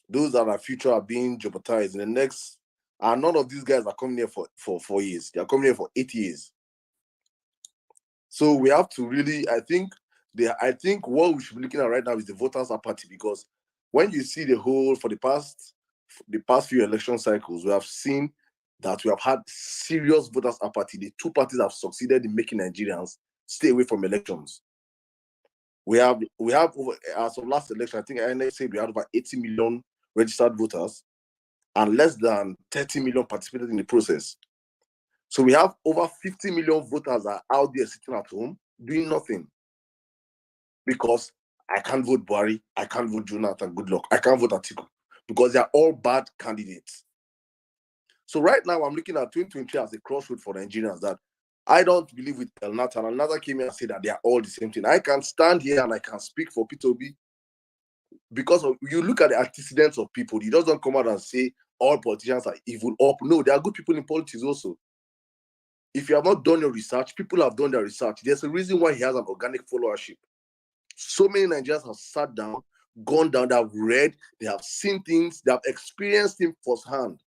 those that are future are being jeopardized in the next, and none of these guys are coming here for 4 years. They are coming here for 8 years. So we have to really, I think what we should be looking at right now is the voters' apathy, because when you see the whole, for the past few election cycles, we have seen that we have had serious voters' apathy. The two parties have succeeded in making Nigerians stay away from elections. We have over, as of last election, I think I said we had over 80 million registered voters, and less than 30 million participated in the process. So we have over 50 million voters are out there sitting at home doing nothing, because I can't vote Buhari, I can't vote Jonathan Goodluck, I can't vote Atiku, because they are all bad candidates. So right now, I'm looking at 2023 as a crossroad for Nigerians, that I don't believe with El Nathan. Another came here and said that they are all the same thing. I can stand here and I can speak for P2B, because you look at the antecedents of people. He doesn't come out and say all politicians are evil. No, there are good people in politics also. If you have not done your research, people have done their research. There's a reason why he has an organic followership. So many Nigerians have sat down, gone down, they have read, they have seen things, they have experienced him firsthand.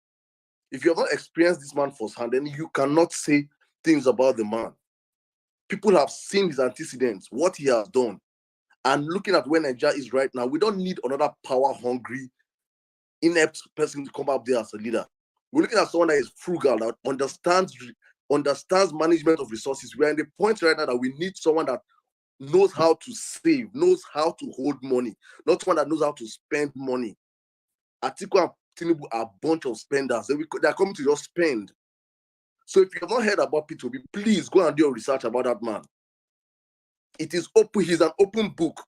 If you have not experienced this man firsthand, then you cannot say things about the man. People have seen his antecedents, what he has done. And looking at where Nigeria is right now, we don't need another power-hungry, inept person to come up there as a leader. We're looking at someone that is frugal, that understands management of resources. We're in the point right now that we need someone that knows how to save, knows how to hold money, not someone that knows how to spend money. Atiku and Tinubu are a bunch of spenders. They're coming to just spend. So if you have not heard about P2B, please go and do your research about that man. It is open. He's an open book.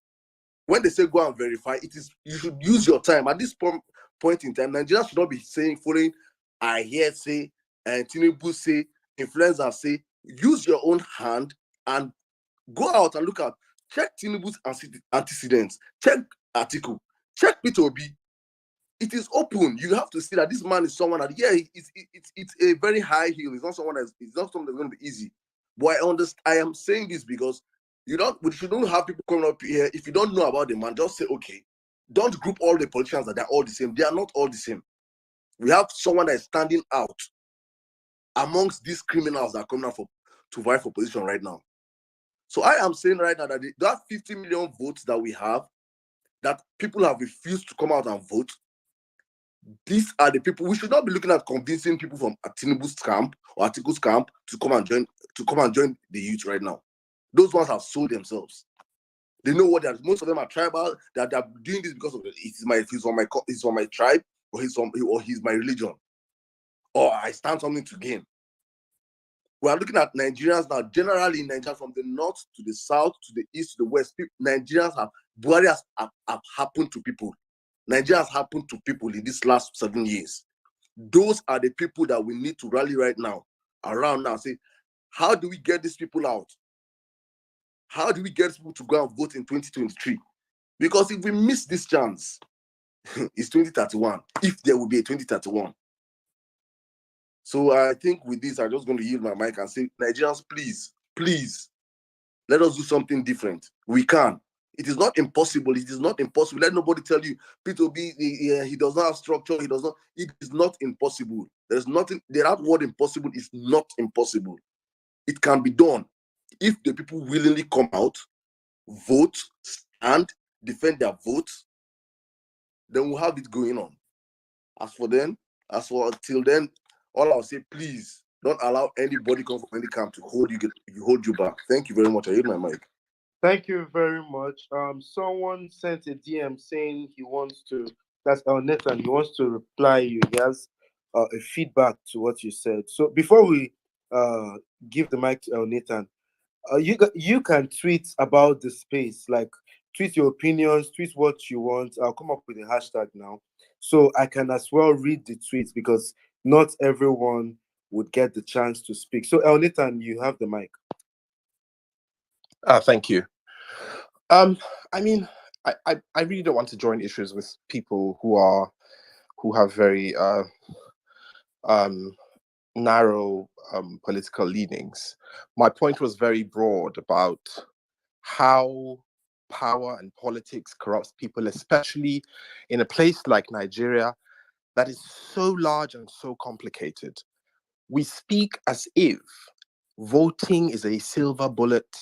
When they say go and verify, you should use your time. At this point in time, Nigeria should not be following I hear say, and Tinubu say, influencers say. Use your own hand and go out and look at, check Tinubu's antecedents, check Atiku, check P2B. It is open. You have to see that this man is someone that, yeah, it's a very high heel. It's not something that's going to be easy. But I am saying this because we shouldn't have people coming up here. If you don't know about the man, just say, okay, don't group all the politicians that they're all the same. They are not all the same. We have someone that is standing out amongst these criminals that are coming out to vie for position right now. So I am saying right now that that 50 million votes that we have, that people have refused to come out and vote, these are the people. We should not be looking at convincing people from Tinubu's camp or Atiku's camp to come and join the youth right now. Those ones have sold themselves. They know what they are. Most of them are tribal. They're doing this because of he's from my tribe, or he's my religion, or I stand something to gain. We are looking at Nigerians now, generally in Nigeria, from the north to the south to the east to the west. Buhari have happened to people. Nigeria has happened to people in these last 7 years. Those are the people that we need to rally right now, around now. Say, how do we get these people out? How do we get people to go and vote in 2023? Because if we miss this chance, it's 2031, if there will be a 2031. So I think with this, I'm just going to yield my mic and say, Nigerians, please, let us do something different. We can. It is not impossible. It is not impossible. Let nobody tell you, P2B, he does not have structure. He does not. It is not impossible. There's nothing. That word impossible is not impossible. It can be done if the people willingly come out, vote, and defend their votes. Then we'll have it going on. As for till then, all I'll say, please don't allow anybody come from any camp to hold you back. Thank you very much. I yield my mic. Thank you very much. Someone sent a DM saying he wants to. That's Nathan. He wants to reply you. He has a feedback to what you said. So before we give the mic to Nathan, you can tweet about the space, like tweet your opinions, tweet what you want. I'll come up with a hashtag now, so I can as well read the tweets, because not everyone would get the chance to speak. So Nathan, you have the mic. Thank you. I mean, I really don't want to join issues with people who have very narrow political leanings. My point was very broad about how power and politics corrupts people, especially in a place like Nigeria that is so large and so complicated. We speak as if voting is a silver bullet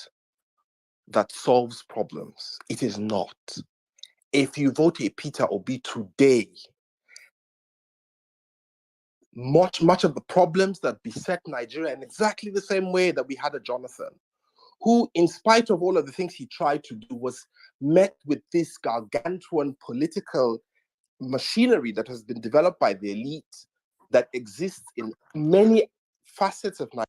that solves problems. It is not. If you vote a Peter Obi today, much of the problems that beset Nigeria in exactly the same way that we had a Jonathan, who, in spite of all of the things he tried to do, was met with this gargantuan political machinery that has been developed by the elite that exists in many facets of Nigeria.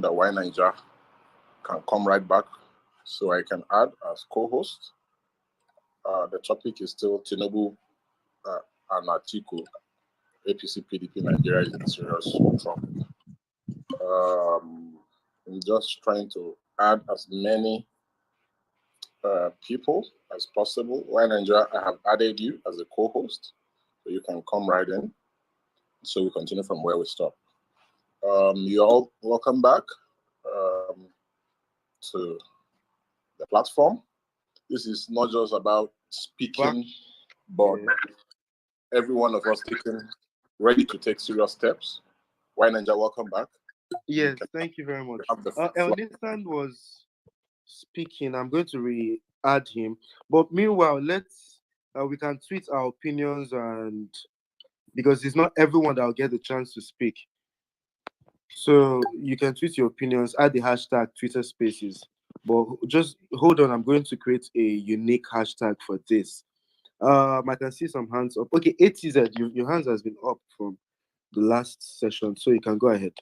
That why Niger can come right back so I can add as co-host. The topic is still Tinubu and Atiku, APC PDP Nigeria is in serious trouble. I'm just trying to add as many people as possible. Why Nigeria, I have added you as a co-host, so you can come right in. So we continue from where we stop. You're all welcome back to the platform. This is not just about speaking, but every one of us ready to take serious steps. Why Ninja, welcome back. Yes, thank you very much. Elnistan was speaking. I'm going to re-add him. But meanwhile, we can tweet our opinions, and because it's not everyone that will get the chance to speak. So you can tweet your opinions, add the hashtag Twitter Spaces. But just hold on, I'm going to create a unique hashtag for this. I can see some hands up. Okay, ATZ, your hands has been up from the last session, so you can go ahead.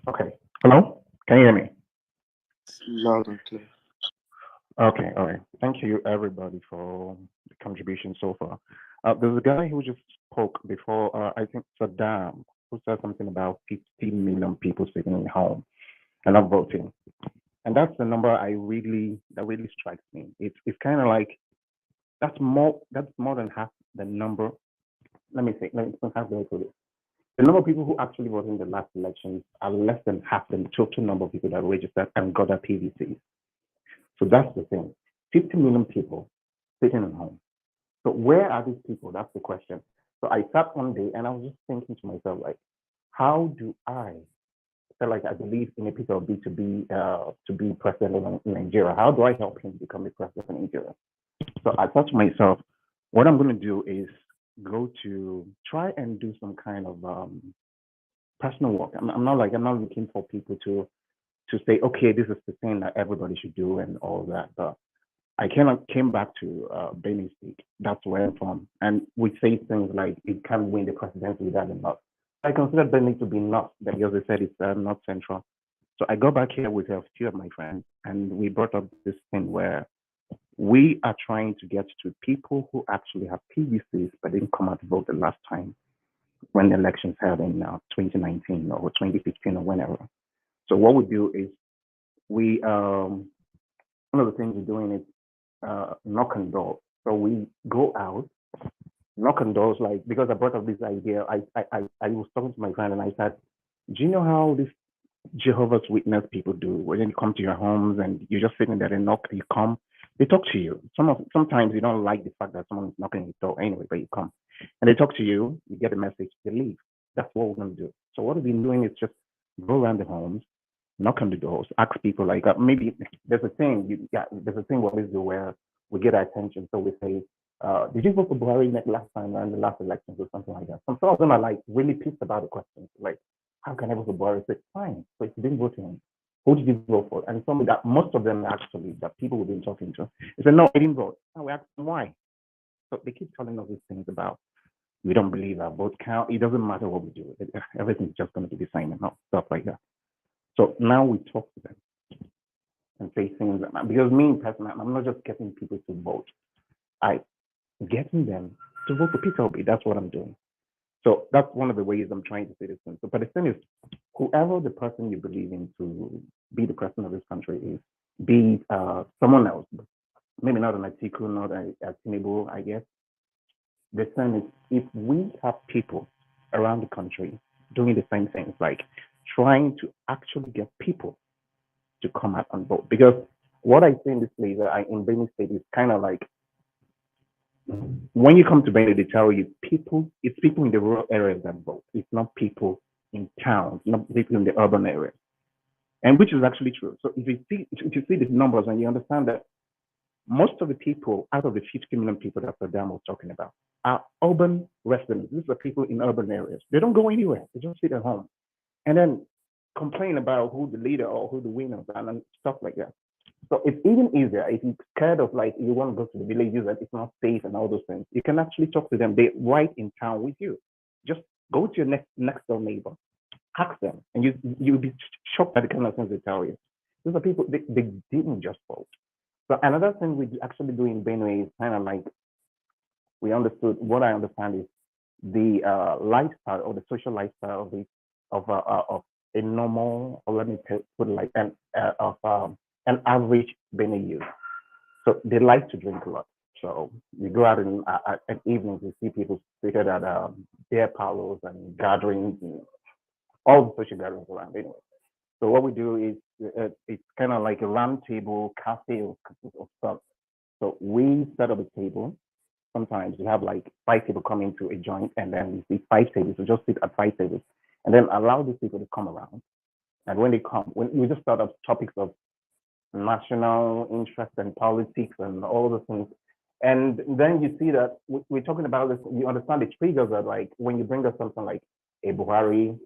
Okay. Hello? Can you hear me? Loud and clear. Okay, all right. Thank you, everybody, for the contribution so far. There's a guy who just spoke before, I think Saddam, who said something about 15 million people sitting at home and not voting. And that's the number that really strikes me. It's kind of like, that's more than half the number. Let me have the this. The number of people who actually voted in the last elections are less than half the total number of people that registered and got their PVCs. So that's the thing. 50 million people sitting at home. So where are these people? That's the question. So I sat one day and I was just thinking to myself, like, how do I feel like I believe in a Peter Obi to be president in Nigeria? How do I help him become a president in Nigeria? So I thought to myself, what I'm going to do is go to try and do some kind of personal work. I'm not looking for people to say, okay, this is the thing that everybody should do and all that. But I came back to Benin State. That's where I'm from. And we say things like, you can't win the presidency without the north. I consider Benin to be north, because they said it's north central. So I go back here with a few of my friends, and we brought up this thing where we are trying to get to people who actually have PVCs but didn't come out to vote the last time when the elections held in 2019 or 2015 or whenever. So what we do is we one of the things we're doing is knock on doors. So we go out, knock on doors, like, because I brought up this idea. I was talking to my friend and I said, Do you know how this Jehovah's Witness people do when you come to your homes and you're just sitting there and knock, you come, they talk to you. Sometimes you don't like the fact that someone is knocking your door anyway, but you come and they talk to you, you get a message, they leave. That's what we're gonna do. So what we've been doing is just go around the homes, knock on the doors, ask people like maybe there's a thing we always do where we get our attention. So we say, did you vote for Buhari last time and the last elections or something like that? Some of them are like really pissed about the questions. Like, how can I vote for Buhari? Say, fine. So if you didn't vote for him, who did you vote for? And some of that most of them actually that people we've been talking to, they said, no, I didn't vote. And we asked them why. So they keep telling us these things about we don't believe our vote count. It doesn't matter what we do. Everything's just going to be the same and stuff like that. So now we talk to them and say things because me personally, I'm not just getting people to vote. I getting them to vote for Peter Obi. That's what I'm doing. So that's one of the ways I'm trying to say this thing. So, but the thing is, whoever the person you believe in to be the president of this country is, be someone else, maybe not an Atiku, not a Tinubu, I guess. The thing is, if we have people around the country doing the same things, like trying to actually get people to come out and vote, because what I see in this place in Benue State is kind of like when you come to Benue, they tell you it's people in the rural areas that vote. It's not people in towns, not people in the urban areas, and which is actually true. So if you see these numbers and you understand that most of the people out of the 50 million people that Saddam was talking about are urban residents. These are people in urban areas. They don't go anywhere. They just sit at home and then complain about who the leader or who the winners are and stuff like that. So it's even easier if you're scared of like you want to go to the villages that it's not safe and all those things. You can actually talk to them. They're right in town with you. Just go to your next door neighbor, ask them, and you'll be shocked at the kind of things they tell you. These are people they didn't just vote. So another thing we actually do in Benue is kind of like we understood. What I understand is the lifestyle or the social lifestyle of a normal, or let me put it like an average Benue youth. So they like to drink a lot. So you go out at evenings, you see people seated at beer parlors and gatherings and all the social gatherings around anyway. So what we do is it's kind of like a round table cafe or stuff. So we set up a table. Sometimes we have like 5 people come into a joint and then we see 5 tables. We just sit at 5 tables and then allow these people to come around. And when they come, we just start up topics of national interest and politics and all those things. And then you see that we're talking about this, you understand the triggers are like when you bring up something like a Buhari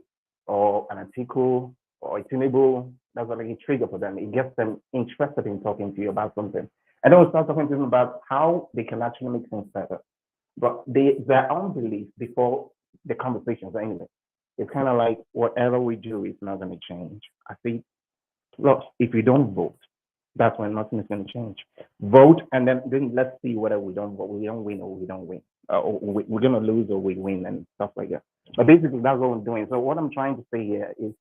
or an Atiku or a Tinubu, that's like a trigger for them. It gets them interested in talking to you about something. And then we start talking to them about how they can actually make things better. But their own beliefs before the conversations anyway. It's kind of like whatever we do is not going to change. I think, look, if we don't vote, that's when nothing is going to change. Vote, and then let's see whether we don't vote, we don't win or we don't win, or we're going to lose or we win and stuff like that. But basically, that's what I'm doing. So what I'm trying to say here is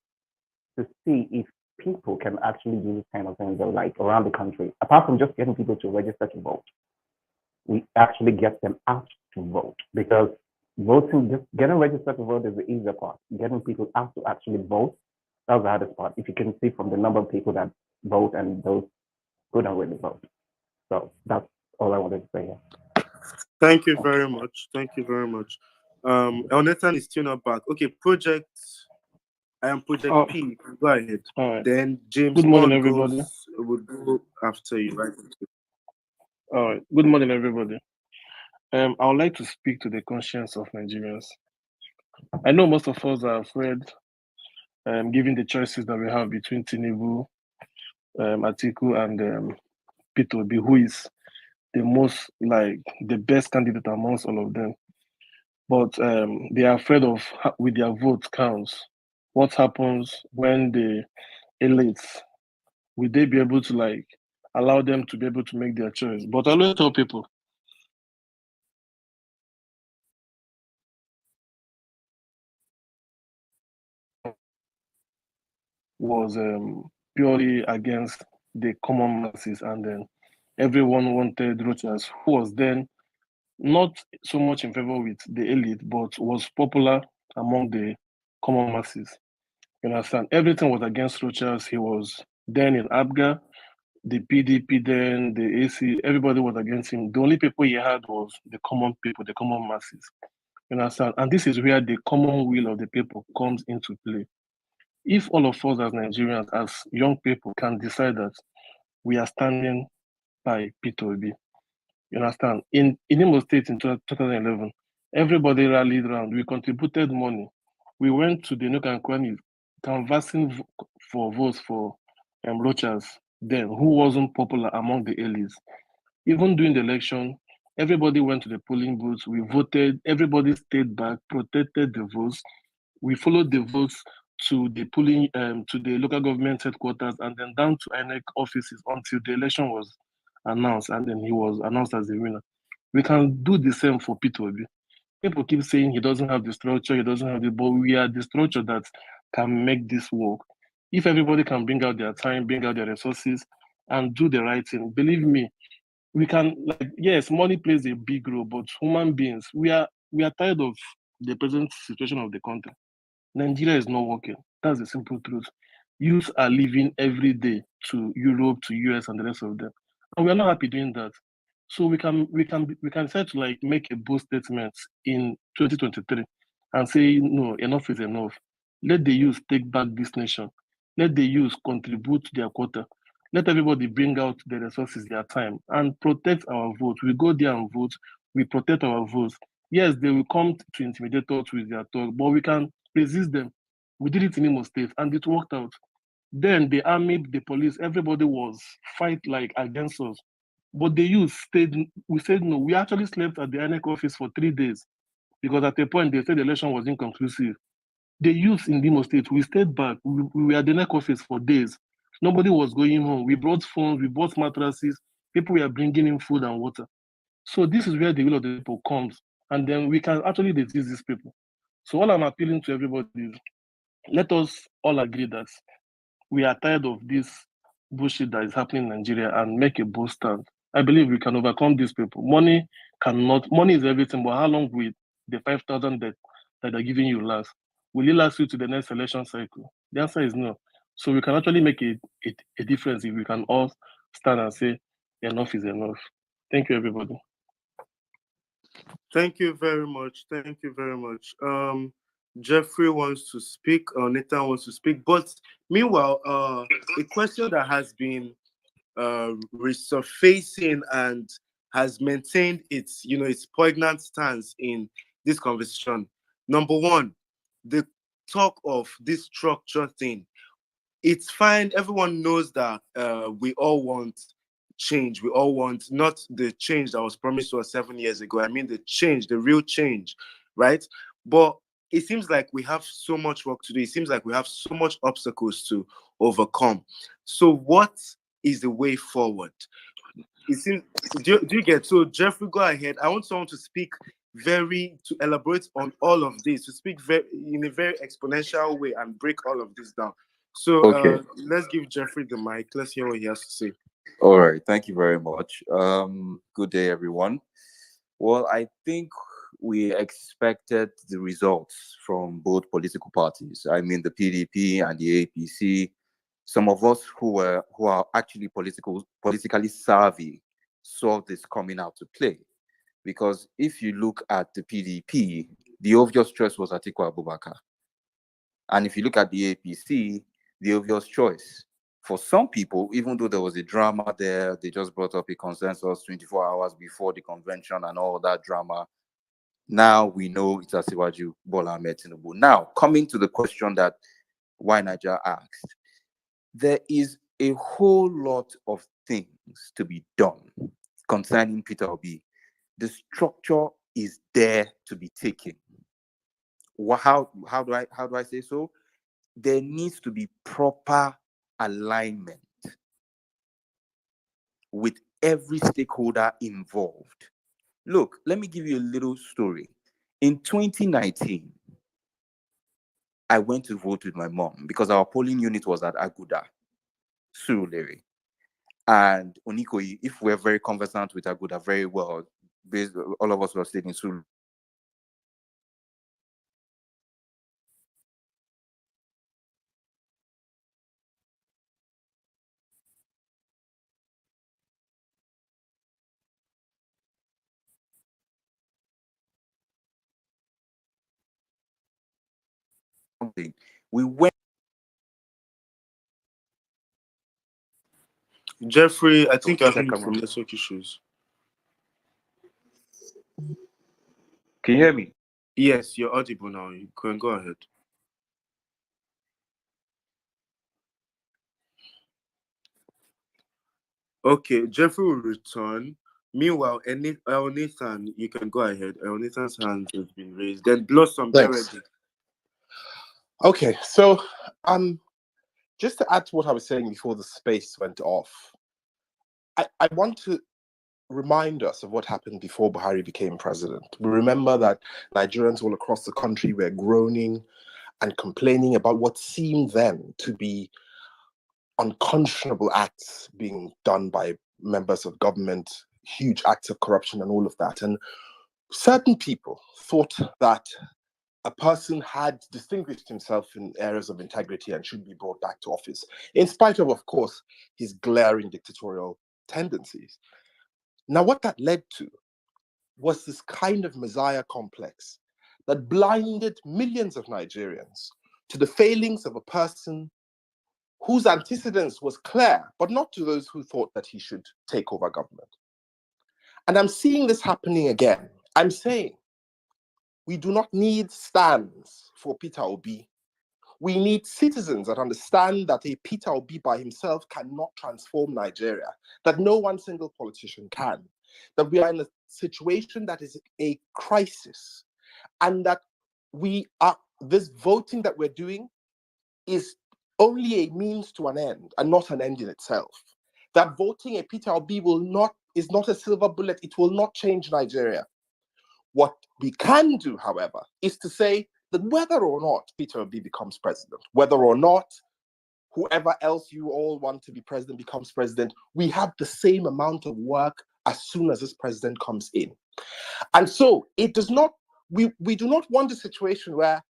to see if people can actually do this kind of thing, like around the country, apart from just getting people to register to vote. We actually get them out to vote because voting, just getting registered to vote is the easier part. Getting people out to actually vote, that's the hardest part. If you can see from the number of people that vote and those who don't really vote. So that's all I wanted to say here. Thank you very much. Thank you very much. El Nathan is still not back. Okay, I am Project P. Go ahead. All right. Then James Good morning, everybody. Would go after you, right? All right. Good morning, everybody. I would like to speak to the conscience of Nigerians. I know most of us are afraid, given the choices that we have between Tinubu, Atiku, and Peter Obi, who is the most, like, the best candidate amongst all of them. But they are afraid of, with their vote counts, what happens when the elites, will they be able to, like, allow them to be able to make their choice? But I always tell people, was purely against the common masses, and then everyone wanted Rochas, who was then not so much in favor with the elite, but was popular among the common masses. You understand? Everything was against Rochas. He was then in Abga, the PDP, then the AC. Everybody was against him. The only people he had was the common people, the common masses. You understand? And this is where the common will of the people comes into play. If all of us as Nigerians, as young people, can decide that we are standing by Peter Obi, you understand? In Imo State in 2011, everybody rallied around. We contributed money. We went to the Nook and Cranny canvassing for votes for Rochas then, who wasn't popular among the elites. Even during the election, everybody went to the polling booths. We voted. Everybody stayed back, protected the votes. We followed the votes to the polling, to the local government headquarters, and then down to INEC offices until the election was announced, and then he was announced as the winner. We can do the same for Peter Obi. People keep saying he doesn't have the structure, he doesn't have the, but we are the structure that can make this work. If everybody can bring out their time, bring out their resources, and do the right thing, believe me, we can, like, yes, money plays a big role, but human beings, we are tired of the present situation of the country. Nigeria is not working. That's the simple truth. Youths are leaving every day to Europe, to US, and the rest of them, and we are not happy doing that. So we can decide to like make a bold statement in 2023 and say no, enough is enough. Let the youth take back this nation. Let the youth contribute to their quota. Let everybody bring out their resources, their time, and protect our vote. We go there and vote. We protect our votes. Yes, they will come to intimidate us with their talk, but we can resist them. We did it in Imo State, and it worked out. Then the army, the police, everybody was fight like against us. But the youth stayed. We said no. We actually slept at the INEC office for 3 days because at a point they said the election was inconclusive. The youth in Imo State, we stayed back. We were at the INEC office for days. Nobody was going home. We brought phones. We bought mattresses. People were bringing in food and water. So this is where the will of the people comes, and then we can actually resist these people. So all I'm appealing to everybody is let us all agree that we are tired of this bullshit that is happening in Nigeria and make a bold stand. I believe we can overcome these people. Money is everything, but how long will the 5,000 that they're giving you last? Will it last you to the next election cycle? The answer is no. So we can actually make a difference if we can all stand and say enough is enough. Thank you, everybody. Thank you very much. Thank you very much. Jeffrey wants to speak, or Nathan wants to speak. But meanwhile, a question that has been resurfacing and has maintained its poignant stance in this conversation. Number one, the talk of this structure thing. It's fine. Everyone knows that we all want change. We all want not the change that was promised to us 7 years ago. I mean the change, the real change, right? But it seems like we have so much work to do. It seems like we have so much obstacles to overcome. So what is the way forward? It seems. Do you get? So Jeffrey, go ahead. I want someone to speak to elaborate on all of this, to speak in a very exponential way and break all of this down. So Okay. let's give Jeffrey the mic. Let's hear what he has to say. All right. Thank you very much. Good day, everyone. Well, I think we expected the results from both political parties. I mean, the PDP and the APC. Some of us who are actually politically savvy saw this coming out to play. Because if you look at the PDP, the obvious choice was Atiku Abubakar. And if you look at the APC, the obvious choice. For some people, even though there was a drama there, they just brought up a consensus 24 hours before the convention and all that drama. Now we know it's Asiwaju Bola Ahmed Tinubu. Now, coming to the question that Why Niger asked, there is a whole lot of things to be done concerning Peter Obi. The structure is there to be taken. How do I say so? There needs to be proper alignment with every stakeholder involved. Look, let me give you a little story. In 2019, I went to vote with my mom because our polling unit was at Aguda, Surulere. And Onikoyi, if we're very conversant with Aguda very well, all of us were staying in Surulere. something. We went. Jeffrey, I think to you're having second some round. network issues. Can you hear me? Yes, you're audible now. You can go ahead. Okay, Jeffrey will return. Meanwhile, Nathan, you can go ahead. Nathan's hand has been raised. Then Blossom, get Thanks. ready. Okay, so just to add to what I was saying before the space went off, I want to remind us of what happened before Buhari became president. We remember that Nigerians all across the country were groaning and complaining about what seemed then to be unconscionable acts being done by members of government, huge acts of corruption and all of that. And certain people thought that a person had distinguished himself in areas of integrity and should be brought back to office, in spite of course, his glaring dictatorial tendencies. Now, what that led to was this kind of messiah complex that blinded millions of Nigerians to the failings of a person whose antecedents was clear, but not to those who thought that he should take over government. And I'm seeing this happening again. I'm saying we do not need stands for Peter Obi. We need citizens that understand that a Peter Obi by himself cannot transform Nigeria, that no one single politician can, that we are in a situation that is a crisis, and that this voting that we're doing is only a means to an end and not an end in itself. That voting a Peter Obi is not a silver bullet. It will not change Nigeria. What we can do, however, is to say that whether or not Peter Obi becomes president, whether or not whoever else you all want to be president becomes president, we have the same amount of work as soon as this president comes in. And so it does not, we do not want a situation where,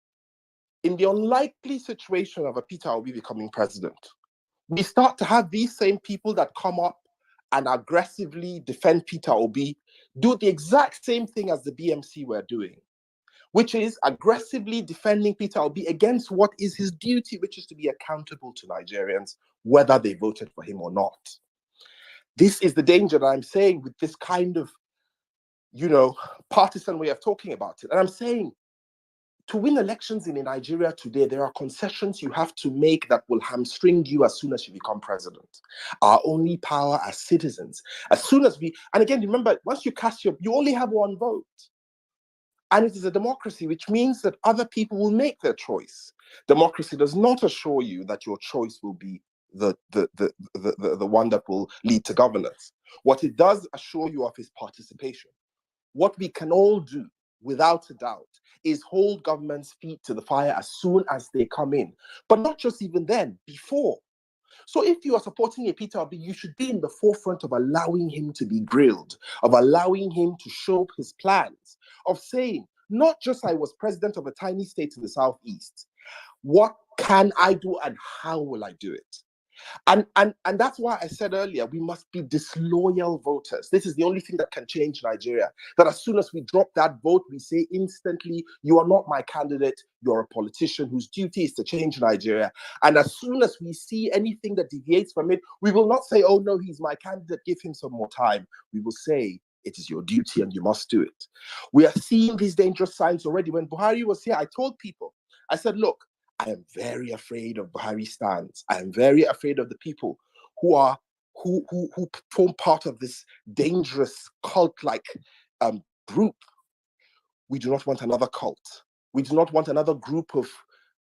in the unlikely situation of a Peter Obi becoming president, we start to have these same people that come up and aggressively defend Peter Obi do the exact same thing as the BMC were doing, which is aggressively defending Peter Obi against what is his duty, which is to be accountable to Nigerians, whether they voted for him or not. This is the danger that I'm saying with this kind of, partisan way of talking about it. And I'm saying, to win elections in Nigeria today, there are concessions you have to make that will hamstring you as soon as you become president. Our only power as citizens, as soon as and again, remember, once you cast you only have one vote. And it is a democracy, which means that other people will make their choice. Democracy does not assure you that your choice will be the one that will lead to governance. What it does assure you of is participation. What we can all do, without a doubt, is hold government's feet to the fire as soon as they come in. But not just even then, before. So if you are supporting a Peter Obi, you should be in the forefront of allowing him to be grilled, of allowing him to show his plans, of saying, not just I was president of a tiny state in the Southeast, what can I do and how will I do it? And that's why I said earlier, we must be disloyal voters. This is the only thing that can change Nigeria. That as soon as we drop that vote, we say instantly, you are not my candidate. You're a politician whose duty is to change Nigeria. And as soon as we see anything that deviates from it, we will not say, oh no, he's my candidate, give him some more time. We will say, it is your duty and you must do it. We are seeing these dangerous signs already. When Buhari was here, I told people, I said, look, I am very afraid of Buhari stands. I am very afraid of the people who form part of this dangerous cult-like group. We do not want another cult. We do not want another group of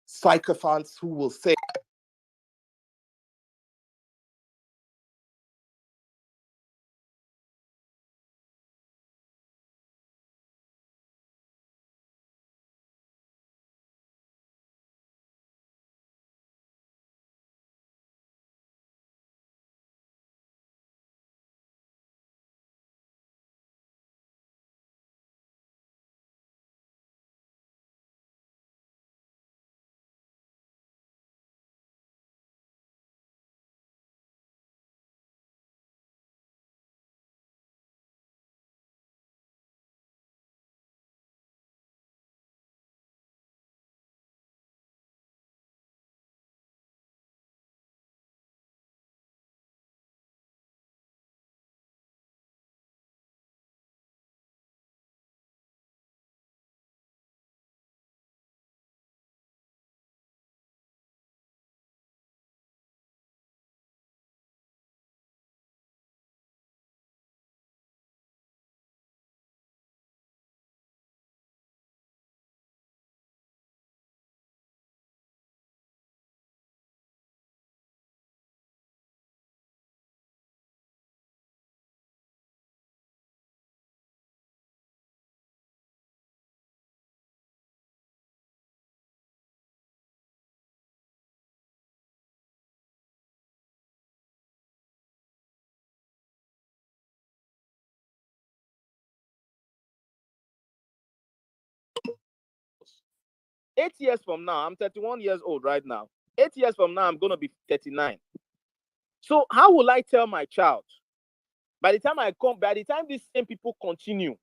sycophants who will say, 8 years from now, I'm 31 years old right now. 8 years from now, I'm going to be 39. So how will I tell my child? By the time these same people continue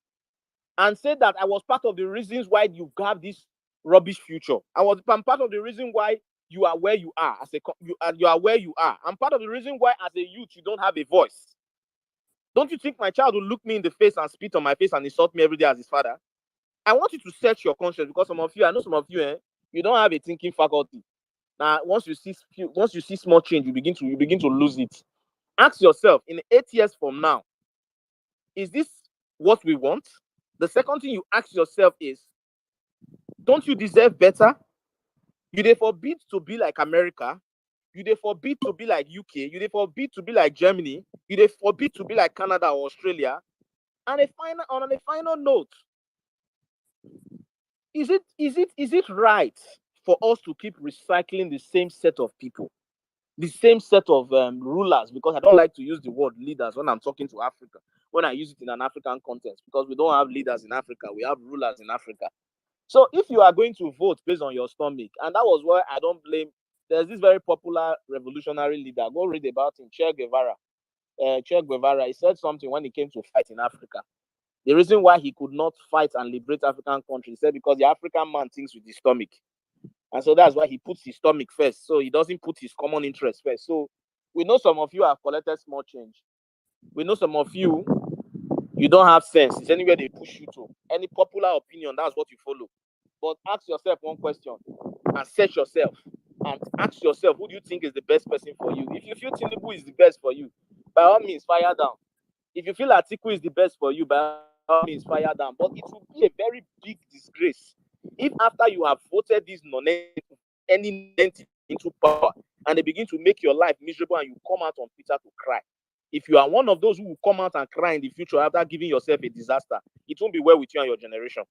and say that I was part of the reasons why you have this rubbish future. I'm part of the reason why you are where you are. You are where you are. I'm part of the reason why as a youth you don't have a voice. Don't you think my child will look me in the face and spit on my face and insult me every day as his father? I want you to search your conscience, because I know some of you, you don't have a thinking faculty. Now, once you see small change, you begin to lose it. Ask yourself, in 8 years from now, is this what we want? The second thing you ask yourself is, don't you deserve better? You dey forbid to be like America. You dey forbid to be like UK. You dey forbid to be like Germany. You dey forbid to be like Canada or Australia. And on a final note, is it right for us to keep recycling the same set of people, the same set of rulers? Because I don't like to use the word leaders when I'm talking to Africa, when I use it in an African context, because we don't have leaders in Africa, we have rulers in Africa. So if you are going to vote based on your stomach, and that was why I don't blame, there's this very popular revolutionary leader, go read about him, Che Guevara. He said something when he came to fight in Africa. The reason why he could not fight and liberate African countries, he said, because the African man thinks with his stomach. And so that's why he puts his stomach first. So he doesn't put his common interest first. So we know some of you have collected small change. We know some of you don't have sense. It's anywhere they push you to. Any popular opinion, that's what you follow. But ask yourself one question and search yourself and ask yourself, who do you think is the best person for you? If you feel Tinubu is the best for you, by all means, fire down. If you feel Atiku is the best for you, by all means, fire down. But it will be a very big disgrace if after you have voted these any into power and they begin to make your life miserable and you come out on Twitter to cry. If you are one of those who will come out and cry in the future after giving yourself a disaster, it won't be well with you and your generation.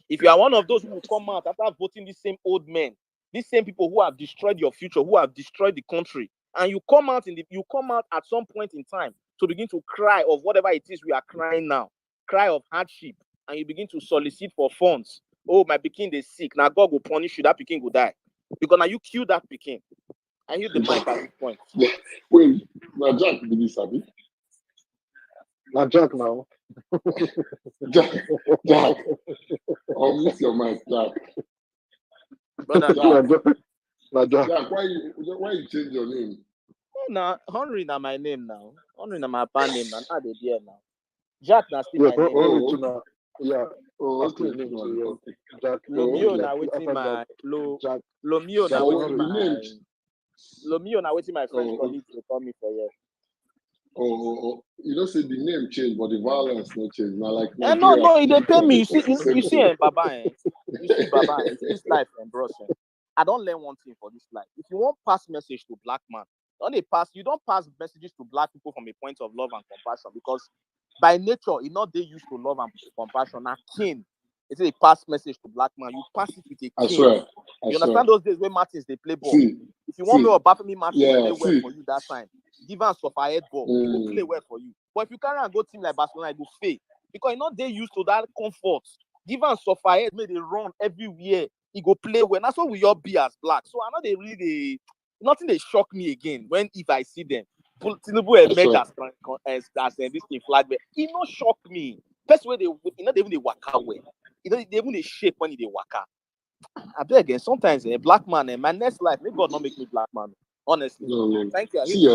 If you are one of those who will come out after voting these same old men, these same people who have destroyed your future, who have destroyed the country, and you come out at some point in time to begin to cry of whatever it is we are crying now, cry of hardship, and you begin to solicit for funds. Oh, my pikin is sick. Now God will punish you. That pikin will die. Because now you kill that pikin. I hear the mic at this point. Wait, now Jack be this, abi? Now Jack now. Jack, I'll miss your mic, Jack. Brother, Jack, why you change your name? Oh, now Henry na my name now. Henry na my pa name now. Not the dear now. Jack na still my name. Yeah. Oh, okay. Jack. Lomio na waiting my Lomio na waiting my Lomio na waiting my French colleagues to call me for here. Oh, you don't say the name change, but the violence no change. Now, like no, they pay me. You see, Baba, you see, Baba, you see this life, bros. I don't learn one thing for this life. If you want pass message to black man, you don't pass messages to black people from a point of love and compassion, because by nature, it's not they used to love and compassion. Now, king, it's a pass message to black man. You pass it with a king. You understand those days when Martins they play ball? If you want me or Bapemi Martins play well for you that time, give us a head ball. He will play well for you. But if you carry and go team like Barcelona, it will fail. Because you know they used to that comfort. Give us a head, made it run everywhere. He go play well. That's what we all be as black. So I know they really nothing they shock me again if I see them. Tinubu emerge as this thing flag, but it not shock me. First way they even they waka well. They even they shape when they waka. I beg again. Sometimes a black man, my next life, may God not make me black man. Honestly, no. Thank you. See,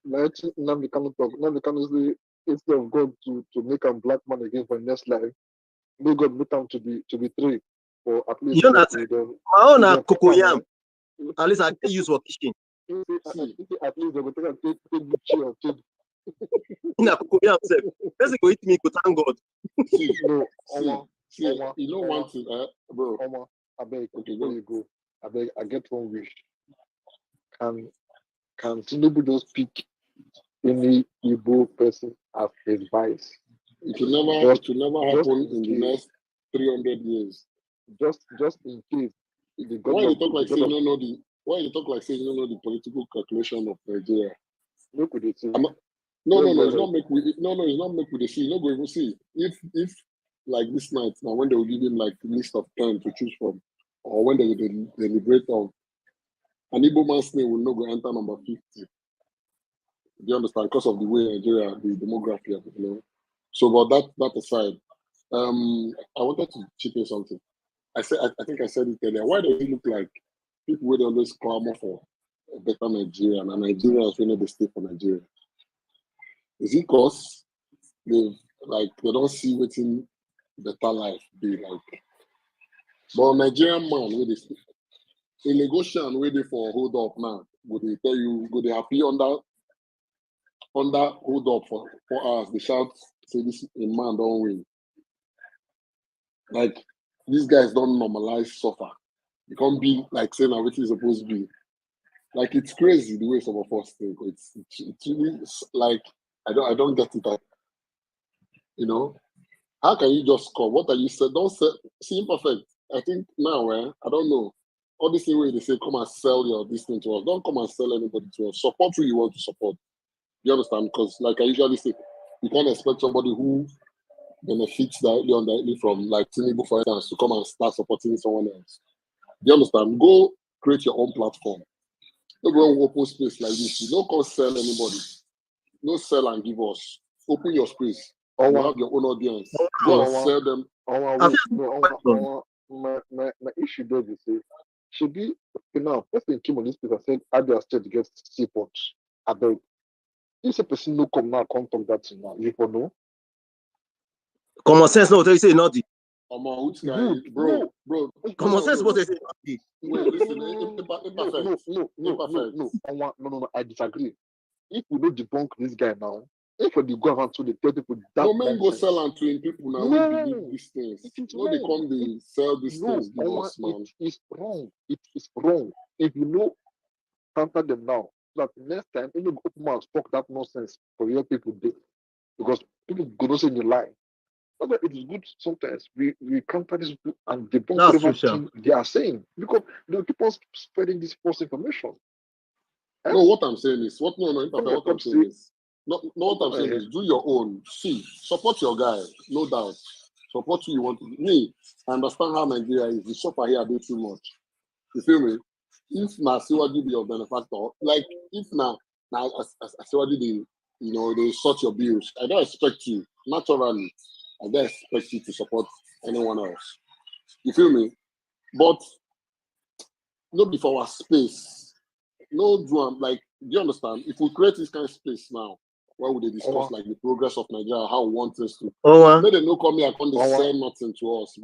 now we cannot talk. Now we cannot say instead of God to make a black man again for the next life, may God make him to be three, or at least. You know that my own cocoyam. At least I can use for kitchen. At least they will take the chair or take. Na cocoyam self. Person go eat me, go thank God. You don't want to, bro. I beg. Okay, where you go? I beg. I get one wish. Can Tinubu just pick any Igbo person as his vice? It will never happen in the next 300 years. Just in case. Why you talk like saying you don't know the political calculation of Nigeria? Look with it. No, it's not make with the see. You don't go even see. If like this night now, when they will give him like a list of 10 to choose from, or when they will deliberate on, an Igbo man's name will not go enter number 50. Do you understand? Because of the way Nigeria, the demography, So, but that aside, I wanted to chip in something. I think I said it earlier. Why does it look like people would always clamor for a better Nigeria, and Nigeria is really the state for Nigeria? Is it because they don't see what in better life be like? But Nigerian man, with this a negotiation waiting for hold up now, would they tell you, would they happy under hold up for 4 hours? They shout, say this a man don't win. Like these guys don't normalize suffer. It can't be like saying what it's supposed to be. Like it's crazy the way some of us think. It's really like I don't get it. How can you just come? What are you saying? Don't say see imperfect. I think now, I don't know. All this thing where they say come and sell your this thing to us. Don't come and sell anybody to us. Support who you want to support. You understand? Because like I usually say, you can't expect somebody who benefits directly or indirectly from like Tinubu, for instance, to come and start supporting someone else. You understand? Go create your own platform. Don't go and open space like this. You don't come sell anybody. No sell and give us. Open your space. You have your own audience. Go and sell them. My issue there is say should be now person came on this place and said Abia State gets seaport. I beg. If a person no come now, come talk that thing now. You for know. Common sense, no, you say not the. Which guy, bro. Common sense, what they say not the. Wait, listen, No, I disagree. If we don't debunk this guy now, if we go around to the 30 people, that no man go sell and to people now. No, we believe these things. No, they come they sell these things. Give us, man. It's wrong. It is wrong. If you know, counter them now. So that next time, when you open mouth, talk that nonsense for your people, because people go not say you lie. But it is good sometimes we counter this people and debunk whatever thing they are saying, because they keep on spreading this false information. No, what I'm saying is what I'm saying is what I'm saying is do your own. See, support your guy, no doubt. Support who you want to be. Me, I understand how Nigeria is. The shopper here do too much. You feel me? If na Siwaju be your benefactor, like if na Siwaju they sort your bills, I don't expect you naturally. I don't expect you to support anyone else. You feel me? But not before our space. No drum, like, do you understand? If we create this kind of space now, where would they discuss like the progress of Nigeria, how we want us to? Maybe they no come here and they say nothing to us.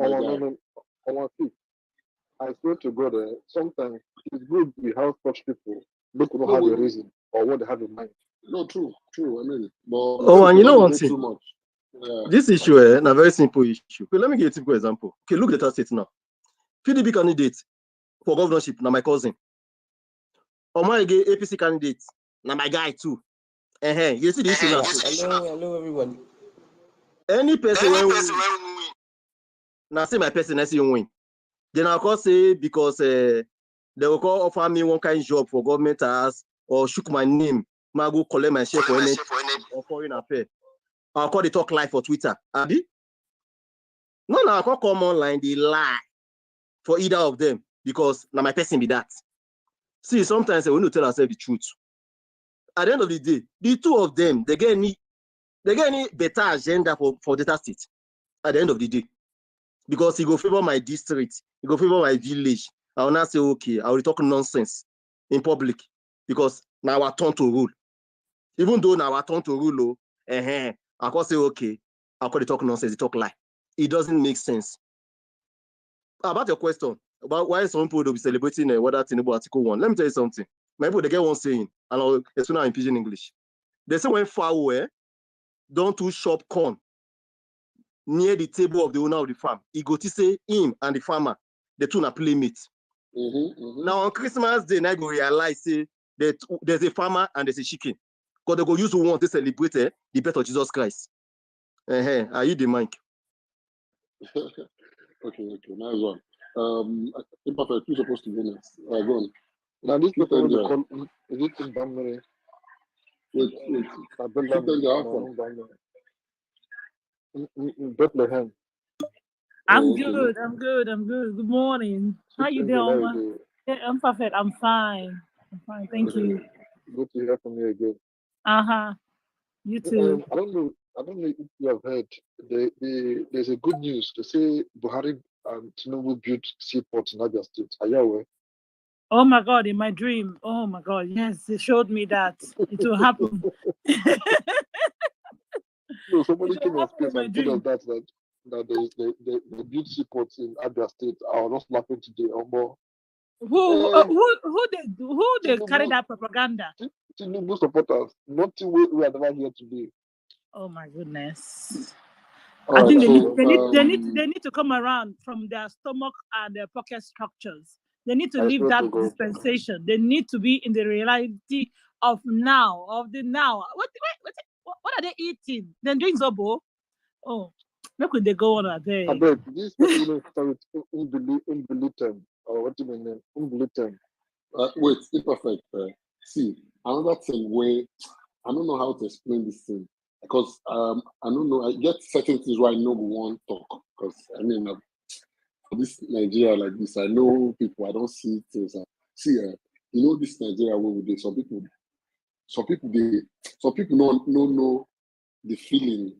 I swear to God, sometimes it's good we have such people look don't have a reason or what they have in mind. No, true. I mean, but and you know one thing. Too much. Yeah. This issue is a very simple issue. Okay, let me give you a typical example. Okay, look at that state now. PDP candidate for governorship, now my cousin. My APC candidate, now my guy too. You see the issue now. Hello, everyone. Any person when win, now say my person, I see you win. Then I'll call say because they will call offer me one kind of job for government as or shook my name, I go collect my share for any or foreign affair. I'll call the talk live for Twitter. Abi? No, I'll call come online, they lie for either of them because now my person be that. See, sometimes we need to tell ourselves the truth. At the end of the day, the two of them, they get any better agenda for data state at the end of the day. Because he go favor my district, he go favor my village. I will not say, okay, I will talk nonsense in public because now our turn to rule. Even though now our turn to rule, I can say, okay, I'll call the talk nonsense, the talk lie. It doesn't make sense. About your question, about why some people will be celebrating whether Tinubu Atiku won. Let me tell you something. My people, they get one saying, and I'll explain in pidgin English. They say when far away, don't too shop corn near the table of the owner of the farm. He go to say him and the farmer, the two are playmates. Now on Christmas Day, I go realize say that there's a farmer and there's a chicken. Because they go use one to celebrate the birth of Jesus Christ. Are you the mic? Okay, nice one. Imperfect, who's supposed to go next? Go on. Now this people will call is it in Bamere? Wait. Bethlehem. I'm Okay. good. I'm good. I'm good. Good morning. How you Thank you, how you doing? doing? Yeah, I'm perfect. I'm fine. I'm fine. Thank Okay. you. Good to hear from you again. Uh-huh. You too. I don't know if you have heard. There's a good news. They say Buhari and Tinubu built seaports in Abia State. Are you aware? Oh my God, in my dream. Oh my God. Yes, they showed me that it will happen. It No, somebody will came on happen space in my and told us dream. that they built seaports in Abia State. I was just laughing today. Eh, Who they carry Tinubu, that propaganda? Tinubu supporters. Nothing we are never here today. Oh my goodness. All I right. think So they need to come around from their stomach and their pocket structures. They need to I leave swear that to God. dispensation. They need to be in the reality of now, of the now. What are they eating? Then drink zobo. Oh, look when they go on a I day. beg, this person will start with Umbulutem, or what do you mean? Umbulutem. wait, imperfect. See, another thing where I don't know how to explain this thing because I don't know. I get certain things where I know we won't talk because I mean for this Nigeria like this, I know people. I don't see things. See, you know this Nigeria where we do. Some people they, some people don't know the feeling.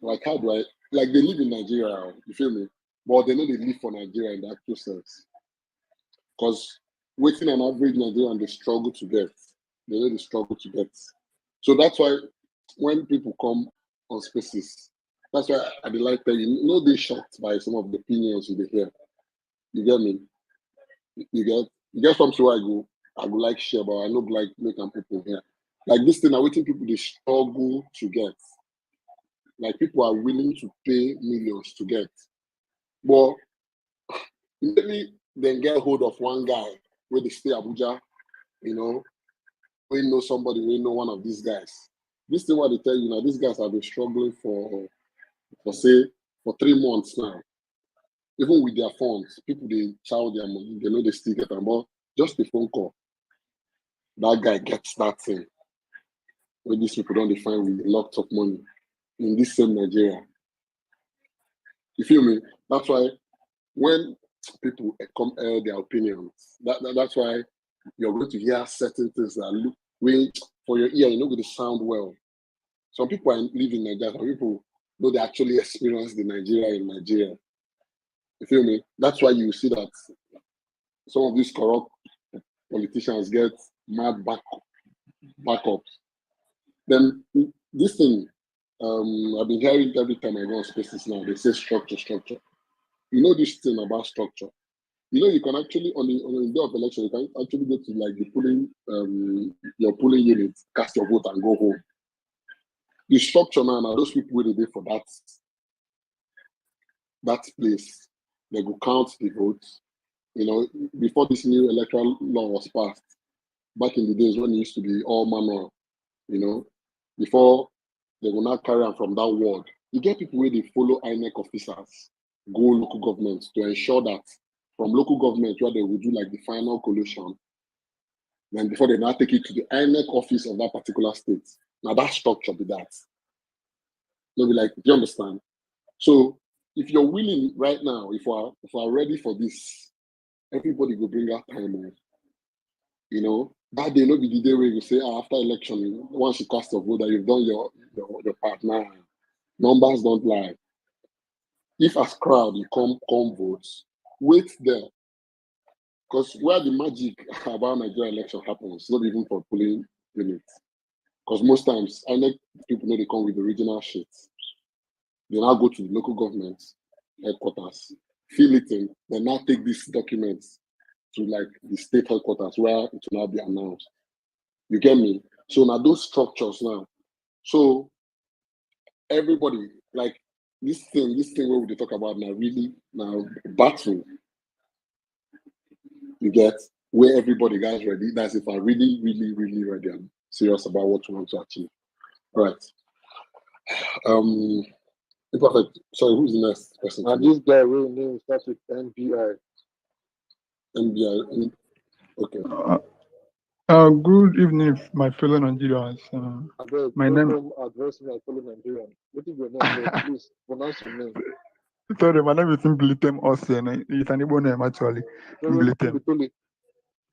Like how do I like they live in Nigeria? You feel me? But they know they live for Nigeria in the actual sense. Because waiting an average Nigerian, they struggle to get. They really struggle to get. So that's why when people come on spaces, that's why I be like that. You know, they shocked by some of the opinions you hear. You get me? You get something where I go like share, but I know like make them people here. Like this thing, I waiting people they struggle to get. Like people are willing to pay millions to get. But maybe then get hold of one guy where they stay Abuja, you know, we know somebody, we know one of these guys. This thing what they tell you now, these guys have been struggling for say for 3 months now. Even with their phones, people they chow their money, they know they still get them, but just a phone call, that guy gets that thing. When these people don't define with lots of money in this same Nigeria. You feel me? That's why when people come air their opinions, that's why you're going to hear certain things that look way for your ear, you're not going to sound well. Some people are living in Nigeria, some people know they actually experience the Nigeria in Nigeria. You feel me? That's why you see that some of these corrupt politicians get mad backups. Then this thing, I've been hearing every time I go on spaces now, they say structure, structure. You know this thing about structure. You know, you can actually on the day of election, you can actually go to like the polling your polling unit, cast your vote and go home. The structure now those people where they there for that place, they go count the votes. You know, before this new electoral law was passed, back in the days when it used to be all manual, you know, before they will not carry on from that ward. You get people where they follow INEC officers, go local governments to ensure that from local government where they will do like the final collation, then before they now take it to the INEC office of that particular state. Now that structure be that. They'll be like, do you understand? So if you're willing right now, if we're ready for this, everybody will bring out time. You know, that day no be the day where you say after election, once you cast a vote that you've done your part now. Numbers don't lie. If as crowd you come vote, wait there. Because where the magic about Nigeria election happens, not even for polling units. Because most times I like people know they come with the original sheets. They now go to the local government headquarters, fill it in, then now take these documents to like the state headquarters where it will now be announced. You get me? So now those structures now. So everybody like this thing where we talk about now really now battle. You get where everybody guys ready. That's if I really, really, really ready and serious about what you want to achieve. All right. Imperfect. Sorry, who's the next person? And this guy will name starts with NBI. NBI. Okay. Good evening, my fellow Nigerians. I beg, My no name, come address me as fellow Nigerian. What is your name, bro? Please pronounce your name. Sorry, my name is Mbilitem Osen. It's an Igbo name actually. Mbilitem. Mbitoli.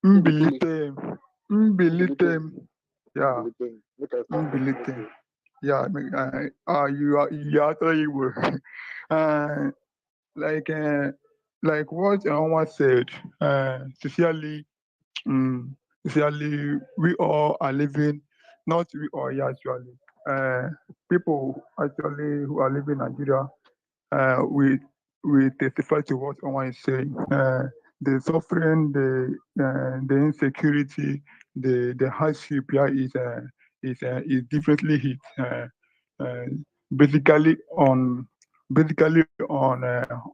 Mbilitem. Mbilitem. Mbilitem. Yeah. Mbilitem. Make I start from Mbilitem. okay. Yeah. You are actually Igbo. uh, like uh, like what Onwa said. Sincerely, mm, sincerely, we all are living. Not we all, yeah, actually. Uh, People actually who are living in Nigeria, we testify to what Owen is saying. The suffering, the insecurity, the hardship here is differently hit. Uh, basically on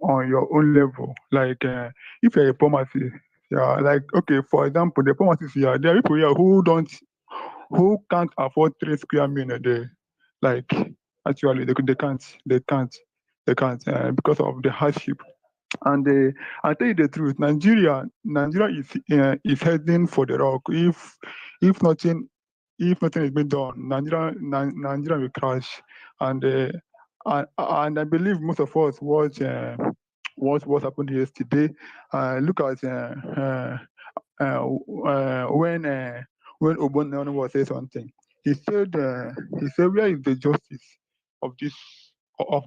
on your own level. Like if you're a pharmacist, yeah, like okay, for example, the pharmacist here, there are people here who can't afford 3 square meal a day. Like actually, they can't because of the hardship. And I tell you the truth, Nigeria is heading for the rock. If nothing if nothing is being done, Nigeria will crash. And and I believe most of us watch what happened yesterday. Look at uh, when Obon was saying something. He said where is the justice of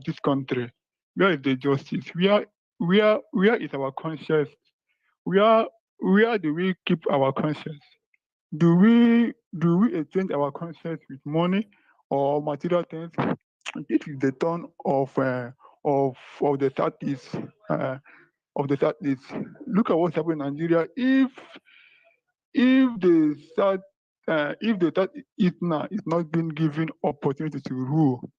this country? Where is the justice? Where is our conscience? Where where do we keep our conscience? Do we exchange our conscience with money or material things? This is the turn of the Southeast. Of the Southeast. Look at what's happening in Nigeria. If the South if the Southeast now is not being given opportunity to rule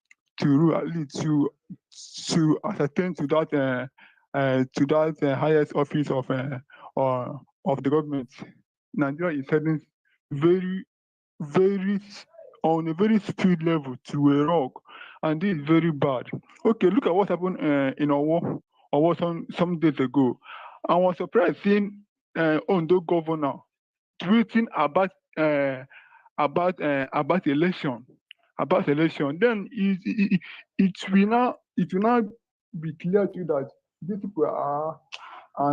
at least to ascertain to that highest office of the government, Nigeria is heading very very on a very speed level to a rock, and this is very bad. Okay, look at what happened in Owo some days ago. I was surprised seeing Ondo governor tweeting about election, Then it will now be clear to you that these people are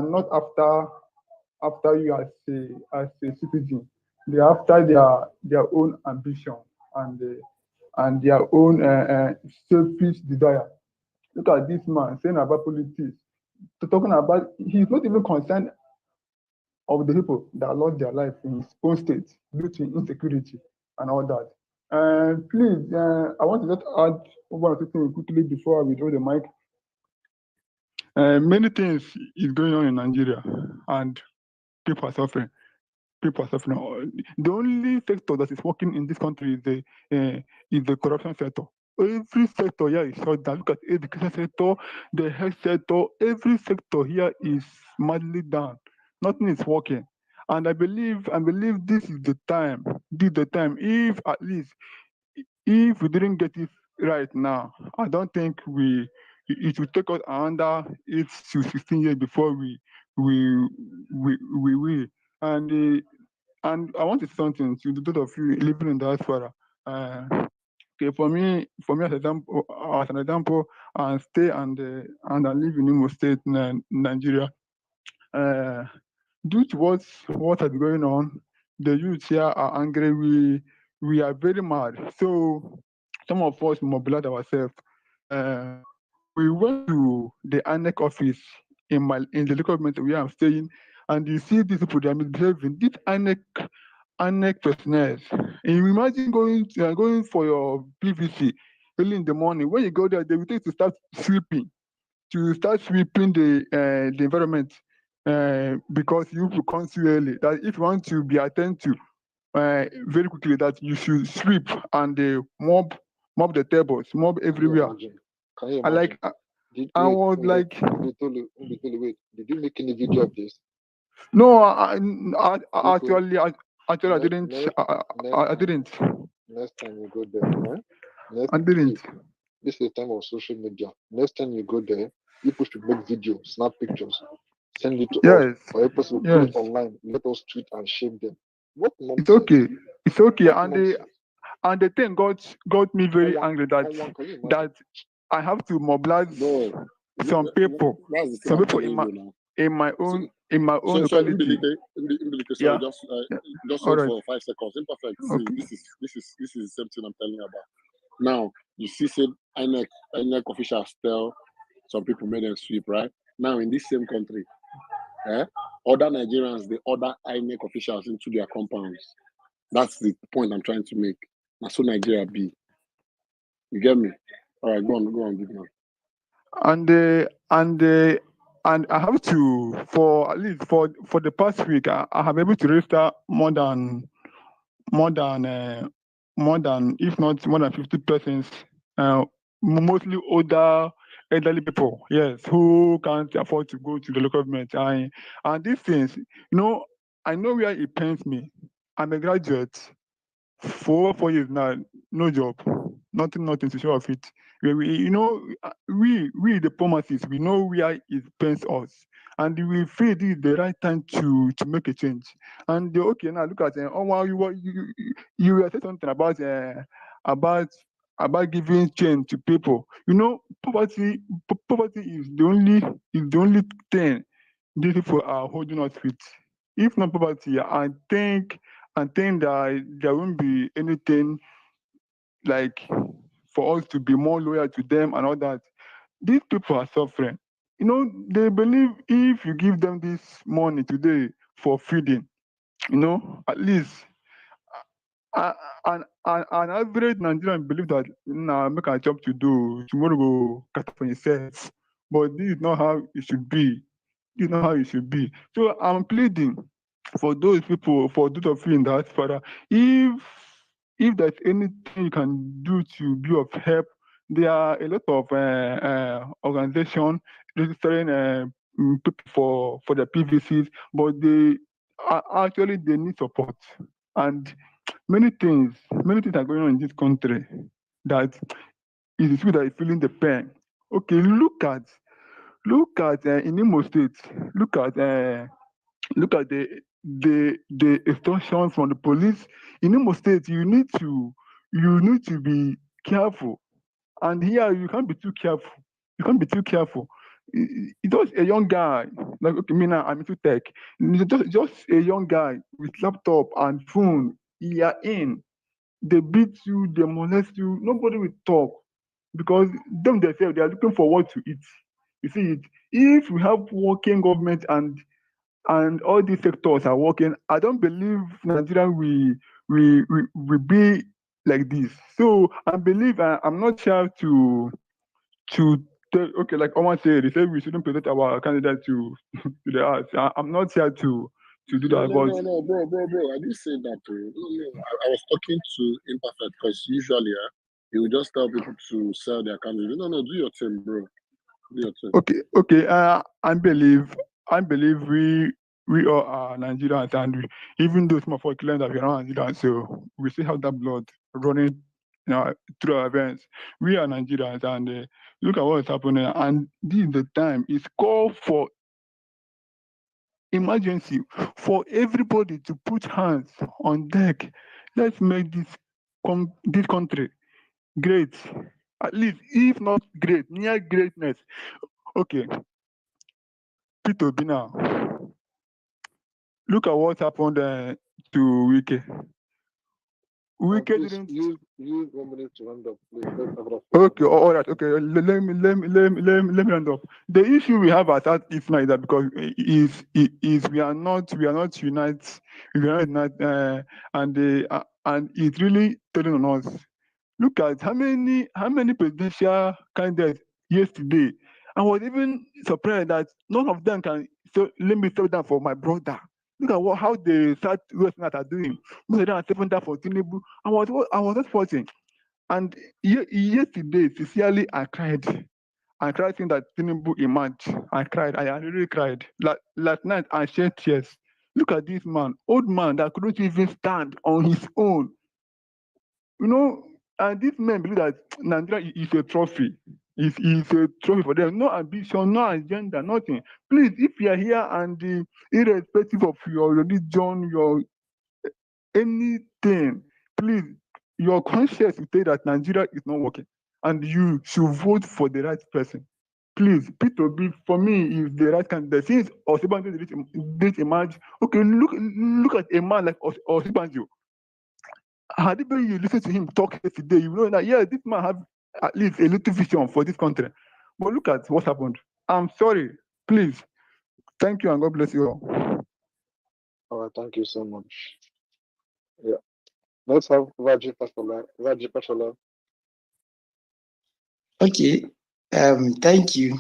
not after you as a citizen. They're after their own ambition and their own selfish desire. Look at this man saying about politics, talking about he's not even concerned of the people that lost their life in his own state due to insecurity and all that. Please, I want to just add one or two things quickly before I withdraw the mic. Many things is going on in Nigeria, and people are suffering. People are suffering. The only sector that is working in this country is the corruption sector. Every sector here is shut down. Look at the education sector, the health sector. Every sector here is madly down. Nothing is working. And I believe this is the time. This is the time. If at least if we didn't get it right now, I don't think it will take us another 8 to 16 years before we will. And and I want to say something to the those of you living in diaspora. Okay, for me as an example, I stay and I live in Imo State, Nigeria. Uh, Due to what has been going on, the youth here are angry. We are very mad. So some of us mobilized ourselves. Uh, we went to the ANEC office in the local government where I'm staying, and you see these people they are misbehaving. This ANEC personnel. And you imagine going for your PVC early in the morning. When you go there, they will take you to start sweeping the environment because you will come too early. That if you want to be attended to very quickly, that you should sweep and mop the tables, mop Can you everywhere. imagine? Can you I like imagine? I was like, Wait. Did you make any video of this? no, Biko, actually I next, didn't. next, next I time, didn't. next time you go there, I didn't. this is the time of social media. Next time you go there, people should make videos, snap pictures, send it to us, Yes, or a person will put it yes. online. Let us tweet and shame them. What It's nonsense? okay. It's okay. What And nonsense? the thing got me very angry Can you imagine? that I have to mobilize No, some people That's the thing I'm telling you now. in my own locality. Sorry, Yeah. just All hold right. for 5 seconds. Imperfect. See, Okay. this is the same thing I'm telling you about. Now you see, say INEC officials tell some people made them sweep, right? Now in this same country, other Nigerians they order INEC officials into their compounds. That's the point I'm trying to make. That's so Nigeria be. You get me? All right, go on, big man. And I have to, for at least for the past week, I have able to register more than if not more than 50 persons, mostly older elderly people, yes, who can't afford to go to the local government. And these things, I know where it pains me. I'm a graduate for 4 years now, no job, nothing to show of it. We the pharmacists, we know where it pains us, and we feel this is the right time to make a change. And okay, now look at wow, you were saying something about giving change to people. Poverty is the only thing these people are holding us with. If not poverty, I think that there won't be anything like for us to be more loyal to them and all that. These people are suffering. They believe if you give them this money today for feeding, at least an average Nigerian believe that make a job to do, tomorrow go cut for yourself. But this is not how it should be. This is not how it should be. So I'm pleading for those people, for those of you in the diaspora, if there's anything you can do to be of help, there are a lot of organizations registering people for the PVCs, but they need support. And many things are going on in this country that it is you that is feeling the pain. Okay, look at in Imo State, look at the extortion from the police. In Imo State, you need to be careful. And here you can't be too careful. You can't be too careful. It was a young guy, like okay, me now I'm into tech. Just a young guy with laptop and phone. You are in. They beat you, they molest you. Nobody will talk because them themselves they are looking for what to eat. You see it. If we have working government and all these sectors are working, I don't believe Nigeria will be like this. So I believe I'm not sure to tell, okay, like Omar said, they said we shouldn't present our candidate to to the House. I'm not here to do that, but No, bro. I didn't say that. No. I was talking to Imperfect because usually, he would just tell people to sell their candidate. No, do your thing, bro. Do your thing. okay. I believe we all are Nigerians, and even though some of our claim that we are not Nigerians, so we still have that blood running, through our veins. We are Nigerians, and look at what is happening. And this is the time. It's called for emergency for everybody to put hands on deck. Let's make this country great. At least, if not great, near greatness. Okay, Peter Obi now. Look at what happened to Wike. Wike Please didn't. use 1 minute to round up, please. Okay, all right. Okay, let me round up. The issue we have at that is now is that because we are not united, and it's really telling on us. Look at how many presidential candidates yesterday. I was even surprised that none of them can. So let me settle down for my brother. Look at how the Southwesterners are doing. Most of them are stepping down for Tinubu. I was just watching. And yesterday, sincerely, I cried. I cried saying that Tinubu emerged. I cried. I really cried. Last night, I shed tears. Look at this man, old man that couldn't even stand on his own. And these men believe that Nigeria is a trophy. It's a trophy for them. No ambition, no agenda, nothing. Please, if you are here and irrespective of your religion, your anything, please, your conscience will say that Nigeria is not working and you should vote for the right person. please, P2B for me is the right candidate. Since Osibanjo didn't emerge, okay, look at a man like Osibanjo. Had you listen to him talk today, you know that yeah, this man have at least a little vision for this country. But look at what happened. I'm sorry, please. Thank you and God bless you all. All right, thank you so much. Yeah. Let's have Raji Pashala. Raji Pashala. Okay. Thank you.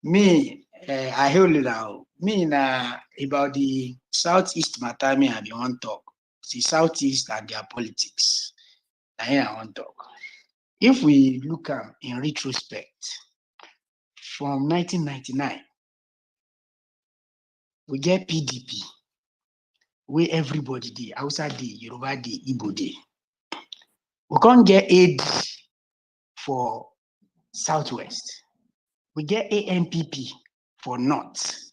Me, I hear you now. Me na about the Southeast matter, me I be want talk. See Southeast and their politics. Na here I want talk. If we look at in retrospect, from 1999, we get PDP, where everybody dey, Hausa dey, Yoruba dey, Igbo dey. We can't get AD for Southwest. We get ANPP for North.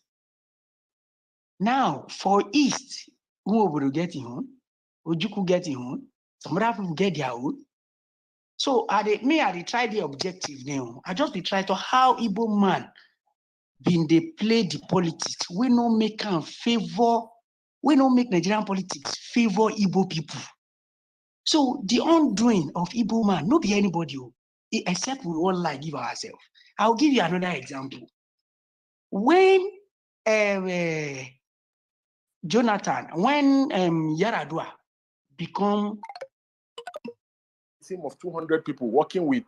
Now, for East, who will get his own? Ojuku get his own. Some other people get their own. So, I try the objective now. I just be try to how Igbo man been they play the politics. We no make them favor. We no make Nigerian politics favor Igbo people. So the undoing of Igbo man, no be anybody, except we all like give ourselves. I'll give you another example. When Jonathan, when Yaradua become team of 200 people working with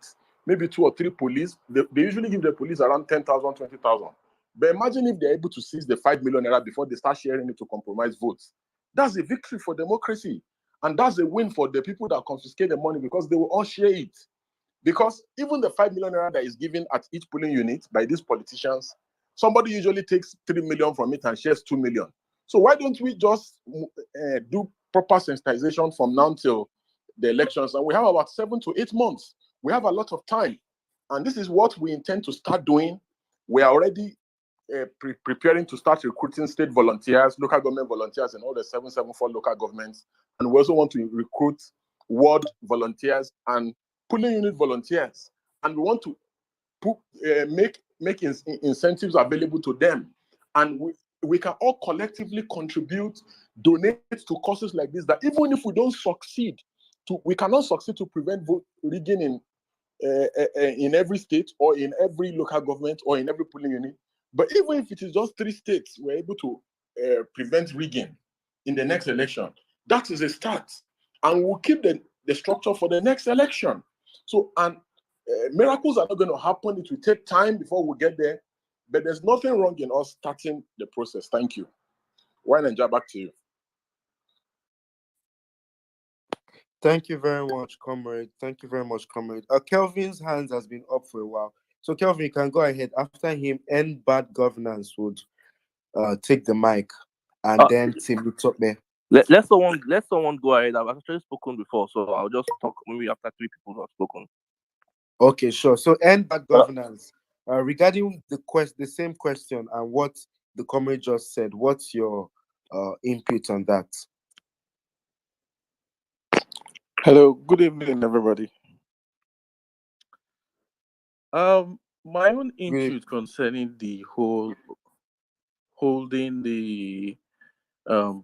maybe 2 or 3 police, they usually give the police around 10,000, 20,000. But imagine if they're able to seize the 5 million naira before they start sharing it to compromise votes. That's a victory for democracy. And that's a win for the people that confiscate the money because they will all share it. Because even the 5 million naira that is given at each polling unit by these politicians, somebody usually takes 3 million from it and shares 2 million. So why don't we just do proper sensitization from now till the elections? And we have about 7 to 8 months. We have a lot of time. And this is what we intend to start doing. We are already preparing to start recruiting state volunteers, local government volunteers in all the 774 local governments. And we also want to recruit ward volunteers and polling unit volunteers. And we want to make incentives available to them. And we can all collectively contribute, donate to causes like this, that even if we don't succeed, we cannot succeed to prevent vote rigging in every state or in every local government or in every polling unit. But even if it is just 3 states, we're able to prevent rigging in the next election. That is a start. And we'll keep the structure for the next election. So, and miracles are not going to happen. It will take time before we get there. But there's nothing wrong in us starting the process. Thank you. Wine and Jar, back to you. Thank you very much, comrade. Thank you very much, comrade. Kelvin's hands has been up for a while. So, Kelvin, you can go ahead. After him, End Bad Governance would take the mic. And then Tim talk there. Let someone go ahead. I've actually spoken before, so I'll just talk maybe after 3 people have spoken. Okay, sure. So, End Bad Governance. Regarding the same question and what the comrade just said, what's your input on that? Hello, good evening, everybody. My own input concerning the whole holding the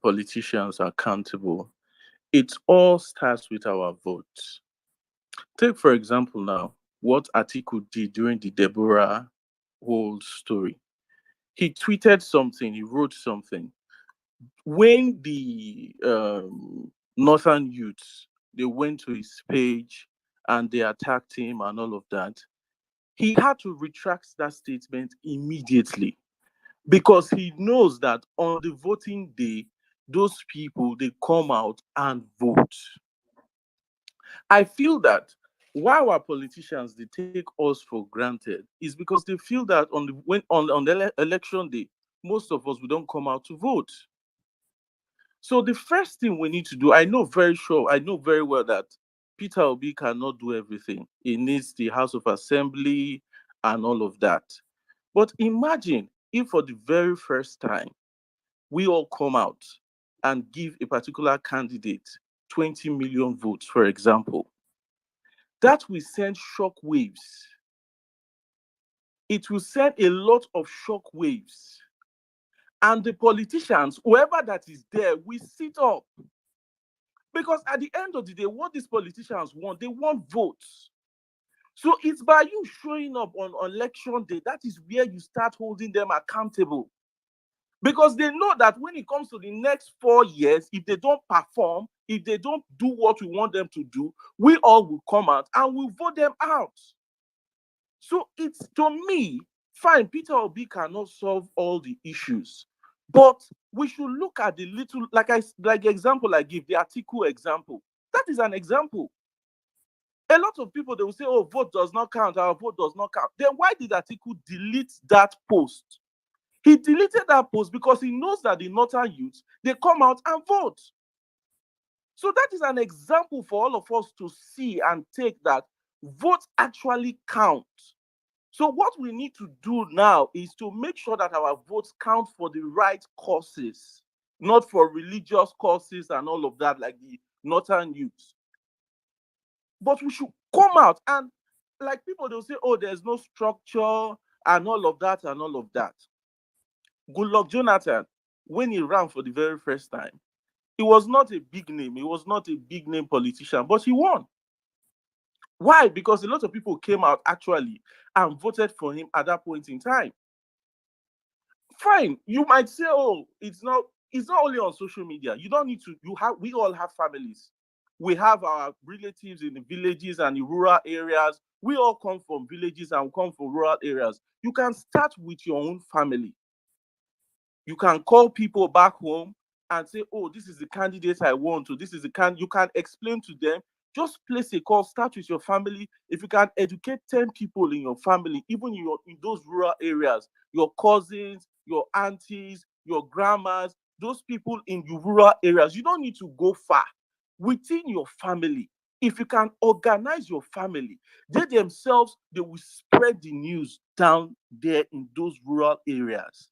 politicians accountable, it all starts with our votes. Take, for example, now what Atiku did during the Deborah whole story. He tweeted something, he wrote something. When the Northern youths, they went to his page and they attacked him and all of that, he had to retract that statement immediately because he knows that on the voting day, those people, they come out and vote. I feel that why our politicians, they take us for granted is because they feel that on the election day, most of us, we don't come out to vote. So the first thing we need to do, I know very well that Peter Obi cannot do everything. He needs the House of Assembly and all of that. But imagine if for the very first time, we all come out and give a particular candidate 20 million votes, for example. That will send shock waves it will send a lot of shock waves. And the politicians, whoever that is there, will sit up. Because at the end of the day, what these politicians want, they want votes. So it's by you showing up on election day, that is where you start holding them accountable. Because they know that when it comes to the next 4 years, if they don't perform, if they don't do what we want them to do, we all will come out and we'll vote them out. So it's, to me, fine, Peter Obi cannot solve all the issues, but we should look at the little, like the example I give, the Atiku example. That is an example. A lot of people, they will say, oh, vote does not count, our vote does not count. Then why did Atiku delete that post? He deleted that post because he knows that the northern youths, they come out and vote. So that is an example for all of us to see and take, that votes actually count. So what we need to do now is to make sure that our votes count for the right causes, not for religious causes and all of that, like the northern youths. But we should come out and, like, people, they'll say, oh, there's no structure and all of that and all of that. Goodluck Jonathan, when he ran for the very first time, he was not a big name. He was not a big name politician, but he won. Why? Because a lot of people came out actually and voted for him at that point in time. Fine, you might say, oh, it's not only on social media. You don't need to, we all have families. We have our relatives in the villages and the rural areas. We all come from villages and come from rural areas. You can start with your own family. You can call people back home and say, oh, this is the candidate I want to. This is the you can explain to them. Just place a call, start with your family. If you can educate 10 people in your family, even in those rural areas, your cousins, your aunties, your grandmas, those people in the rural areas, you don't need to go far. Within your family, if you can organize your family, they themselves, they will spread the news down there in those rural areas.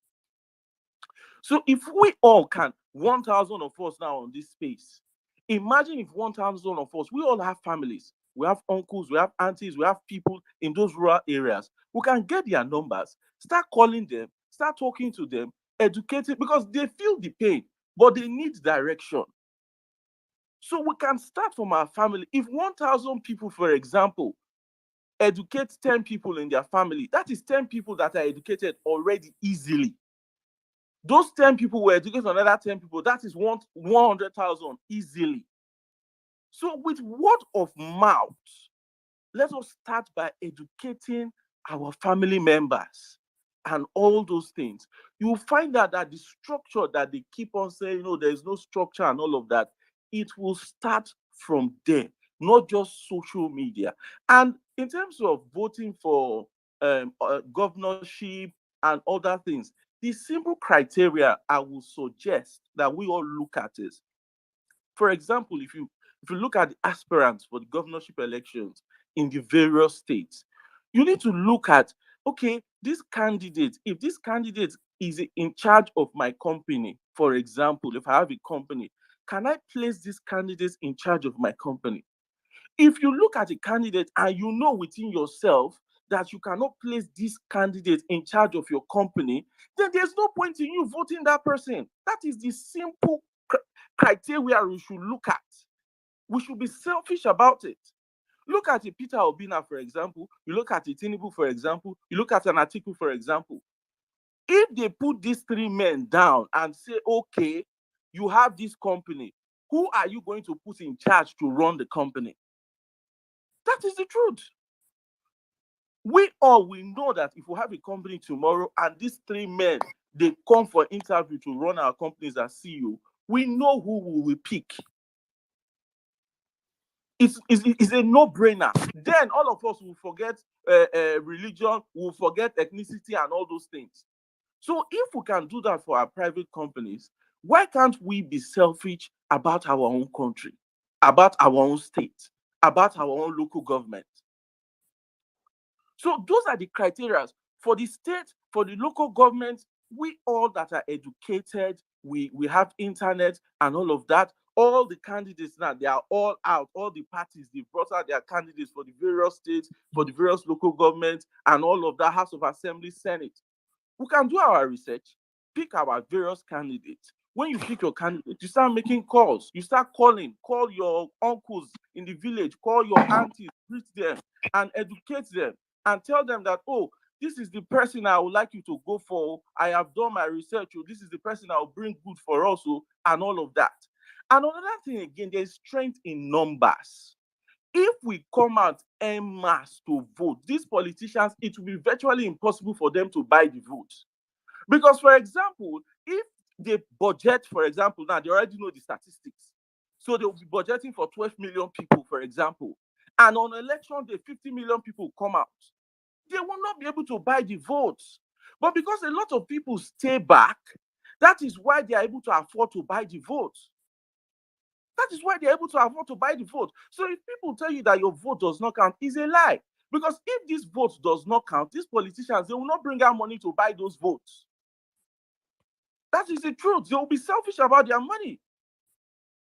So if we all can, 1,000 of us now on this space, imagine if 1,000 of us, we all have families, we have uncles, we have aunties, we have people in those rural areas. We can get their numbers, start calling them, start talking to them, educating, because they feel the pain, but they need direction. So we can start from our family. If 1,000 people, for example, educate 10 people in their family, that is 10 people that are educated already easily. Those 10 people will educate another 10 people. That is 100,000 easily. So with word of mouth, let us start by educating our family members and all those things. You'll find out that the structure that they keep on saying, there's no structure and all of that, it will start from there, not just social media. And in terms of voting for governorship and other things, the simple criteria I will suggest that we all look at is, for example, if you look at the aspirants for the governorship elections in the various states, you need to look at, okay, if this candidate is in charge of my company, for example, if I have a company, can I place this candidate in charge of my company? If you look at a candidate and you know within yourself that you cannot place this candidate in charge of your company, then there's no point in you voting that person. That is the simple criteria we should look at. We should be selfish about it. Look at a Peter Obi, for example. You look at a Tinubu, for example. You look at an Atiku, for example. If they put these three men down and say, okay, you have this company, who are you going to put in charge to run the company? That is the truth. We know that if we have a company tomorrow and these three men, they come for interview to run our companies as CEO, we know who we will pick. It's a no-brainer. Then all of us will forget religion, will forget ethnicity and all those things. So if we can do that for our private companies, why can't we be selfish about our own country, about our own state, about our own local government? So those are the criteria for the state, for the local government. We all that are educated, we have internet and all of that, All the candidates now, they are all out. All the parties, they brought out their candidates for the various states, for the various local governments, and all of that, House of Assembly, Senate. We can do our research, pick our various candidates. When you pick your candidate, you start making calls. You start calling, call your uncles in the village, call your aunties, greet them, and educate them, and tell them that, oh, this is the person I would like you to go for. I have done my research. Oh, this is the person I will bring good for us, oh, and all of that. And another thing again, there's strength in numbers. If we come out en masse to vote, these politicians, it will be virtually impossible for them to buy the vote. Because, for example, if they budget, for example, now they already know the statistics. So they will be budgeting for 12 million people, for example. And on election day, 50 million people come out. They will not be able to buy the votes. But because a lot of people stay back, that is why they are able to afford to buy the votes. That is why they're able to afford to buy the vote. So if people tell you that your vote does not count, it's a lie. Because if this vote does not count, these politicians, they will not bring out money to buy those votes. That is the truth. They will be selfish about their money.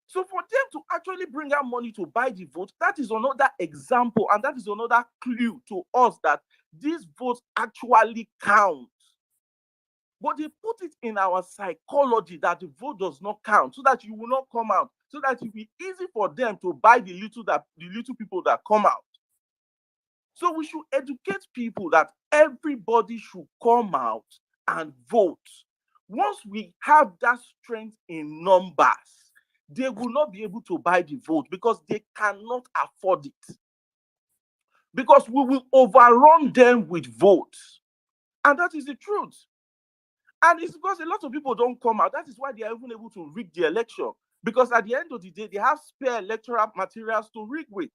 So for them to actually bring out money to buy the vote, that is another example, and that is another clue to us that these votes actually count. But they put it in our psychology that the vote does not count, so that you will not come out, so that it will be easy for them to buy the little people that come out. So we should educate people that everybody should come out and vote. Once we have that strength in numbers, they will not be able to buy the vote because they cannot afford it. Because we will overrun them with votes. And that is the truth. And it's because a lot of people don't come out. That is why they are even able to rig the election. Because at the end of the day, they have spare electoral materials to rig with.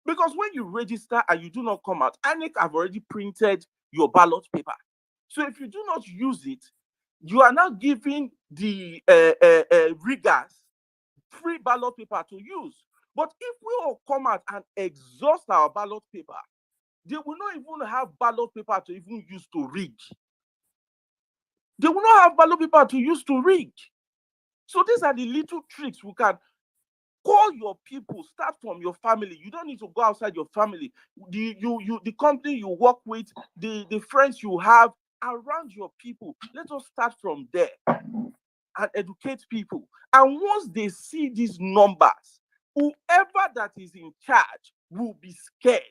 Because when you register and you do not come out, INEC have already printed your ballot paper. So if you do not use it, you are now giving the riggers free ballot paper to use. But if we all come out and exhaust our ballot paper, they will not even have ballot paper to even use to rig. They will not have ballot paper to use to rig. So these are the little tricks we can call your people. Start from your family. You don't need to go outside your family. The company you work with, the friends you have around your people. Let us start from there and educate people. And once they see these numbers, whoever that is in charge will be scared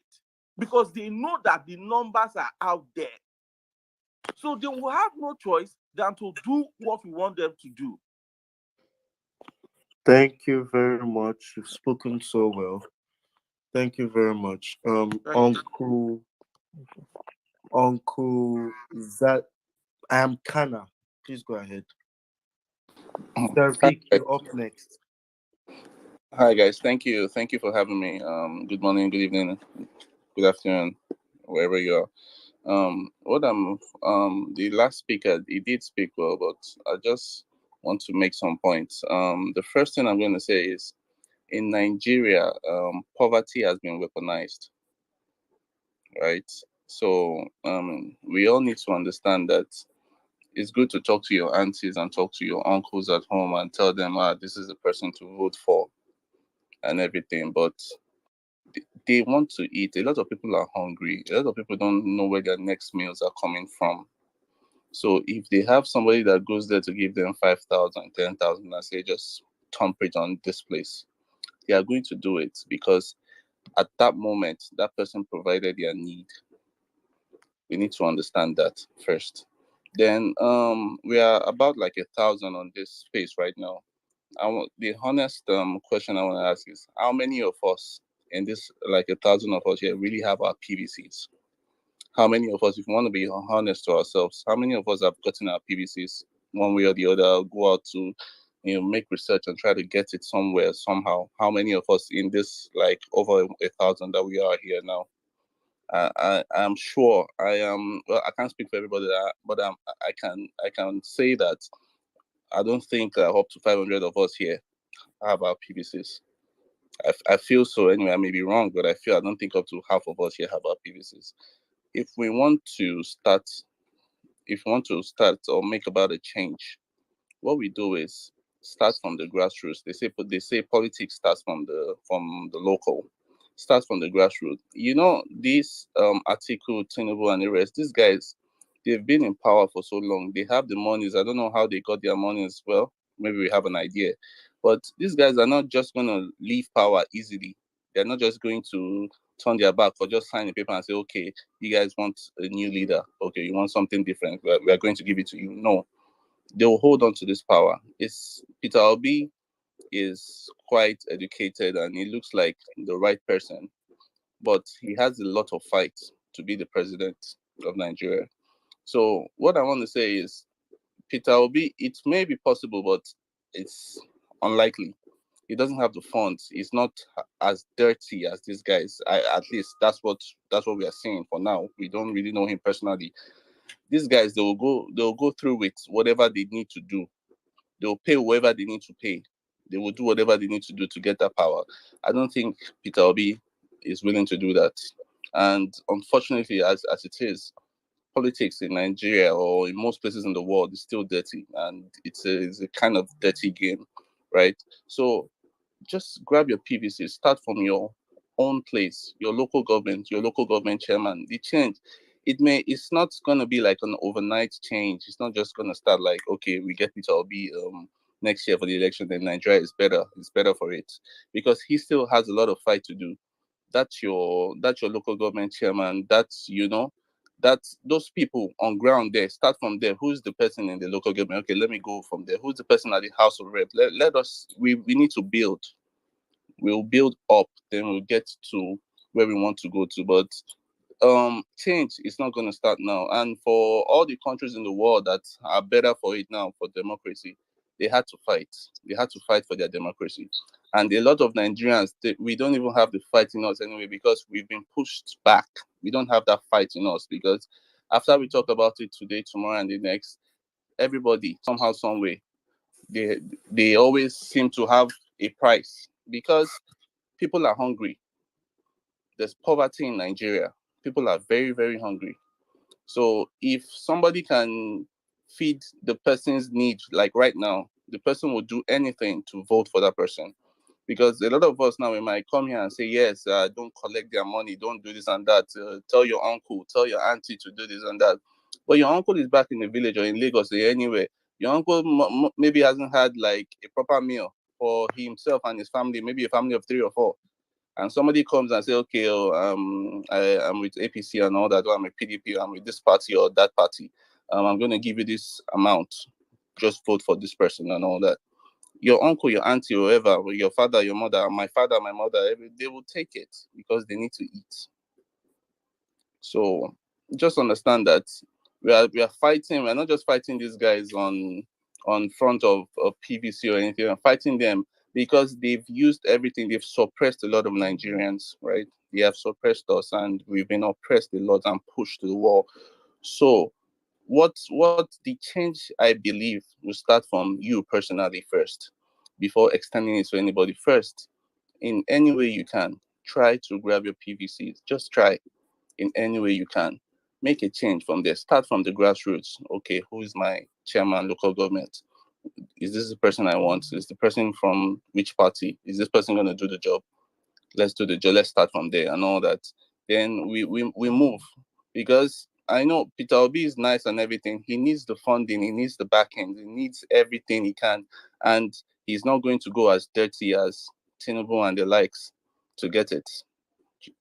because they know that the numbers are out there. So they will have no choice than to do what we want them to do. Thank you very much. You've spoken so well. Thank you very much. Uncle Zat, I am Kana. Please go ahead. Sir Vic, you're up next. Hi guys, thank you for having me. Good morning, good evening, good afternoon, wherever you are. The last speaker, he did speak well, but I just want to make some points. The first thing I'm going to say is, in Nigeria, poverty has been weaponized, right? So we all need to understand that it's good to talk to your aunties and talk to your uncles at home and tell them, this is the person to vote for and everything, but they want to eat. A lot of people are hungry. A lot of people don't know where their next meals are coming from. So if they have somebody that goes there to give them 5,000, 10,000, and say, just thump it on this place, they are going to do it because at that moment, that person provided their need. We need to understand that first. Then we are about like 1,000 on this space right now. The honest question I want to ask is, how many of us in this, like 1,000 of us here, really have our PVCs? How many of us, if we want to be honest to ourselves, how many of us have gotten our PVCs one way or the other, go out to, make research and try to get it somewhere, somehow? How many of us in this, like over 1,000 that we are here now? I'm sure I am. Well, I can't speak for everybody, but I can say that I don't think up to 500 of us here have our PVCs. I feel so anyway. I may be wrong, but I don't think up to half of us here have our PVCs. If we want to start or make about a change, what we do is start from the grassroots. They say politics starts from the local, starts from the grassroots. You know, these Atiku, Tinubu, and the rest, these guys, they've been in power for so long. They have the monies. I don't know how they got their money as well. Maybe we have an idea, but these guys are not just going to leave power easily. They're not just going to turn their back or just sign a paper and say, okay, you guys want a new leader. Okay, you want something different. We are going to give it to you. No, they will hold on to this power. It's Peter Obi is quite educated and he looks like the right person, but he has a lot of fight to be the president of Nigeria. So what I want to say is Peter Obi, it may be possible, but it's unlikely. He doesn't have the funds. He's not as dirty as these guys. At least that's what we are seeing for now. We don't really know him personally. These guys, they'll go through with whatever they need to do. They'll pay whoever they need to pay. They will do whatever they need to do to get that power. I don't think Peter Obi is willing to do that. And unfortunately, as it is, politics in Nigeria or in most places in the world is still dirty, and it's a kind of dirty game, right? So just grab your PVC, start from your own place, your local government chairman. The change, it's not gonna be like an overnight change. It's not just gonna start like, okay, we get Peter Obi next year for the election, then Nigeria is better. It's better for it because he still has a lot of fight to do. That's your local government chairman. That's those people on ground there. Start from there. Who's the person in the local government? Okay, let me go from there. Who's the person at the House of Rep? Let us. We need to build. We'll build up, then we'll get to where we want to go to. But change is not going to start now. And for all the countries in the world that are better for it now for democracy, they had to fight. They had to fight for their democracy. And a lot of Nigerians, we don't even have the fight in us anyway because we've been pushed back. We don't have that fight in us because after we talk about it today, tomorrow, and the next, everybody somehow, some way, they always seem to have a price because people are hungry. There's poverty in Nigeria. People are very, very hungry. So if somebody can feed the person's need, like right now, the person will do anything to vote for that person. Because a lot of us now, we might come here and say, yes, don't collect their money, don't do this and that. Tell your uncle, tell your auntie to do this and that. But your uncle is back in the village or in Lagos or anywhere. Your uncle maybe hasn't had like a proper meal for himself and his family, maybe a family of 3 or 4. And somebody comes and say, okay, I'm with APC and all that, or I'm with PDP, I'm with this party or that party. I'm going to give you this amount. Just vote for this person and all that. Your uncle, your auntie, whoever, your father, your mother, my father, my mother, they will take it because they need to eat. So just understand that we are fighting. We're not just fighting these guys on front of PVC or anything. We're fighting them because they've used everything. They've suppressed a lot of Nigerians, right? They have suppressed us, and we've been oppressed a lot and pushed to the wall. So what the change I believe will start from you personally first, before extending it to anybody. First, in any way you can, try to grab your PVCs. Just try in any way you can. Make a change from there. Start from the grassroots. Okay, who is my chairman, local government? Is this the person I want? Is the person from which party? Is this person going to do the job? Let's do the job. Let's start from there and all that. Then we move because I know Peter Obi is nice and everything. He needs the funding. He needs the backing. He needs everything he can, and he's not going to go as dirty as Tinubu and the likes to get it.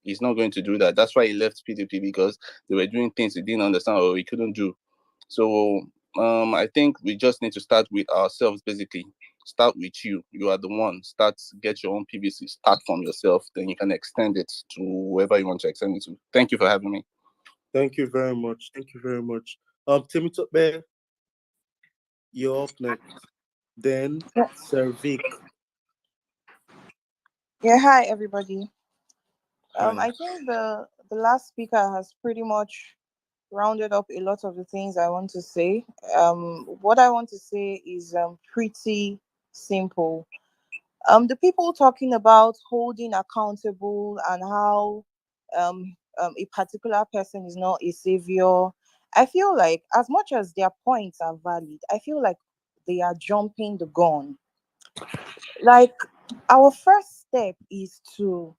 He's not going to do that. That's why he left PDP because they were doing things he didn't understand or he couldn't do. So I think we just need to start with ourselves basically. Start with you. You are the one. Get your own PVC. Start from yourself. Then you can extend it to whoever you want to extend it to. Thank you for having me. Thank you very much. Thank you very much. Timmy you're up next. Then Yeah, Servik. yeah, hi everybody. Hi. I think the last speaker has pretty much rounded up a lot of the things I want to say. What I want to say is pretty simple. The people talking about holding accountable and how a particular person is not a savior. I feel like as much as their points are valid, I feel like they are jumping the gun. Like, our first step is to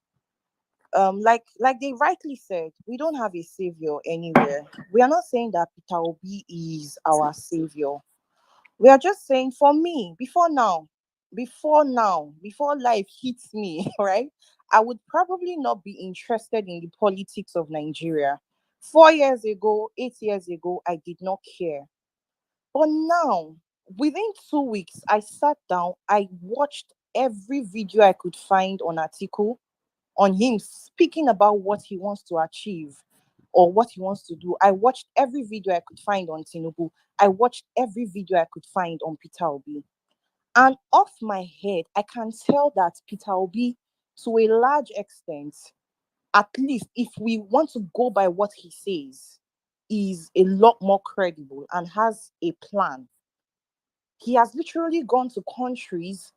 like they rightly said, we don't have a savior anywhere. We are not saying that Peter Obi is our savior. We are just saying, for me, before life hits me, right, I would probably not be interested in the politics of Nigeria. 4 years ago, 8 years ago, I did not care. But now, within 2 weeks, I sat down, I watched every video I could find on Atiku, on him speaking about what he wants to achieve or what he wants to do. I watched every video I could find on Tinubu. I watched every video I could find on Peter Obi. And off my head, I can tell that Peter Obi, to a large extent, at least if we want to go by what he says, is a lot more credible and has a plan. He has literally gone to countries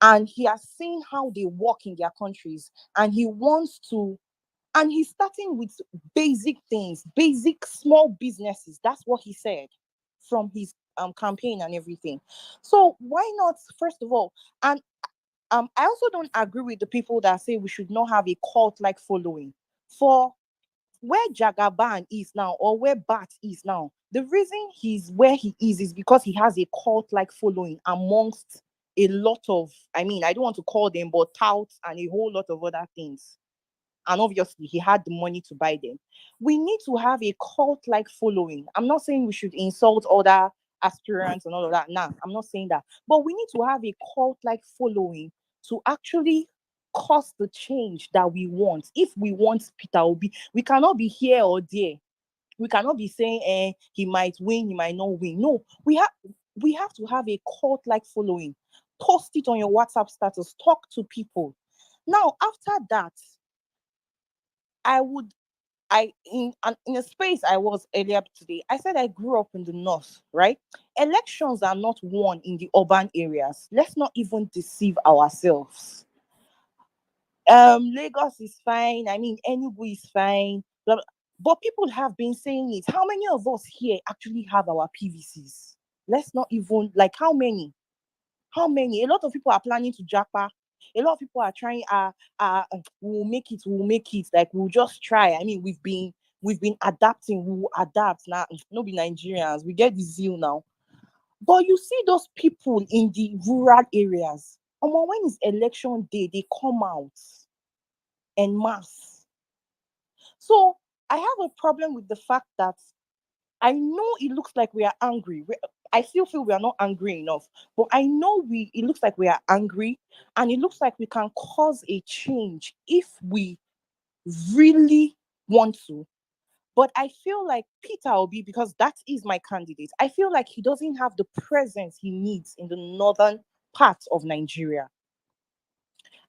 and he has seen how they work in their countries, and he wants to, and he's starting with basic things, basic small businesses. That's what he said from his campaign and everything. So why not, first of all? And I also don't agree with the people that say we should not have a cult like following. For where Jagaban is now, or where Bat is now, the reason he's where he is because he has a cult like following amongst a lot of, I mean, I don't want to call them, but touts and a whole lot of other things. And obviously, he had the money to buy them. We need to have a cult like following. I'm not saying we should insult other aspirants and all of that. Nah, I'm not saying that. But we need to have a cult like following to actually cause the change that we want. If we want Peter Obi, we cannot be here or there. We cannot be saying he might win, he might not win. No, we have to have a cult like following. Post it on your WhatsApp status, talk to people. Now, after that, I would in a space I was earlier today, I said I grew up in the north, right? Elections are not won in the urban areas. Let's not even deceive ourselves. Lagos is fine. I mean, Enugu is fine. Blah, blah. But people have been saying it. How many of us here actually have our PVCs? Let's not even, like, how many? How many? A lot of people are planning to japa. A lot of people are trying. We'll make it. We'll make it. Like, we'll just try. I mean, we've been adapting. We'll adapt now. No be Nigerians. We get the zeal now. But you see those people in the rural areas. When it's election day, they come out en masse. So I have a problem with the fact that I know it looks like we are angry. I still feel we are not angry enough, but I know it looks like we are angry, and it looks like we can cause a change if we really want to. But I feel like Peter Obi, because that is my candidate, I feel like he doesn't have the presence he needs in the northern part of Nigeria.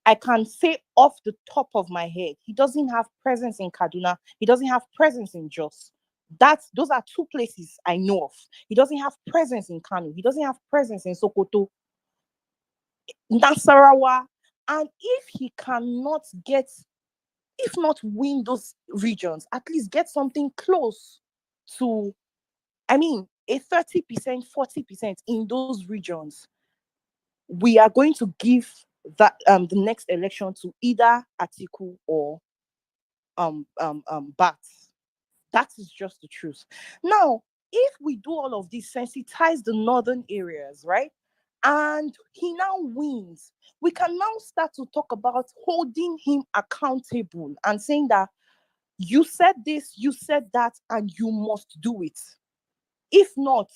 I can say off the top of my head, he doesn't have presence in Kaduna. He doesn't have presence in Jos. Those are two places I know of. He doesn't have presence in Kano. He doesn't have presence in Sokoto, Nasarawa. And if he cannot get, if not win those regions, at least get something close to, I mean, a 30%, 40% in those regions, we are going to give that the next election to either Atiku or Bat. That is just the truth. Now, if we do all of this, sensitize the northern areas, right? And he now wins, we can now start to talk about holding him accountable and saying that you said this, you said that, and you must do it. If not,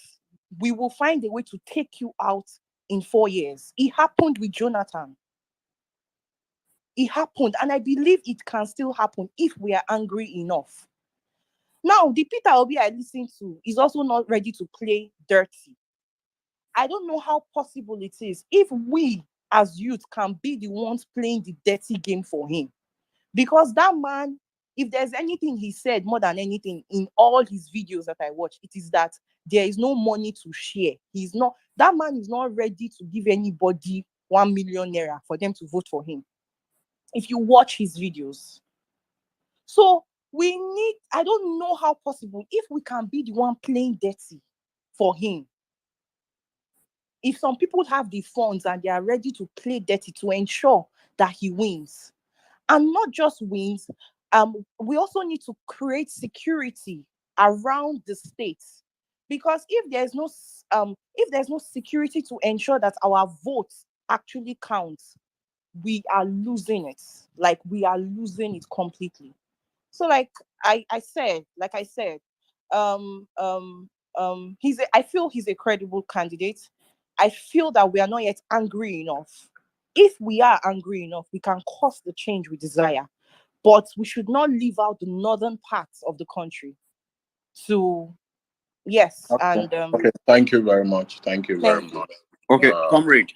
we will find a way to take you out in 4 years. It happened with Jonathan. It happened, and I believe it can still happen if we are angry enough. Now, the Peter Obi I listen to is also not ready to play dirty. I don't know how possible it is if we as youth can be the ones playing the dirty game for him. Because that man, if there's anything he said more than anything in all his videos that I watch, it is that there is no money to share. That man is not ready to give anybody 1 million naira for them to vote for him. If you watch his videos. So I don't know how possible if we can be the one playing dirty for him. if some people have the funds and they are ready to play dirty to ensure that he wins, and not just wins, we also need to create security around the states, because if there's no security to ensure that our votes actually count, we are losing it. Like, we are losing it completely. So, like I said, I feel he's a credible candidate. I feel that we are not yet angry enough. If we are angry enough, we can cause the change we desire, but we should not leave out the northern parts of the country. So yes, Okay. and Okay. Thank you very much. Thank you very thank you. much. Okay, comrade.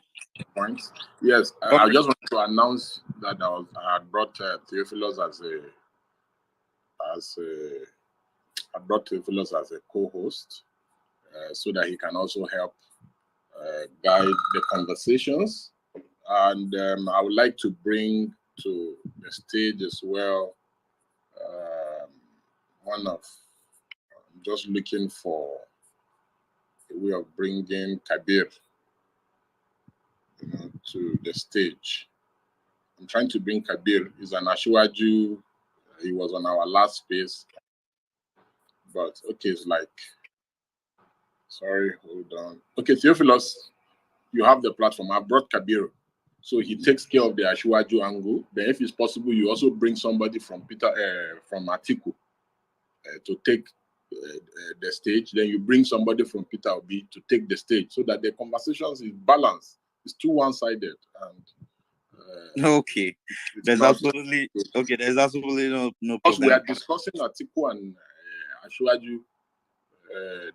Points. Yes, I Comrade. just want to announce that I had brought Theophilus I brought Theophilus as a co-host, so that he can also help guide the conversations. And I would like to bring to the stage as well one of, I'm just looking for a way of bringing Kabir, to the stage. I'm trying to bring Kabir. He's an Ashiwaju. He was on our last space, but okay, it's like, sorry, hold on. Okay, Theophilus, you have the platform. I brought Kabir, so he takes care of the Ashiwaju angle. Then, if it's possible, you also bring somebody from from Atiku to take the stage. Then you bring somebody from Peter Obi to take the stage, so that the conversations is balanced. It's too one-sided, and Okay. it's There's not. absolutely There's absolutely no Because we problem. are discussing Atiku and Ashwaju,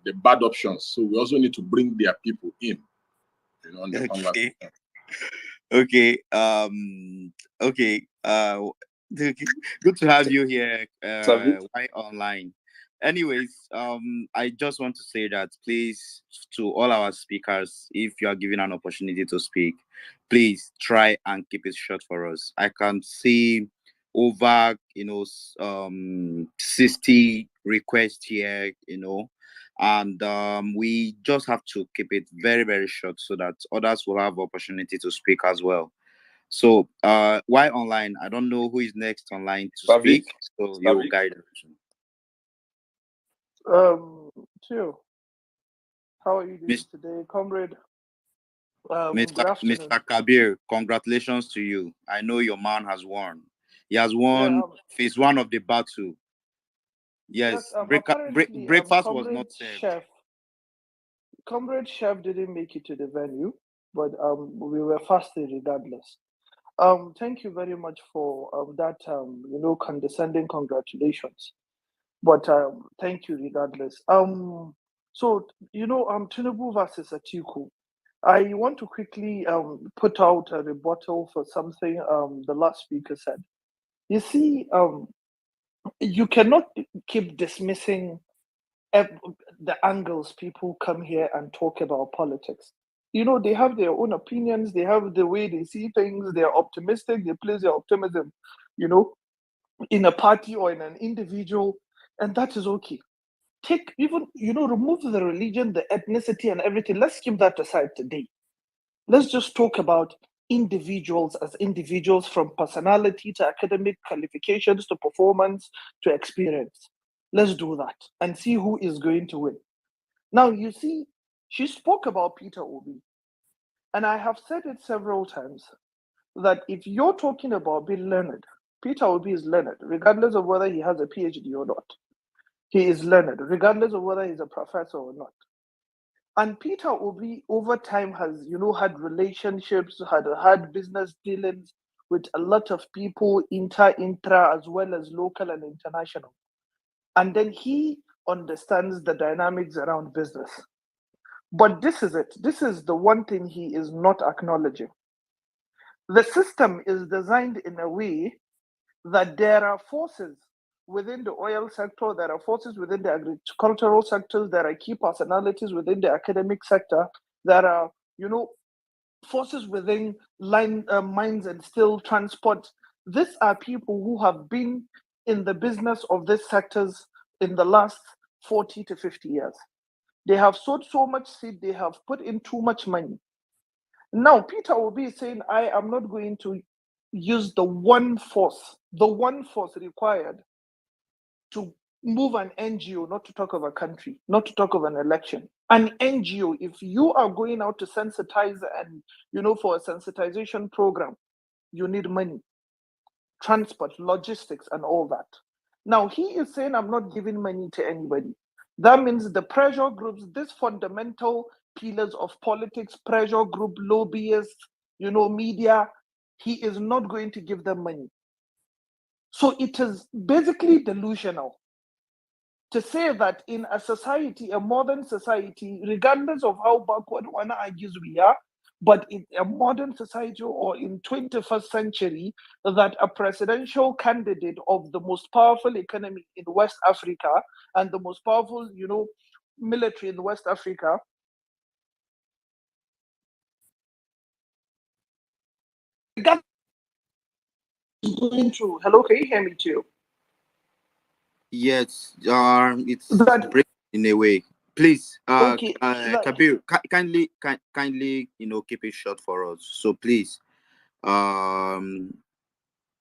the bad options. So we also need to bring their people in, on the conversation. Okay. Okay. Good to have you here, Sabi? Why Online. Anyways, I just want to say that, please, to all our speakers, if you are given an opportunity to speak, please try and keep it short for us. I can see over 60 requests here, and we just have to keep it very, very short so that others will have opportunity to speak as well. So why online? I don't know who is next online to Sabi? speak, so you guide us. Tio, how are you doing today, comrade? Good afternoon. Mr. Kabir, congratulations to you. I know your man has won. He has Yeah, won phase one of the battle. Yes, apparently, breakfast was not served. Comrade Chef didn't make it to the venue, but we were fasting regardless. Thank you very much for that condescending congratulations. But thank you regardless. So Tinubu versus Atiku. I want to quickly put out a rebuttal for something the last speaker said. You see, you cannot keep dismissing the angles people come here and talk about politics. They have their own opinions, they have the way they see things, they're optimistic, they place their optimism, in a party or in an individual, and that is okay. Remove the religion, the ethnicity, and everything. Let's keep that aside today. Let's just talk about individuals as individuals, from personality to academic qualifications to performance to experience. Let's do that and see who is going to win. Now, you see, she spoke about Peter Obi. And I have said it several times that if you're talking about being learned, Peter Obi is learned, regardless of whether he has a PhD or not. He is learned, regardless of whether he's a professor or not. And Peter Obi, over time, has had relationships, had business dealings with a lot of people, intra, as well as local and international. And then he understands the dynamics around business. But this is it. This is the one thing he is not acknowledging. The system is designed in a way that there are forces within the oil sector, there are forces within the agricultural sectors, there are key personalities within the academic sector, there are, forces within mines and steel transport. These are people who have been in the business of these sectors in the last 40 to 50 years. They have sowed so much seed, they have put in too much money. Now, Peter will be saying, I am not going to use the one force required to move an NGO, not to talk of a country, not to talk of an election. An NGO, if you are going out to sensitize and, for a sensitization program, you need money, transport, logistics, and all that. Now, he is saying, I'm not giving money to anybody. That means the pressure groups, these fundamental pillars of politics, pressure group, lobbyists, media, he is not going to give them money. So it is basically delusional to say that in a society, a modern society, regardless of how backward one argues we are, but in a modern society or in 21st century, that a presidential candidate of the most powerful economy in West Africa and the most powerful, military in West Africa going through. Hello, can you hear me too? Yes, it's breaking in a way. Please, okay, Kabir, kindly, keep it short for us. So please,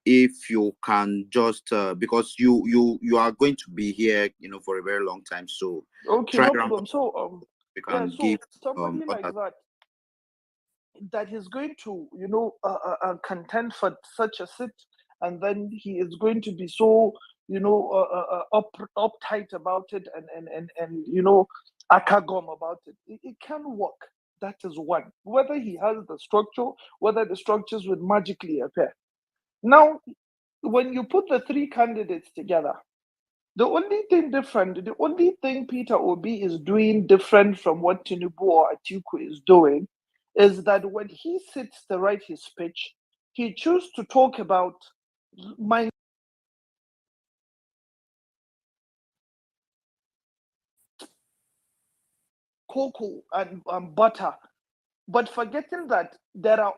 if you can just because you are going to be here, for a very long time. So okay, no problem. So we can so give somebody like that is going to contend for such a seat, and then he is going to be so uptight about it and akagom about it. It can work. That is one. Whether he has the structure, whether the structures would magically appear. Now, when you put the three candidates together, the only thing Peter Obi is doing different from what Tinubu or Atiku is doing is that when he sits to write his speech, he chooses to talk about cocoa and butter, but forgetting that there are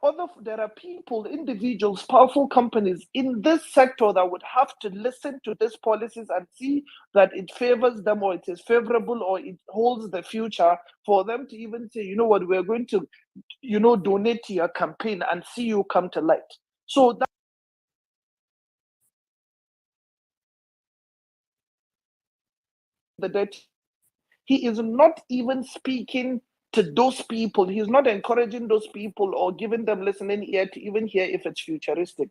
people, individuals, powerful companies in this sector that would have to listen to these policies and see that it favors them or it is favorable or it holds the future for them to even say, you know what, we're going to, donate to your campaign and see you come to light. So that the debt, he is not even speaking to those people. He's not encouraging those people or giving them listening ear to even hear if it's futuristic.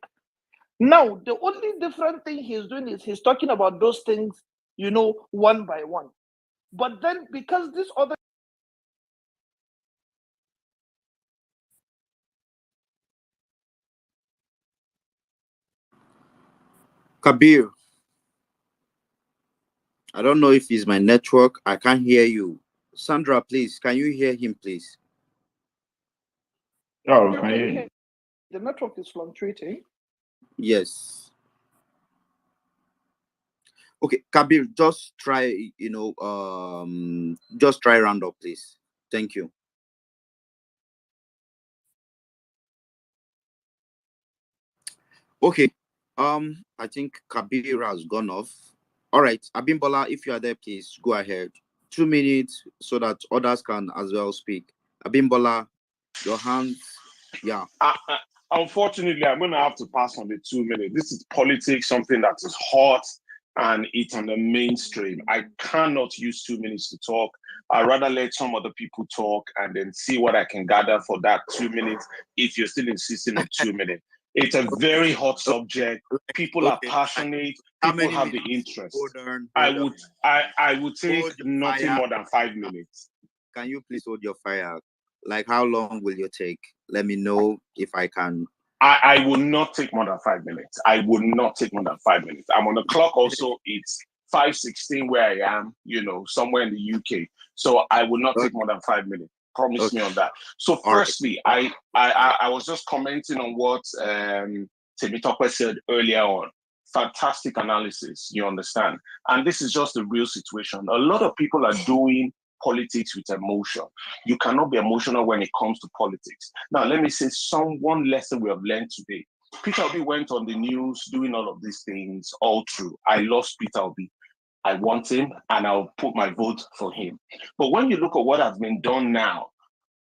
Now, the only different thing he's doing is he's talking about those things, one by one. But then because this other Kabir, I don't know if it's my network. I can't hear you. Sandra, please, can you hear him, please? Oh, can you hear? The network is fluctuating. Yes. Okay, Kabir, just try, just try round up, please. Thank you. Okay. I think Kabir has gone off. All right, Abimbola, if you are there, please go ahead. 2 minutes so that others can as well speak. Abimbola, your hands. Yeah. Unfortunately, I'm going to have to pass on the 2 minutes. This is politics, something that is hot and it's on the mainstream. I cannot use 2 minutes to talk. I'd rather let some other people talk and then see what I can gather for that 2 minutes if you're still insisting on 2 minutes. It's a very hot subject. People are passionate. People have the interest. I would take nothing more than 5 minutes. Can you please hold your fire? Like, how long will you take? Let me know if I can. I will not take more than 5 minutes. I will not take more than 5 minutes. I'm on the clock also. It's 5:16 where I am, somewhere in the UK. So I will not take more than 5 minutes. Promise me on that. So firstly, I was just commenting on what Temitope said earlier on. Fantastic analysis, you understand? And this is just the real situation. A lot of people are doing politics with emotion. You cannot be emotional when it comes to politics. Now, let me say one lesson we have learned today. Peter Obi went on the news doing all of these things, all true. I lost Peter Obi. I want him, and I'll put my vote for him. But when you look at what has been done now,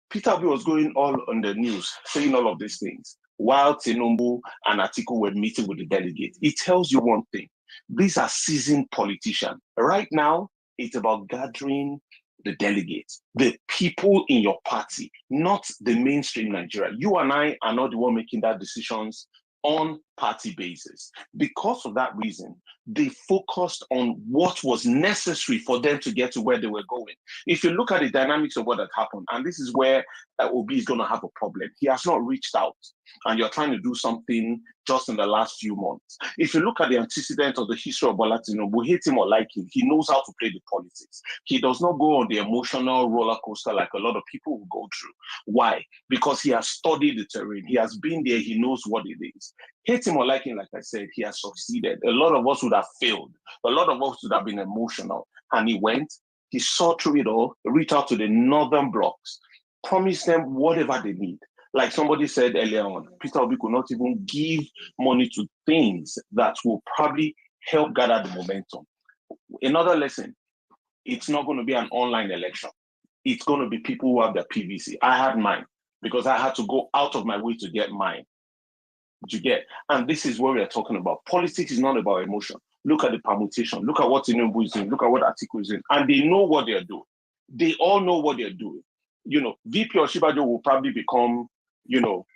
Peter Obi was going all on the news saying all of these things while Tinubu and Atiku were meeting with the delegates. It tells you one thing. These are seasoned politicians. Right now, it's about gathering the delegates, the people in your party, not the mainstream Nigeria. You and I are not the one making that decisions on party basis. Because of that reason, they focused on what was necessary for them to get to where they were going. If you look at the dynamics of what had happened, and this is where Obi is going to have a problem. He has not reached out, and you're trying to do something just in the last few months. If you look at the antecedent of the history of Bola Tinubu, hate him or like him, he knows how to play the politics. He does not go on the emotional roller coaster like a lot of people will go through. Why? Because he has studied the terrain. He has been there. He knows what it is. Hate him or like him, like I said, he has succeeded. A lot of us would have failed. A lot of us would have been emotional. And he went, he saw through it all, reached out to the northern blocks, promised them whatever they need. Like somebody said earlier on, Peter Obi could not even give money to things that will probably help gather the momentum. Another lesson, it's not going to be an online election. It's going to be people who have their PVC. I had mine because I had to go out of my way to get mine. You get? And this is what we are talking about. Politics is not about emotion. Look at the permutation. Look at what Tinubu is doing. Look at what Atiku is doing. And they know what they're doing. They all know what they're doing. You know, VP Oshibajo will probably become, you know,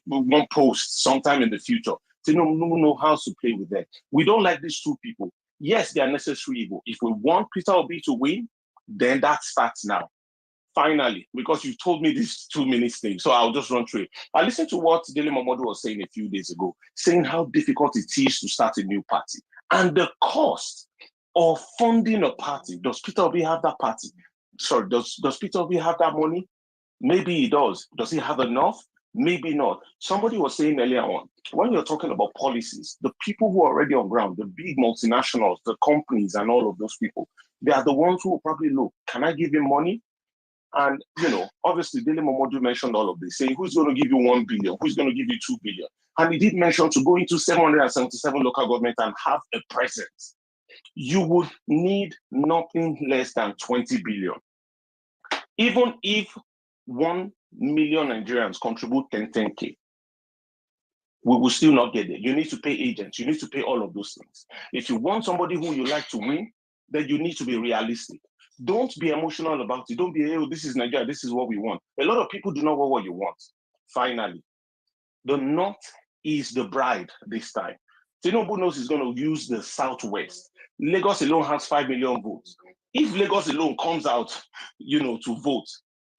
one post sometime in the future. Tinubu know how to play with that. We don't like these two people. Yes, they are necessary evil. If we want Peter Obi to win, then that starts now. Finally, because you told me this 2 minutes thing, so I'll just run through it. I listened to what Dele Momodu was saying a few days ago, saying how difficult it is to start a new party and the cost of funding a party. Does Peter Obi have that party? Sorry, does Peter Obi have that money? Maybe he does. Does he have enough? Maybe not. Somebody was saying earlier on, when you're talking about policies, the people who are already on ground, the big multinationals, the companies, and all of those people, they are the ones who will probably look, can I give him money? And, you know, obviously, Dele Momodu mentioned all of this, saying who's going to give you 1 billion, who's going to give you 2 billion. And he did mention to go into 777 local government and have a presence. You would need nothing less than 20 billion. Even if 1 million Nigerians contribute 10K, we will still not get there. You need to pay agents. You need to pay all of those things. If you want somebody who you like to win, then you need to be realistic. Don't be emotional about it. Don't be, oh, this is Nigeria, this is what we want. A lot of people do not want what you want. Finally, the North is the bride this time. Tinubu knows he's going to use the Southwest. Lagos alone has 5 million votes. If Lagos alone comes out, you know, to vote,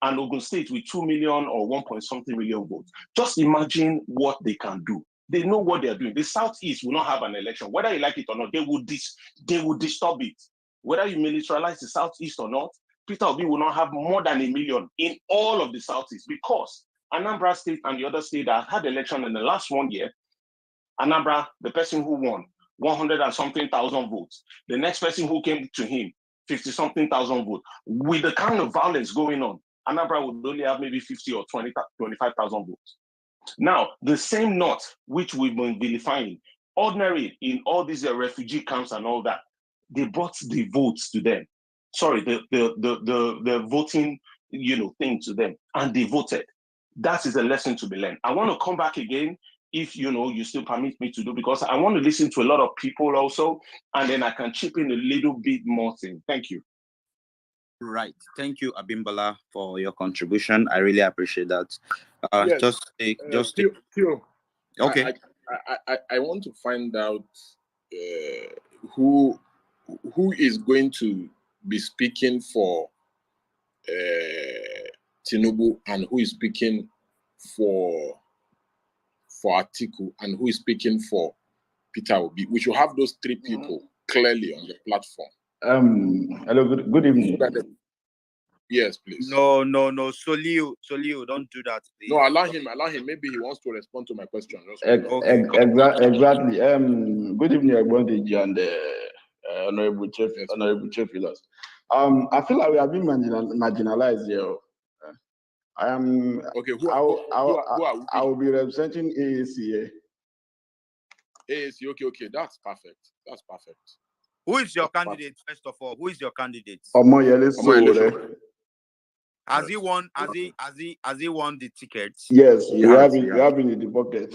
and Ogun State with 2 million or 1 point something million votes, just imagine what they can do. They know what they're doing. The Southeast will not have an election. Whether you like it or not, they will disturb it. Whether you militarize the Southeast or not, Peter Obi will not have more than 1 million in all of the Southeast, because Anambra State and the other state that had election in the last 1 year, Anambra, the person who won, 100 and something thousand votes. The next person who came to him, 50 something thousand votes. With the kind of violence going on, Anambra would only have maybe 50 or 25,000 votes. Now, the same North, which we've been vilifying, ordinary in all these refugee camps and all that, they brought the votes to them. Sorry, the voting, you know, thing to them, and they voted. That is a lesson to be learned. I want to come back again, if you know you still permit me to do, because I want to listen to a lot of people also, and then I can chip in a little bit more thing. Thank you. Right. Thank you, Abimbola, for your contribution. I really appreciate that. Yes. Theo, okay. I want to find out who is going to be speaking for Tinubu, and who is speaking for Atiku, and who is speaking for Peter Obi. We should have those three people clearly on the platform. Hello, good evening. Yes, please. No. Soliu, don't do that, please. No, allow him. Maybe he wants to respond to my question. Exactly. Good evening, everybody, and Honorable Chief Leaders. I feel like we have been marginalized here. I am. Okay. I will be representing AAC. AAC. Okay. That's perfect. Who is your candidate, first of all? Who is your candidate? Omoyele Sowore. Has he won? Has he won the tickets? Yes, we have it in the bucket.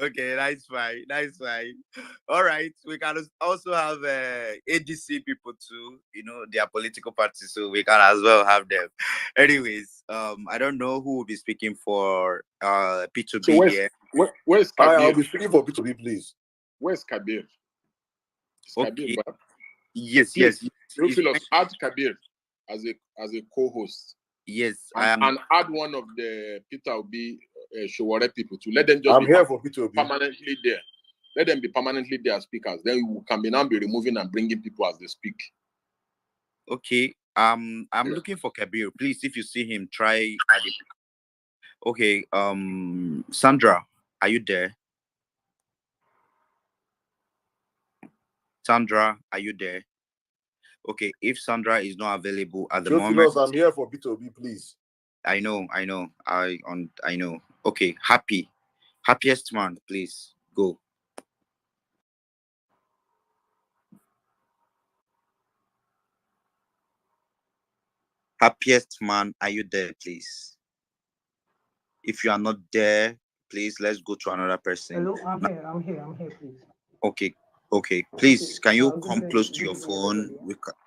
Okay, that's fine. That's fine. All right, we can also have ADC people too. You know, they are political parties, so we can as well have them. Anyways, I don't know who will be speaking for P2B So here. where's Kabir? I'll be speaking for P2B, please. Where's Kabir? Is Okay. Kabir back? Yes, Please, yes. Theophilus, add Kabir as a co-host. Yes, and add one of the Peter Obi Showore people to let them just I'm be here for P2B. permanently there. Let them be permanently there as speakers. Then we can now be removing and bringing people as they speak. Okay. I'm looking for Kabir. Please, if you see him, try add it. Okay. Sandra, are you there? Sandra, are you there? Okay. If Sandra is not available at the moment, I'm here for P2B, please. I know. I know. Okay. Happiest man, please go. Happiest man, are you there, please? If you are not there, please let's go to another person. Hello, I'm here, please. Okay. Please, can you Good come evening, close to good your evening, phone? everybody.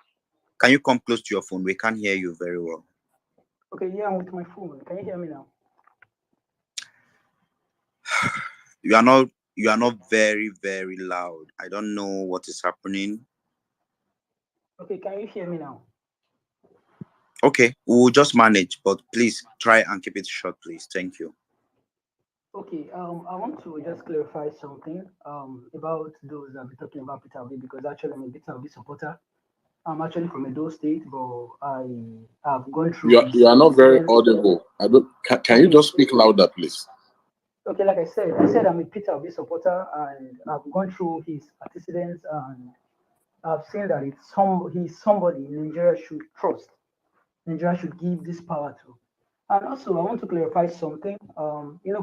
Can you come close to your phone? We can't hear you very well. Okay, yeah, I'm with my phone. Can you hear me now? You are not very, very loud. I don't know what is happening. Okay, can you hear me now? Okay, we'll just manage, but please try and keep it short, please. Thank you. Okay, I want to just clarify something about those that be talking about Peter Obi, because actually I'm a Peter Obi supporter. I'm actually from Edo State, but I have gone through. You are not very audible. I don't. Can you just speak louder, please? Okay, like I said I'm a Peter Obi supporter, and I've gone through his antecedents, and I've seen that he's somebody Nigeria should trust. Nigeria should give this power to. And also, I want to clarify something.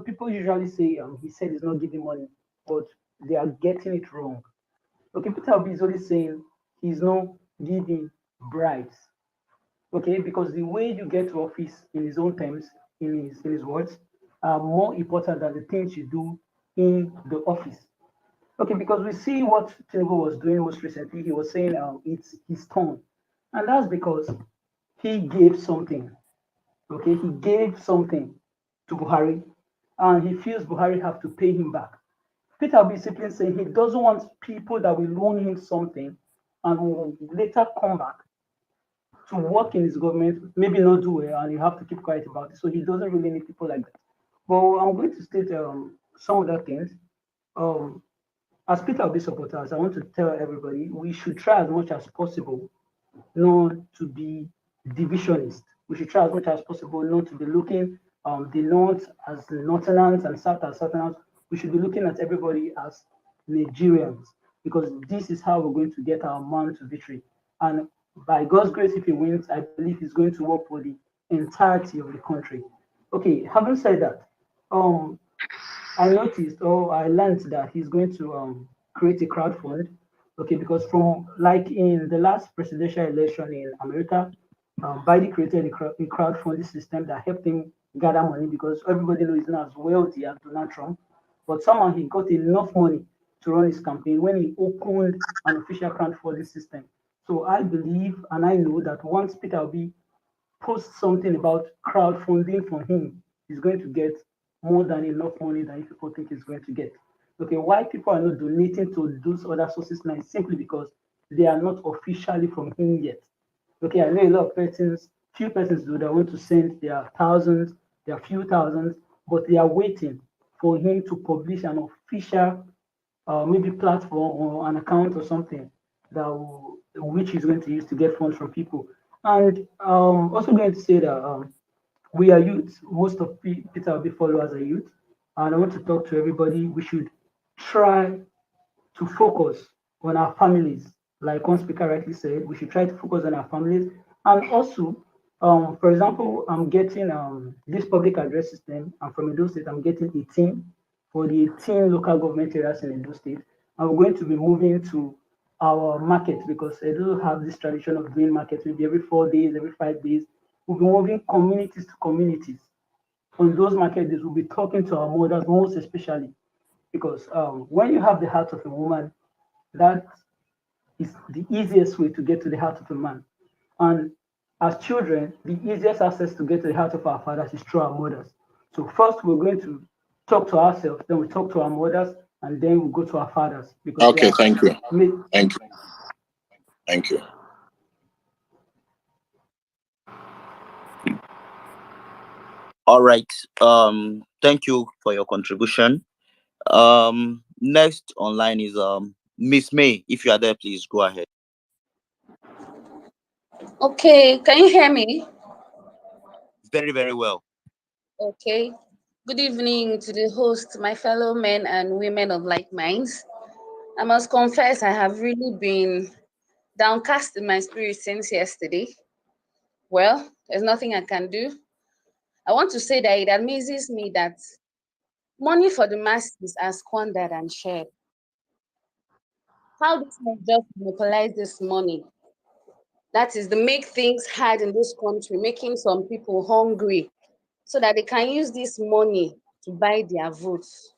People usually say he said he's not giving money, but they are getting it wrong. Okay, Peter Obi is only saying he's not giving bribes. Okay, because the way you get to office in his own terms, in his words, are more important than the things you do in the office. Okay, because we see what Tinubu was doing most recently. He was saying it's his turn, and that's because he gave something. Okay, he gave something to Buhari, and he feels Buhari have to pay him back. Peter will be simply saying he doesn't want people that will loan him something and will later come back to work in his government, maybe not do well, and you have to keep quiet about it. So he doesn't really need people like that. But I'm going to state some other things. As Peter Obi supporters, I want to tell everybody we should try as much as possible not to be divisionist. We should try as much as possible not to be looking the North as Northerners and South as Southerners. We should be looking at everybody as Nigerians, because this is how we're going to get our man to victory. And by God's grace, if he wins, I believe he's going to work for the entirety of the country. Okay, having said that, I noticed or I learned that he's going to create a crowd fund. Okay, because from like in the last presidential election in America, Biden created a crowdfunding system that helped him gather money, because everybody knows he's not as wealthy as Donald Trump, but somehow he got enough money to run his campaign when he opened an official crowdfunding system. So I believe and I know that once Peter Obi post something about crowdfunding from him, he's going to get more than enough money than people think he's going to get. Okay, why people are not donating to those other sources now is simply because they are not officially from him yet. Okay, I know a lot of persons, few persons do that want to send their thousands, their few thousands, but they are waiting for him to publish an official maybe platform or an account or something which he's going to use to get funds from people. And also going to say that we are youth. Most of Peter Obi followers are youth, and I want to talk to everybody. We should try to focus on our families. Like one speaker rightly said, we should try to focus on our families. And also, for example, I'm getting this public address system. I'm from Edo State. I'm getting 18. for the 18 local government areas in Edo State. And we're going to be moving to our market because Edo have this tradition of doing markets maybe every 4 days, every 5 days. We'll be moving communities to communities. On those market days, we'll be talking to our mothers most especially because when you have the heart of a woman, that is the easiest way to get to the heart of a man. And as children, the easiest access to get to the heart of our fathers is through our mothers. So first we're going to talk to ourselves, then we talk to our mothers, and then we go to our fathers. Because Okay, thank you. Thank you. Thank you. All right. Thank you for your contribution. Next online is Miss May. If you are there, please go ahead. Okay, can you hear me? Very, very well. Okay. Good evening to the host, my fellow men and women of like minds. I must confess, I have really been downcast in my spirit since yesterday. Well, there's nothing I can do. I want to say that it amazes me that money for the masses are squandered and shared. How does man just monopolize this money? That is to make things hard in this country, making some people hungry so that they can use this money to buy their votes.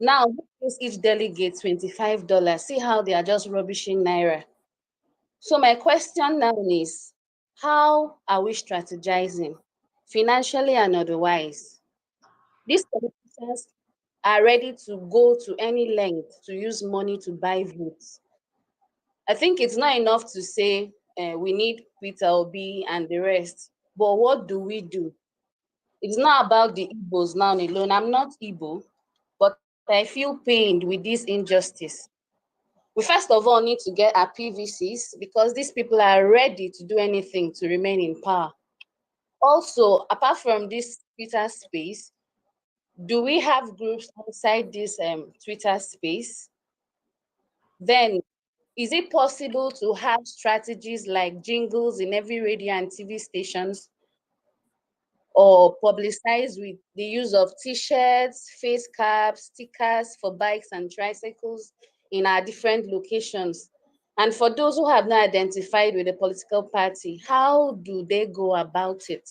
Now, each delegate $25. See how they are just rubbishing Naira. So my question now is, how are we strategizing, financially and otherwise? These politicians are ready to go to any length to use money to buy votes. I think it's not enough to say we need Peter Obi and the rest, but what do we do? It's not about the Igbos now alone. I'm not Igbo, but I feel pained with this injustice. We first of all need to get our PVCs because these people are ready to do anything to remain in power. Also, apart from this Twitter space, do we have groups outside this Twitter space? Then, is it possible to have strategies like jingles in every radio and TV stations, or publicize with the use of t-shirts, face caps, stickers for bikes and tricycles in our different locations? And for those who have not identified with a political party, how do they go about it?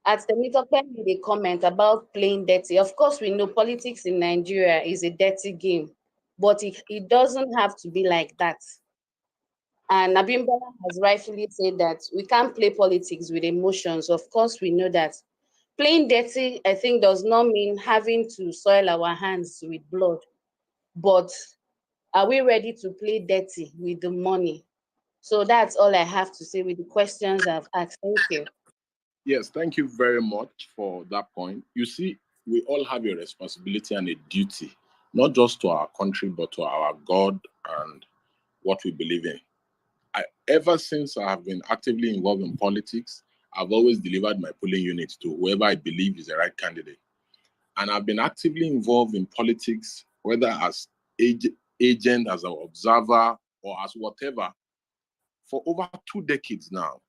At the Mitope made a comment about playing dirty. Of course, we know politics in Nigeria is a dirty game, but it doesn't have to be like that. And Abimbola has rightfully said that we can't play politics with emotions. Of course, we know that. Playing dirty, I think, does not mean having to soil our hands with blood. But are we ready to play dirty with the money? So that's all I have to say with the questions I've asked. Thank you. Yes, thank you very much for that point. You see, we all have a responsibility and a duty, not just to our country, but to our God and what we believe in. Ever since I have been actively involved in politics, I've always delivered my polling unit to whoever I believe is the right candidate. And I've been actively involved in politics, whether as agent, as an observer, or as whatever, for over 2 decades now.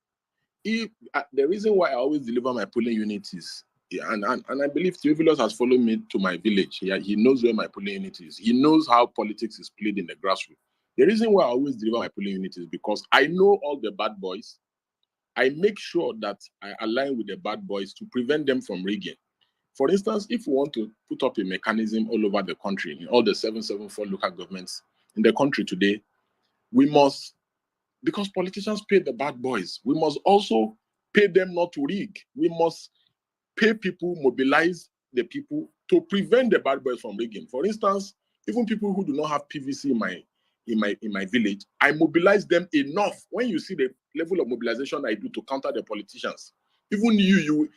The reason why I always deliver my polling unit is, and I believe Theophilus has followed me to my village. He knows where my polling unit is. He knows how politics is played in the grassroots. The reason why I always deliver my polling unit is because I know all the bad boys. I make sure that I align with the bad boys to prevent them from rigging. For instance, if we want to put up a mechanism all over the country, in all the 774 local governments in the country today, we must, because politicians pay the bad boys, we must also pay them not to rig. We must pay people, mobilize the people to prevent the bad boys from rigging. For instance, even people who do not have PVC in my village, I mobilize them enough. When you see the level of mobilization I do to counter the politicians, even you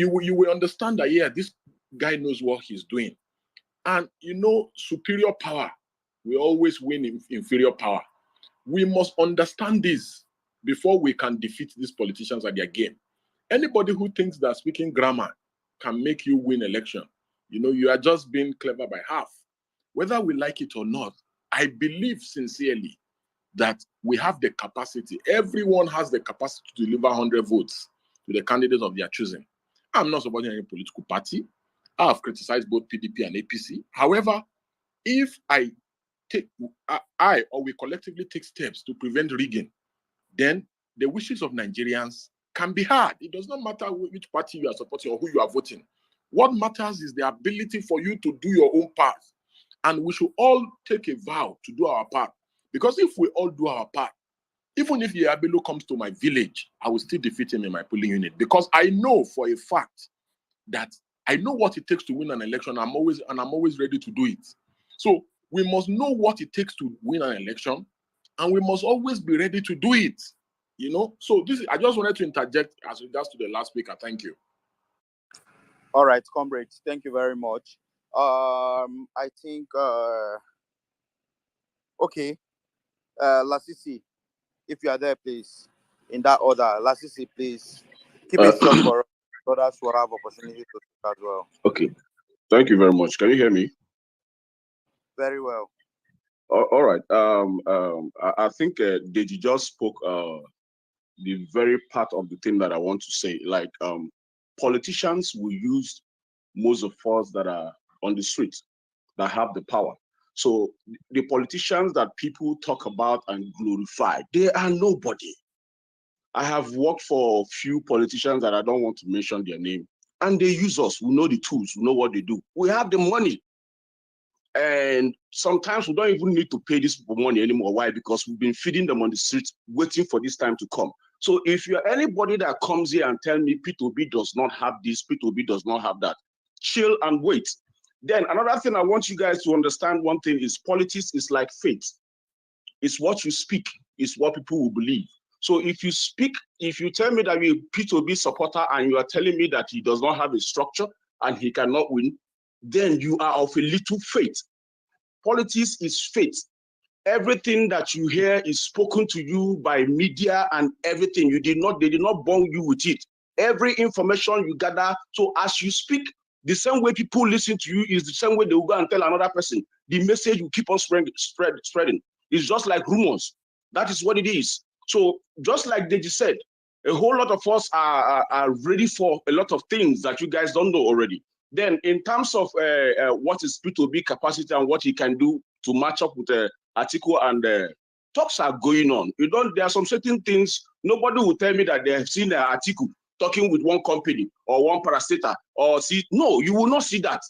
will understand that, yeah, this guy knows what he's doing. And superior power, we always win inferior power. We must understand this before we can defeat these politicians at their game. Anybody who thinks that speaking grammar can make you win election, you are just being clever by half. Whether we like it or not, I believe sincerely that we have the capacity. Everyone has the capacity to deliver 100 votes to the candidate of their choosing. I'm not supporting any political party. I have criticized both PDP and APC. However, if I or we collectively take steps to prevent rigging, then the wishes of Nigerians can be heard. It does not matter which party you are supporting or who you are voting. What matters is the ability for you to do your own part. And we should all take a vow to do our part. Because if we all do our part, even if Yabelo comes to my village, I will still defeat him in my polling unit. Because I know for a fact that I know what it takes to win an election. I'm always ready to do it. So we must know what it takes to win an election, and we must always be ready to do it. You know, so I just wanted to interject as regards to the last speaker. Thank you. All right, comrades, thank you very much. I think okay, Lasisi, if you are there, please, in that order. Lasisi, please keep it short for us, so that we'll have opportunity to speak as well. Okay, thank you very much. Can you hear me? Very well. All right. I think Deji just spoke the very part of the thing that I want to say. Like, politicians will use most of us that are on the street that have the power. So the politicians that people talk about and glorify, they are nobody. I have worked for a few politicians that I don't want to mention their name, and they use us. We know the tools, we know what they do. We have the money. And sometimes we don't even need to pay these people money anymore. Why? Because we've been feeding them on the streets, waiting for this time to come. So if you're anybody that comes here and tell me P2B does not have this, P2B does not have that, chill and wait. Then another thing I want you guys to understand, one thing is politics is like faith. It's what you speak, it's what people will believe. So if you speak, if you tell me that you're a P2B supporter and you are telling me that he does not have a structure and he cannot win, then you are of a little faith. Politics is faith. Everything that you hear is spoken to you by media and everything. They did not bomb you with it. Every information you gather. So as you speak, the same way people listen to you is the same way they will go and tell another person. The message will keep on spreading. It's just like rumors. That is what it is. So just like Deji said, a whole lot of us are ready for a lot of things that you guys don't know already. Then in terms of what is P2B capacity and what he can do to match up with Atiku and talks are going on. There are some certain things, nobody will tell me that they have seen Atiku talking with one company or one parastatal or see, no, you will not see that.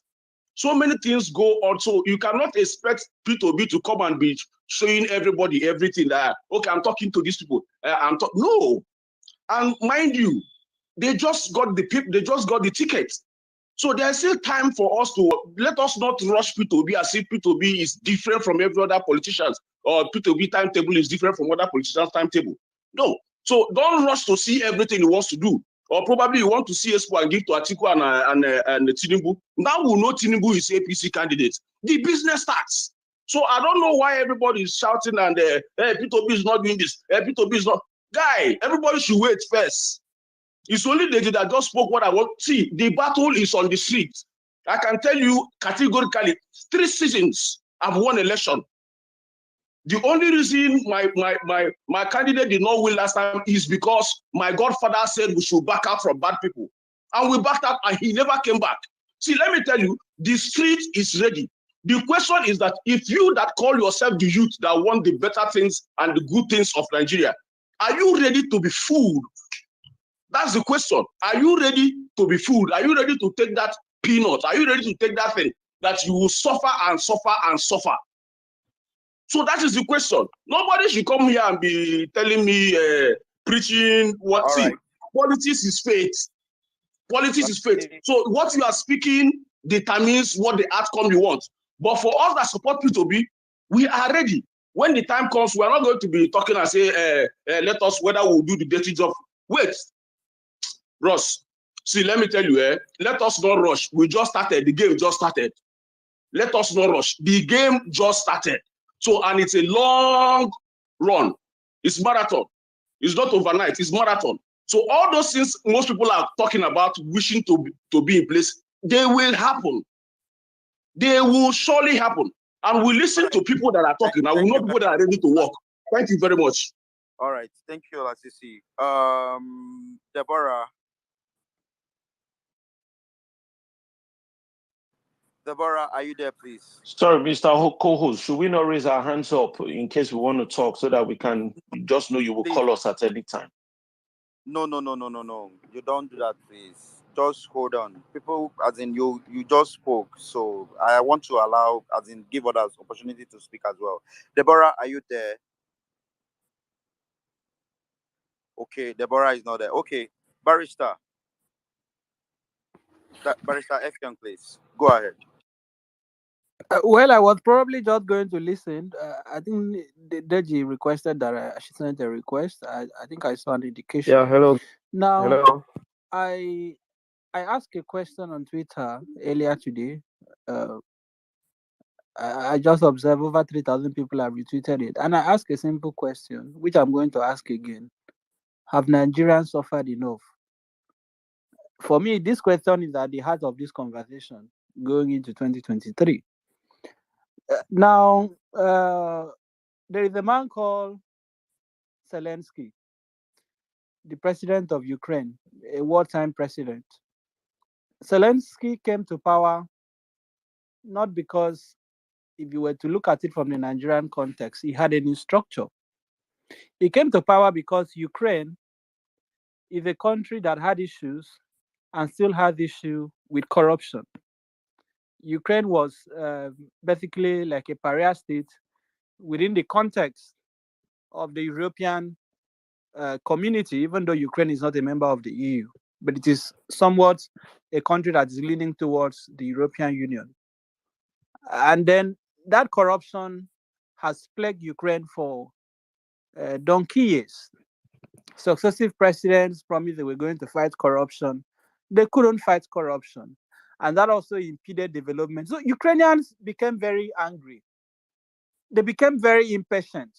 So many things go on. So you cannot expect P2B to come and be showing everybody everything that, okay, I'm talking to these people. No. And mind you, they just got the ticket. So there's still time for us to let us not rush P2B as if P2B is different from every other politicians or P2B timetable is different from other politicians' timetable. No. So don't rush to see everything he wants to do. Or probably you want to see Expo and give to Atiku and Tinubu. Now we know Tinubu is APC candidate. The business starts. So I don't know why everybody is shouting and hey, P2B is not doing this. P2B is not. Guy, everybody should wait first. It's only Deji that just spoke what I want. See, the battle is on the street. I can tell you categorically, 3 seasons I've won election. The only reason my candidate did not win last time is because my godfather said we should back out from bad people. And we backed out and he never came back. See, let me tell you, the street is ready. The question is that if you that call yourself the youth that want the better things and the good things of Nigeria, are you ready to be fooled? That's the question. Are you ready to be fooled? Are you ready to take that peanut? Are you ready to take that thing that you will suffer and suffer and suffer? So that is the question. Nobody should come here and be telling me, preaching what. All See, right. politics is faith. Politics is faith. So what you are speaking determines what the outcome you want. But for us that support P2B, we are ready. When the time comes, we are not going to be talking and say, let us, whether we'll do the dirty job. Wait, Ross, see, let me tell you, let us not rush. We just started. The game just started. Let us not rush. The game just started. So, and it's a long run. It's marathon. It's not overnight. It's marathon. So all those things most people are talking about, wishing to be in place, they will happen. They will surely happen. And we listen to people that are talking. And we know people that are ready to work. Thank you very much. All right. Thank you, Lasisi. Deborah. Deborah, are you there, please? Sorry, Mr. Co-host, should we not raise our hands up in case we want to talk so that we can just know you will Please. call us at any time? No. You don't do that, please. Just hold on. People, as in you just spoke, so I want to allow, as in give others opportunity to speak as well. Deborah, are you there? Okay, Deborah is not there. Okay, Barrister, Barrister F. Young, please go ahead. Well, I was probably just going to listen. I think Deji requested that I should send a request. I think I saw an indication. Yeah, hello. Now, Hello. I asked a question on Twitter earlier today. Uh, I just observed over 3,000 people have retweeted it. And I asked a simple question, which I'm going to ask again. Have Nigerians suffered enough? For me, this question is at the heart of this conversation going into 2023. Now, there is a man called Zelensky, the president of Ukraine, a wartime president. Zelensky came to power not because, if you were to look at it from the Nigerian context, he had any structure. He came to power because Ukraine is a country that had issues and still has issue with corruption. Ukraine was basically like a pariah state within the context of the European community, even though Ukraine is not a member of the EU, but it is somewhat a country that is leaning towards the European Union. And then that corruption has plagued Ukraine for donkey years. Successive presidents promised they were going to fight corruption. They couldn't fight corruption. And that also impeded development. So Ukrainians became very angry. They became very impatient.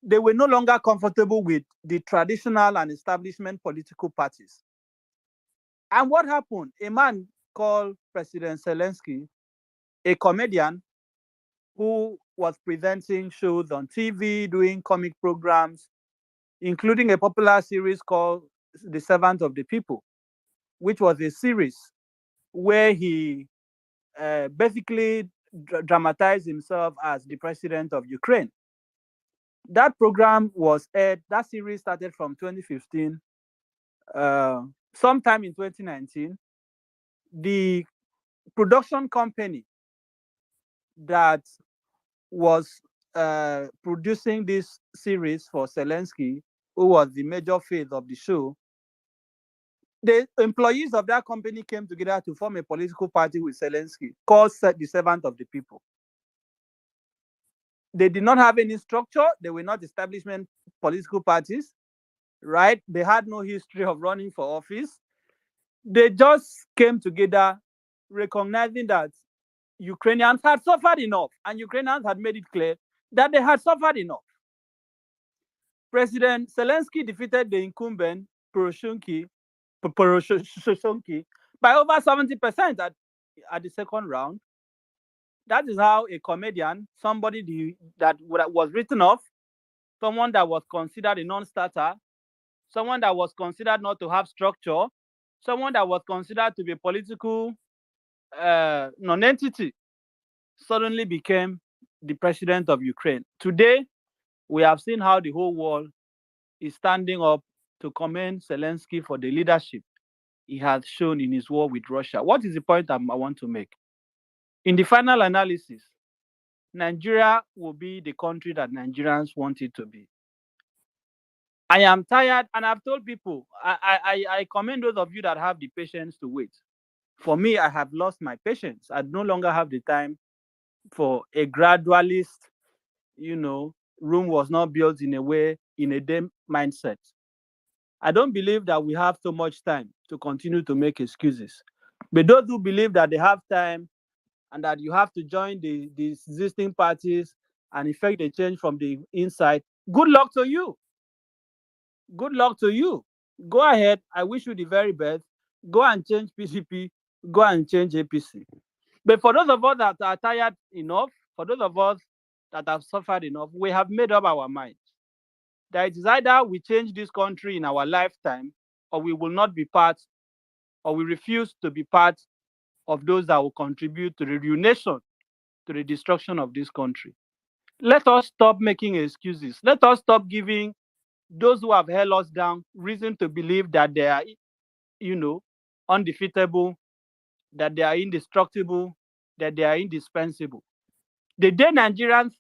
They were no longer comfortable with the traditional and establishment political parties. And what happened? A man called President Zelensky, a comedian who was presenting shows on TV, doing comic programs, including a popular series called The Servant of the People, which was a series where he basically dramatized himself as the president of Ukraine. That program was aired, that series started from 2015. Sometime in 2019, the production company that was producing this series for Zelensky, who was the major face of the show, the employees of that company came together to form a political party with Zelensky called the Servant of the People. They did not have any structure. They were not establishment political parties, right? They had no history of running for office. They just came together recognizing that Ukrainians had suffered enough, and Ukrainians had made it clear that they had suffered enough. President Zelensky defeated the incumbent Poroshenko by over 70% at the second round. That is how a comedian, somebody that was written off, someone that was considered a non-starter, someone that was considered not to have structure, someone that was considered to be a political non-entity, suddenly became the president of Ukraine. Today, we have seen how the whole world is standing up to commend Zelensky for the leadership he has shown in his war with Russia. What is the point I want to make? In the final analysis, Nigeria will be the country that Nigerians want it to be. I am tired, and I've told people, I commend those of you that have the patience to wait. For me, I have lost my patience. I no longer have the time for a gradualist, Rome was not built in a day mindset. I don't believe that we have so much time to continue to make excuses. But those who believe that they have time and that you have to join the existing parties and effect a change from the inside, good luck to you. Good luck to you. Go ahead. I wish you the very best. Go and change PCP. Go and change APC. But for those of us that are tired enough, for those of us that have suffered enough, we have made up our minds that it is either we change this country in our lifetime, or we will not be part, or we refuse to be part of those that will contribute to the ruination, to the destruction of this country. Let us stop making excuses. Let us stop giving those who have held us down reason to believe that they are, undefeatable, that they are indestructible, that they are indispensable. The day Nigerians,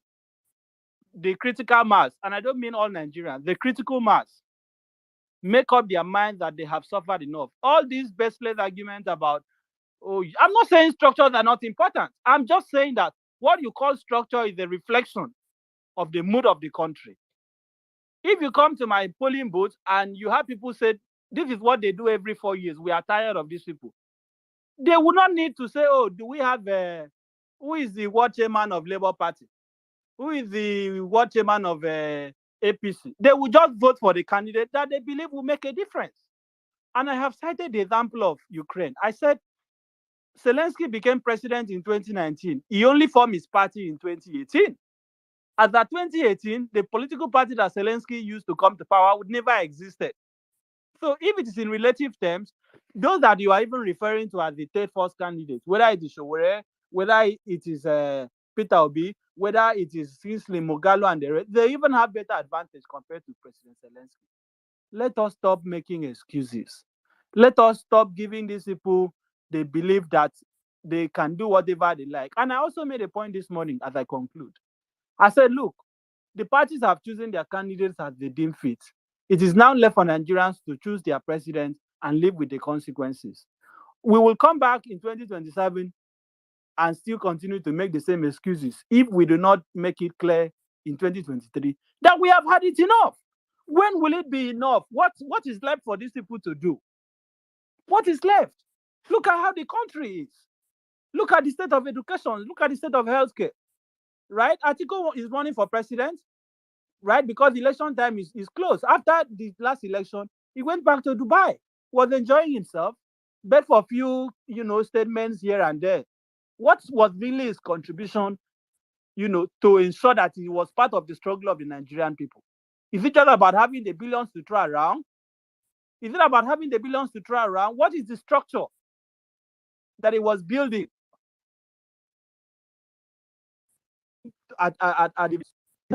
the critical mass, and I don't mean all Nigerians, the critical mass, make up their mind that they have suffered enough. All these baseless arguments about, oh, I'm not saying structures are not important. I'm just saying that what you call structure is a reflection of the mood of the country. If you come to my polling booth and you have people say, this is what they do every 4 years, we are tired of these people, they would not need to say, oh, do we have who is the world chairman of Labour Party? Who is the world chairman of APC? They will just vote for the candidate that they believe will make a difference. And I have cited the example of Ukraine. I said Zelensky became president in 2019. He only formed his party in 2018. As at 2018, the political party that Zelensky used to come to power would never existed. So if it is in relative terms, those that you are even referring to as the third force candidates, whether it is Showore, whether it is Peter Obi, whether it is Kingsley Mogalo and the rest, they even have better advantage compared to President Zelensky. Let us stop making excuses. Let us stop giving these people the belief that they can do whatever they like. And I also made a point this morning as I conclude. I said, look, the parties have chosen their candidates as they deem fit. It is now left for Nigerians to choose their president and live with the consequences. We will come back in 2027 and still continue to make the same excuses if we do not make it clear in 2023 that we have had it enough. When will it be enough? What is left for these people to do? What is left? Look at how the country is. Look at the state of education. Look at the state of healthcare. Right? Atiku is running for president, right? Because election time is close. After the last election, he went back to Dubai, was enjoying himself, but for a few, statements here and there. What was really his contribution, to ensure that he was part of the struggle of the Nigerian people? Is it just about having the billions to throw around? Is it about having the billions to throw around? What is the structure that he was building at the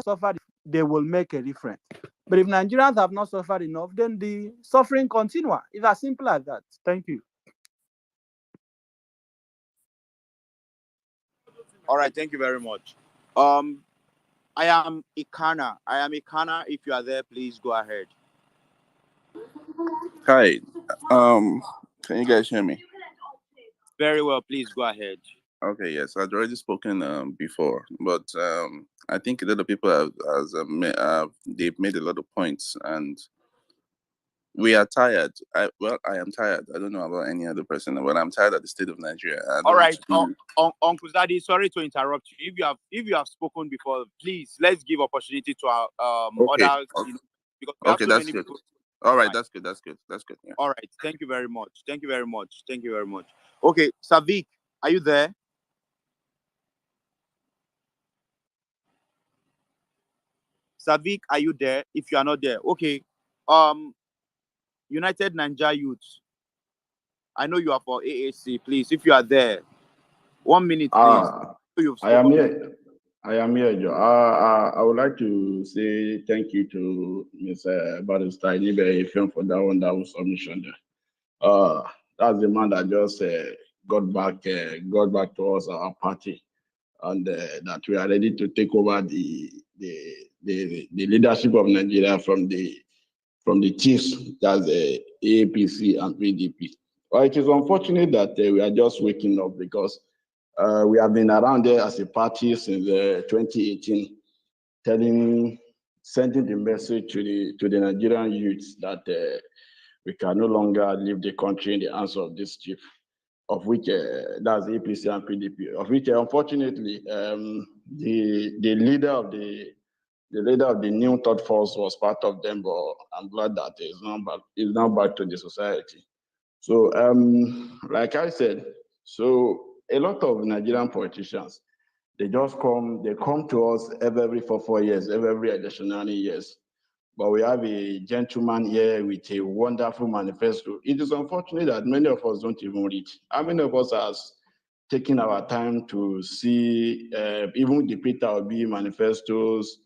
suffered? They will make a difference. But if Nigerians have not suffered enough, then the suffering continues. It's as simple as that. Thank you. All right, thank you very much. I am Ikana. If you are there, please go ahead. Hi. Can you guys hear me? Very well, please go ahead. Okay, yes, I'd already spoken before, but I think a lot of people they've made a lot of points, and we are tired. I am tired. I don't know about any other person, but I'm tired of the state of Nigeria. All right, Uncle Zaddy, sorry to interrupt you. If you have spoken before, please let's give opportunity to our others. Okay. Because we have so That's many good. people. All right, that's good. Yeah. All right, thank you very much. Okay, Savik, are you there? Savik, are you there? If you are not there, okay. United Ninja Youth, I know you are for AAC. Please, if you are there, 1 minute, please. I am here, Joe. I would like to say thank you to Mr. Barrister Ibe for that wonderful submission there. That's the man that just got back to us, our party, and that we are ready to take over the leadership of Nigeria from the chiefs, that's the APC and PDP. Well, it is unfortunate that we are just waking up because we have been around there as a party since 2018, sending the message to the Nigerian youths that we can no longer leave the country in the hands of this chief, of which that's APC and PDP, of which unfortunately the leader of the new third force was part of them, but I'm glad that he's now back to the society. So like I said, so a lot of Nigerian politicians, they come to us every 4 years, every additional years. But we have a gentleman here with a wonderful manifesto. It is unfortunate that many of us don't even read. How many of us taking our time to see even the Peter Obi manifestos,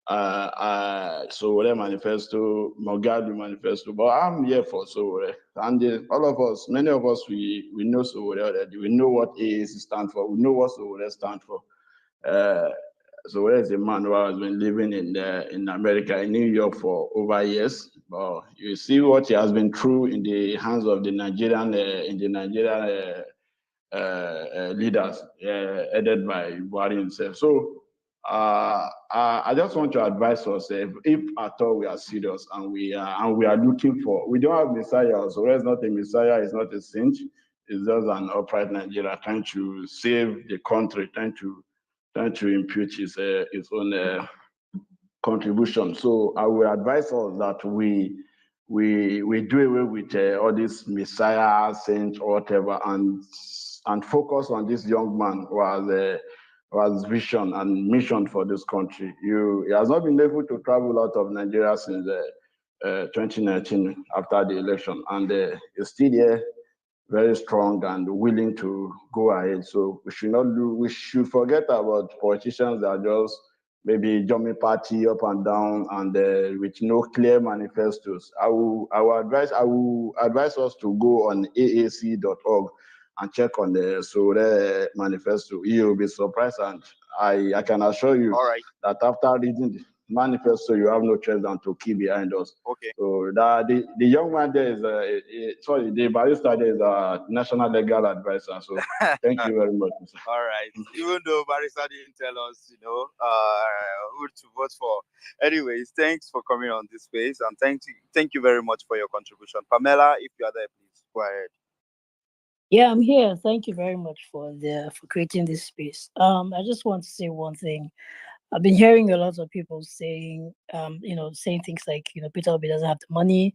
Sowore manifesto, Mogadu manifesto, but I'm here for Sowore. And all of us, many of us, we know Sowore already. We know what AAC stands for. We know what Sowore stands for. Sowore is a man who has been living in America, in New York for over years. But you see what he has been through in the hands of the Nigerian, leaders, headed by Buhari himself. So I just want to advise us, if at all we are serious and we are looking for, we don't have Messiah. So it's not a Messiah, it's not a saint. It's just an upright Nigeria trying to save the country, trying to impute his own contribution. So I will advise us that we do away with all this Messiah, saint, or whatever, and focus on this young man who has vision and mission for this country. He has not been able to travel out of Nigeria since 2019 after the election, and he's still here, very strong and willing to go ahead. So we should forget about politicians that are just maybe jumping party up and down and with no clear manifestos. I will advise us to go on aac.org and check on the Sowore manifesto. You will be surprised, and I can assure you that after reading the manifesto, you have no choice than to keep behind us. Okay. So the young man there is the barrister there is a national legal advisor. So thank you very much, Mr. All right. Even though Barrister didn't tell us, who to vote for. Anyways, thanks for coming on this space, and thank you very much for your contribution. Pamela, if you are there, please go ahead. Yeah, I'm here. Thank you very much for creating this space. I just want to say one thing. I've been hearing a lot of people saying, saying things like, Peter Obi doesn't have the money,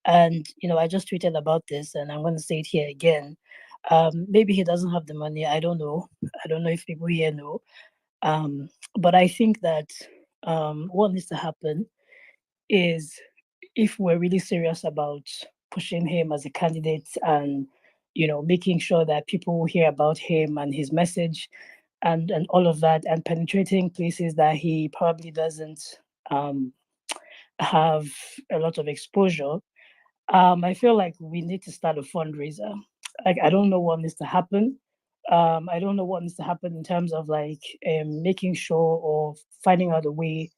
and I just tweeted about this, and I'm going to say it here again. Maybe he doesn't have the money. I don't know. I don't know if people here know. But I think that what needs to happen is, if we're really serious about pushing him as a candidate and making sure that people hear about him and his message and all of that, and penetrating places that he probably doesn't have a lot of exposure, I feel like we need to start a fundraiser. Like, I don't know what needs to happen. I don't know what needs to happen in terms of making sure or finding out a way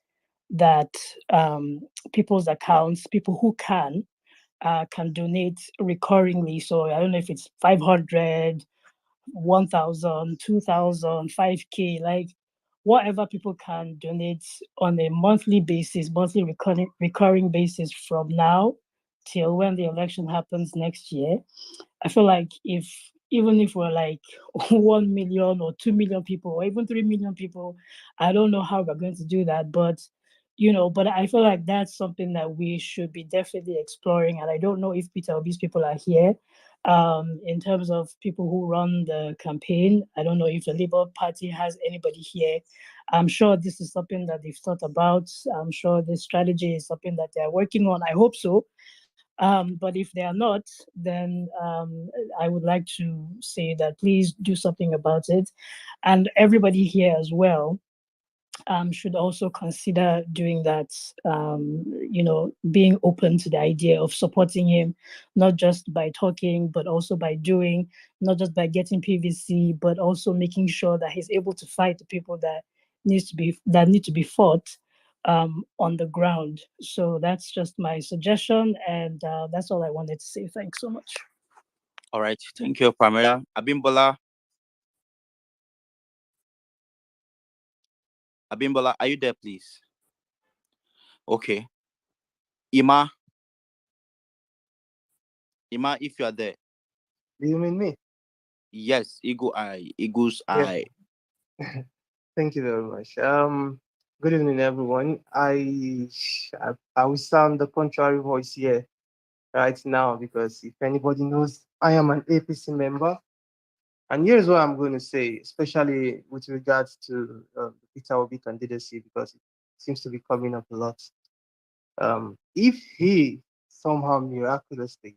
that people's accounts, people who can donate recurringly. So I don't know if it's 500, 1,000, 2,000, 5K, like whatever people can donate on a monthly basis, monthly recurring basis from now till when the election happens next year. I feel like even if we're like 1 million or 2 million people or even 3 million people, I don't know how we're going to do that, but but I feel like that's something that we should be definitely exploring. And I don't know if Peter Obi's people are here. In terms of people who run the campaign, I don't know if the Labour Party has anybody here. I'm sure this is something that they've thought about. I'm sure this strategy is something that they're working on. I hope so. But if they are not, then I would like to say that please do something about it. And everybody here as well should also consider doing that, being open to the idea of supporting him, not just by talking, but also by doing, not just by getting PVC, but also making sure that he's able to fight the people that need to be fought on the ground. So that's just my suggestion, and that's all I wanted to say. Thanks so much. All right. Thank you, Pamela. Abimbola, are you there, please? Okay. Ima, if you are there. Do you mean me? Yes, Eagle's Yeah. eye. Thank you very much. Good evening, everyone. I will sound the contrary voice here right now, because if anybody knows, I am an APC member, and here's what I'm going to say, especially with regards to Peter Obi candidacy, because it seems to be coming up a lot. If he somehow miraculously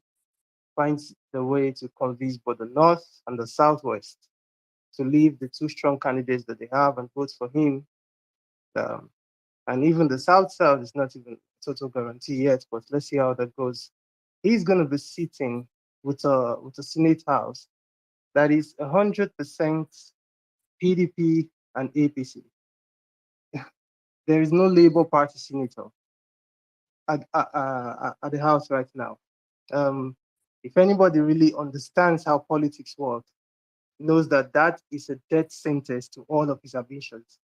finds the way to convince both the North and the Southwest to leave the two strong candidates that they have and vote for him. Um, and even the South is not even total guarantee yet, but let's see how that goes. He's going to be sitting with a Senate House that is 100% PDP and APC. There is no Labour Party senator at the House right now. If anybody really understands how politics work, knows that that is a death sentence to all of his ambitions,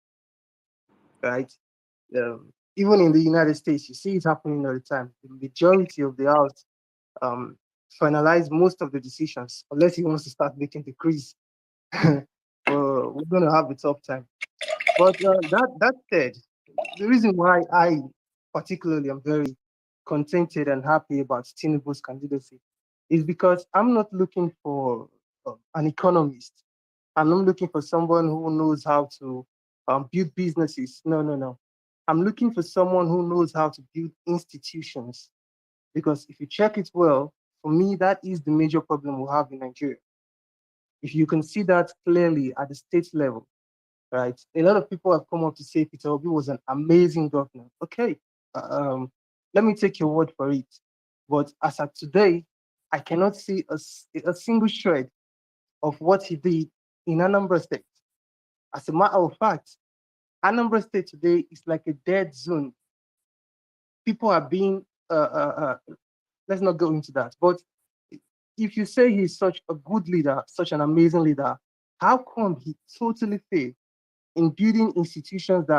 right? Even in the United States, you see it happening all the time. The majority of the House finalize most of the decisions, unless he wants to start making decrees. We're going to have a tough time. But that said, the reason why I particularly am very contented and happy about Tinubu's candidacy is because I'm not looking for an economist. I'm not looking for someone who knows how to build businesses. No, no, no. I'm looking for someone who knows how to build institutions. Because if you check it well, for me, that is the major problem we have in Nigeria. If you can see that clearly at the state level, right? A lot of people have come up to say Peter Obi was an amazing governor. Okay, let me take your word for it. But as of today, I cannot see a single shred of what he did in Anambra State. As a matter of fact, Anambra State today is like a dead zone. People are being, let's not go into that. But if you say he's such a good leader, such an amazing leader, how come he totally failed in building institutions that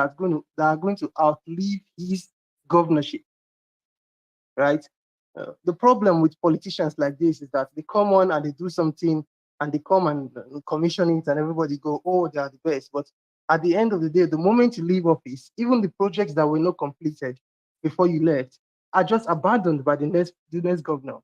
are going to outlive his governorship, right? The problem with politicians like this is that they come on and they do something and they come and commission it and everybody go, oh, they are the best. But at the end of the day, the moment you leave office, even the projects that were not completed before you left are just abandoned by the next governor.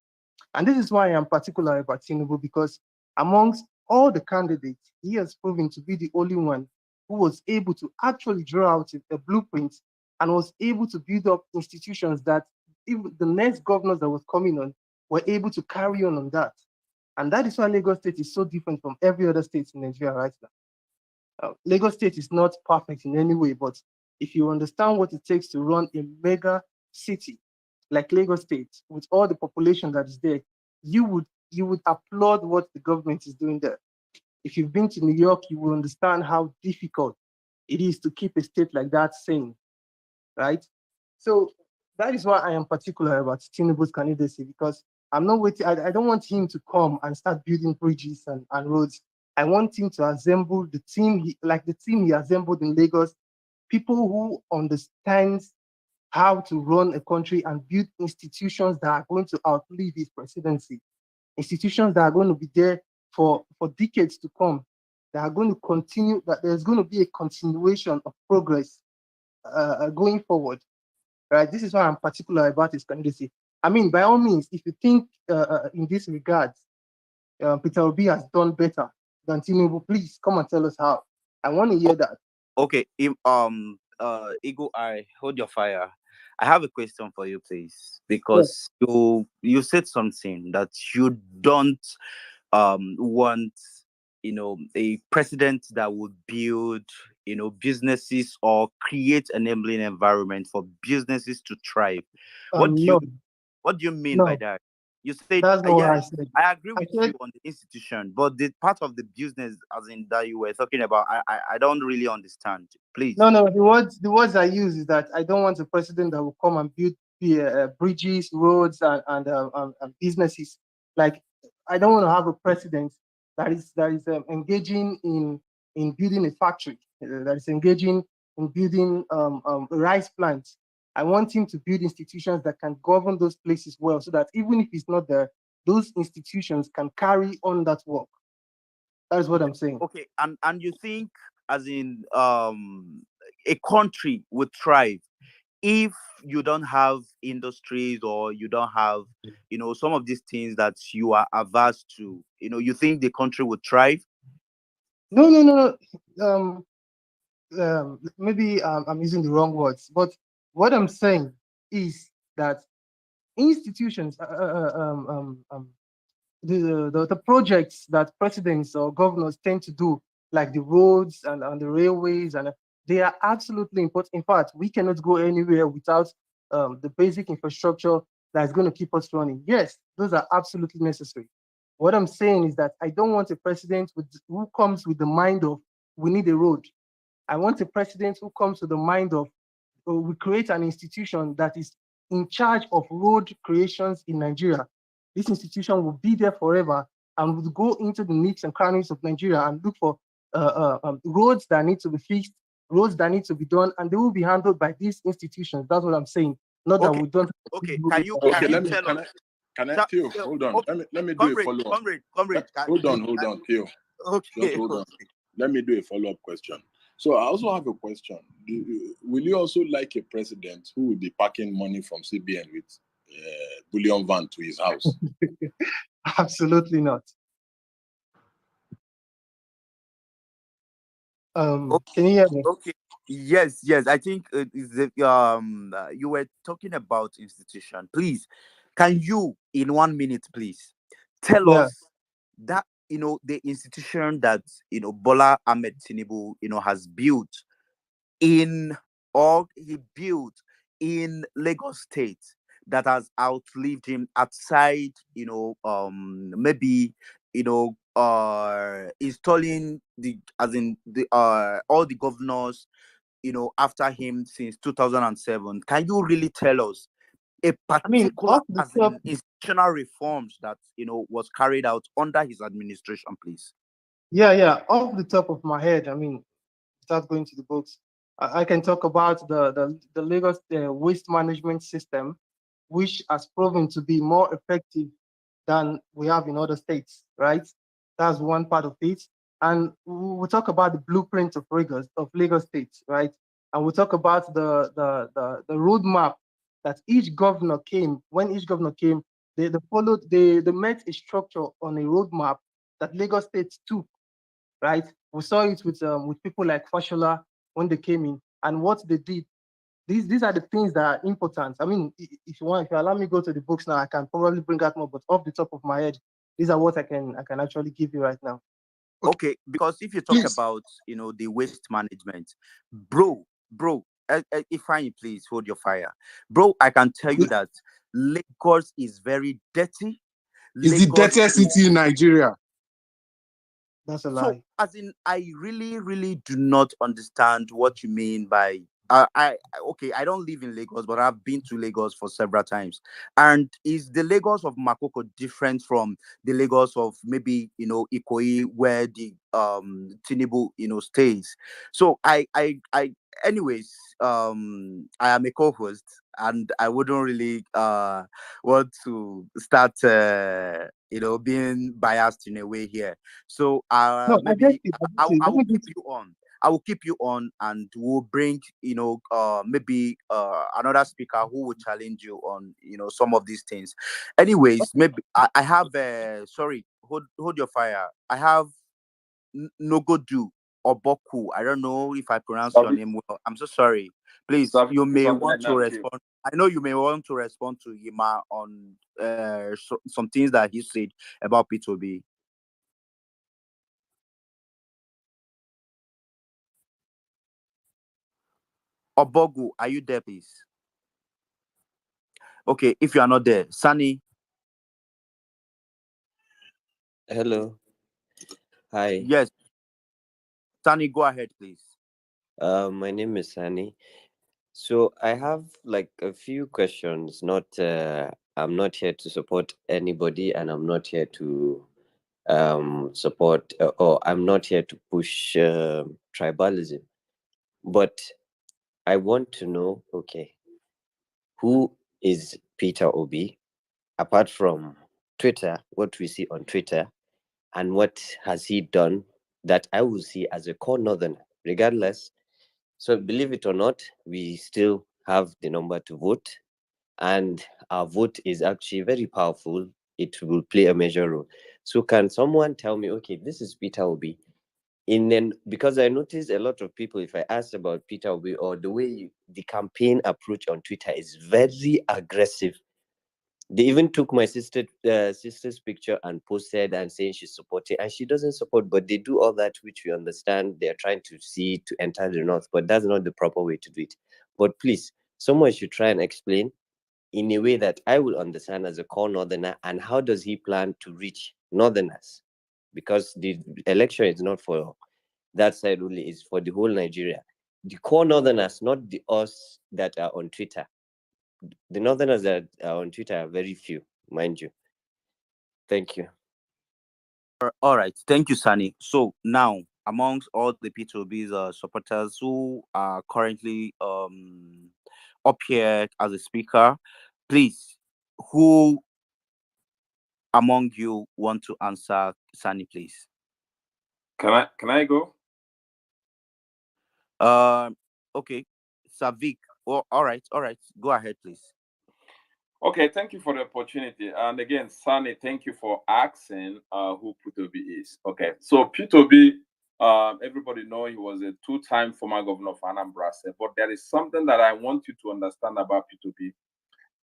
And this is why I'm particular about Tinubu, because amongst all the candidates, he has proven to be the only one who was able to actually draw out a blueprint and was able to build up institutions that even the next governors that was coming on were able to carry on that. And that is why Lagos State is so different from every other state in Nigeria right now. Lagos State is not perfect in any way, but if you understand what it takes to run a mega city like Lagos State with all the population that is there, you would applaud what the government is doing there. If you've been to New York, you will understand how difficult it is to keep a state like that sane, right? So that is why I am particular about Tinubu's candidacy, because I'm not waiting. I don't want him to come and start building bridges and roads. I want him to assemble the team, like the team he assembled in Lagos, people who understand how to run a country and build institutions that are going to outlive his presidency, institutions that are going to be there for decades to come, that are going to continue, that there's going to be a continuation of progress going forward, right? This is why I'm particular about his candidacy. I mean, by all means, if you think in this regard, Peter Obi has done better than Tinubu, please come and tell us how. I want to hear that. Okay, Ego, I hold your fire. I have a question for you, please, because you said something that you don't want, a president that would build, businesses or create enabling environment for businesses to thrive. What do you No, what do you mean by no, that? You said, that's not what yeah, I said. I agree I with said, you on the institution, but the part of the business, as in that you were talking about, I don't really understand. Please. no. The words I use is that I don't want a president that will come and build bridges, roads, and businesses. Like, I don't want to have a president that is engaging in building a factory, that is engaging in building a rice plant. I want him to build institutions that can govern those places well, so that even if he's not there, those institutions can carry on that work. That's what I'm saying. Okay, and you think, as in, a country would thrive if you don't have industries, or you don't have, some of these things that you are averse to, you think the country would thrive? No. Maybe I'm using the wrong words, but what I'm saying is that institutions, the projects that presidents or governors tend to do, like the roads and the railways, and they are absolutely important. In fact, we cannot go anywhere without the basic infrastructure that is going to keep us running. Yes, those are absolutely necessary. What I'm saying is that I don't want a president who comes with the mind of we need a road. I want a president who comes with the mind of we create an institution that is in charge of road creations in Nigeria. This institution will be there forever and will go into the nooks and crannies of Nigeria and look for roads that need to be fixed, roads that need to be done, and they will be handled by these institutions. That's what I'm saying. Not that Okay, we don't. okay. Can you Okay, tell us? can I, Tell- Theo, tell- hold on. okay, Let me do a comrade, follow up. comrade. Hold Please, on, Theo. Just okay, hold on. okay. Let me do a follow up question. So I also have a question. Will you also like a president who will be packing money from CBN with bullion van to his house? Absolutely not. Can you hear me? Okay. Yes, yes. I think you were talking about institution. Please, can you in 1 minute, please, tell Yeah. us that the institution that Bola Ahmed Tinubu has built in or he built in Lagos State that has outlived him outside, maybe, installing the as in the all the governors, after him since 2007. Can you really tell us a I mean, particular off the as top, in institutional reforms that was carried out under his administration, please? yeah, off the top of my head, I mean, without going to the books, I can talk about the Lagos waste management system, which has proven to be more effective than we have in other states, right? That's one part of it. And we'll talk about the blueprint of Lagos State, right? And we'll talk about the roadmap that each governor came, when each governor came, they followed, they met a structure on a roadmap that Lagos State took, right? We saw it with people like Fashola when they came in and what they did. These are the things that are important. I mean, if you allow me to go to the books now, I can probably bring out more, but off the top of my head, these are what I can actually give you right now. Okay, because if you talk Please. about the waste management, bro, Ifeanyi, please hold your fire, bro. I can tell you that Lagos is very dirty. It's the Lagos dirtiest is city in Nigeria. That's a so, lie. as in, I really do not understand what you mean by. Okay, I don't live in Lagos, but I've been to Lagos for several times. And is the Lagos of Makoko different from the Lagos of maybe Ikoyi, where the Tinubu stays? So anyways, I am a co-host, and I wouldn't really want to start being biased in a way here. So No, I get maybe it. I I, get it. I Let me will keep just you on. I will keep you on, and we'll bring maybe another speaker who will challenge you on some of these things. Anyways, maybe I have sorry, hold your fire. I have Nogodu or Boku. I don't know if I pronounce your name well. I'm so sorry. Please, you may Something want like to that, too. respond. I know you may want to respond to Yima on some things that he said about P2B. Obogu, are you there, please? Okay, if you are not there, Sunny. Hello. Hi. Yes, Sunny, go ahead, please. My name is Sani. So I have like a few questions. Not, I'm not here to support anybody, and I'm not here to support, or I'm not here to push tribalism. But I want to know, okay, who is Peter Obi? Apart from Twitter, what we see on Twitter, and what has he done that I will see as a core northerner, regardless. So believe it or not, we still have the number to vote, and our vote is actually very powerful. It will play a major role. So can someone tell me, okay, this is Peter Obi. And then, because I noticed a lot of people, if I ask about Peter Obi or the way the campaign approach on Twitter is very aggressive. They even took my sister's picture and posted and saying she's supporting, and she doesn't support. But they do all that, which we understand. They're trying to see to enter the north, but that's not the proper way to do it. But please, someone should try and explain in a way that I will understand as a core northerner, and how does he plan to reach northerners? Because the election is not for that side only; it's for the whole Nigeria. The core northerners, not the us that are on Twitter. The northerners that are on Twitter are very few, mind you. Thank you. All right, thank you, Sani. So now, amongst all the P2B's supporters who are currently up here as a speaker, please, who among you want to answer Sani, please? Can I go? Okay, Savik. Oh, all right. Go ahead, please. Okay, thank you for the opportunity. And again, Sunny, thank you for asking who P2B is. Okay, so P2B, everybody know he was a two-time former governor of Anambra State, but there is something that I want you to understand about P2B.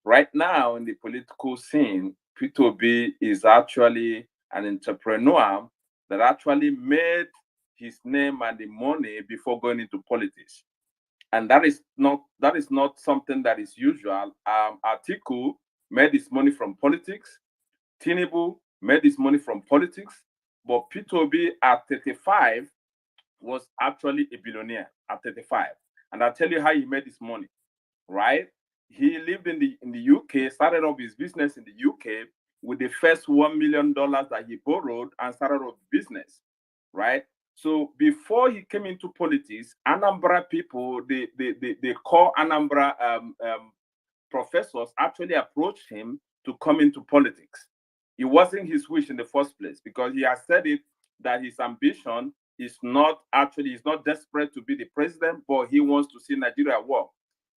Right now in the political scene, P2B is actually an entrepreneur that actually made his name and the money before going into politics. And that is not something that is usual. Atiku made his money from politics. Tinubu made his money from politics. But P2B at 35 was actually a billionaire at 35. And I'll tell you how he made his money, right? He lived in the UK, started off his business in the UK with the first $1 million that he borrowed and started off business, right? So before he came into politics, Anambra people, they call Anambra professors actually approached him to come into politics. It wasn't his wish in the first place because he has said it that his ambition is not actually, he's not desperate to be the president, but he wants to see Nigeria work.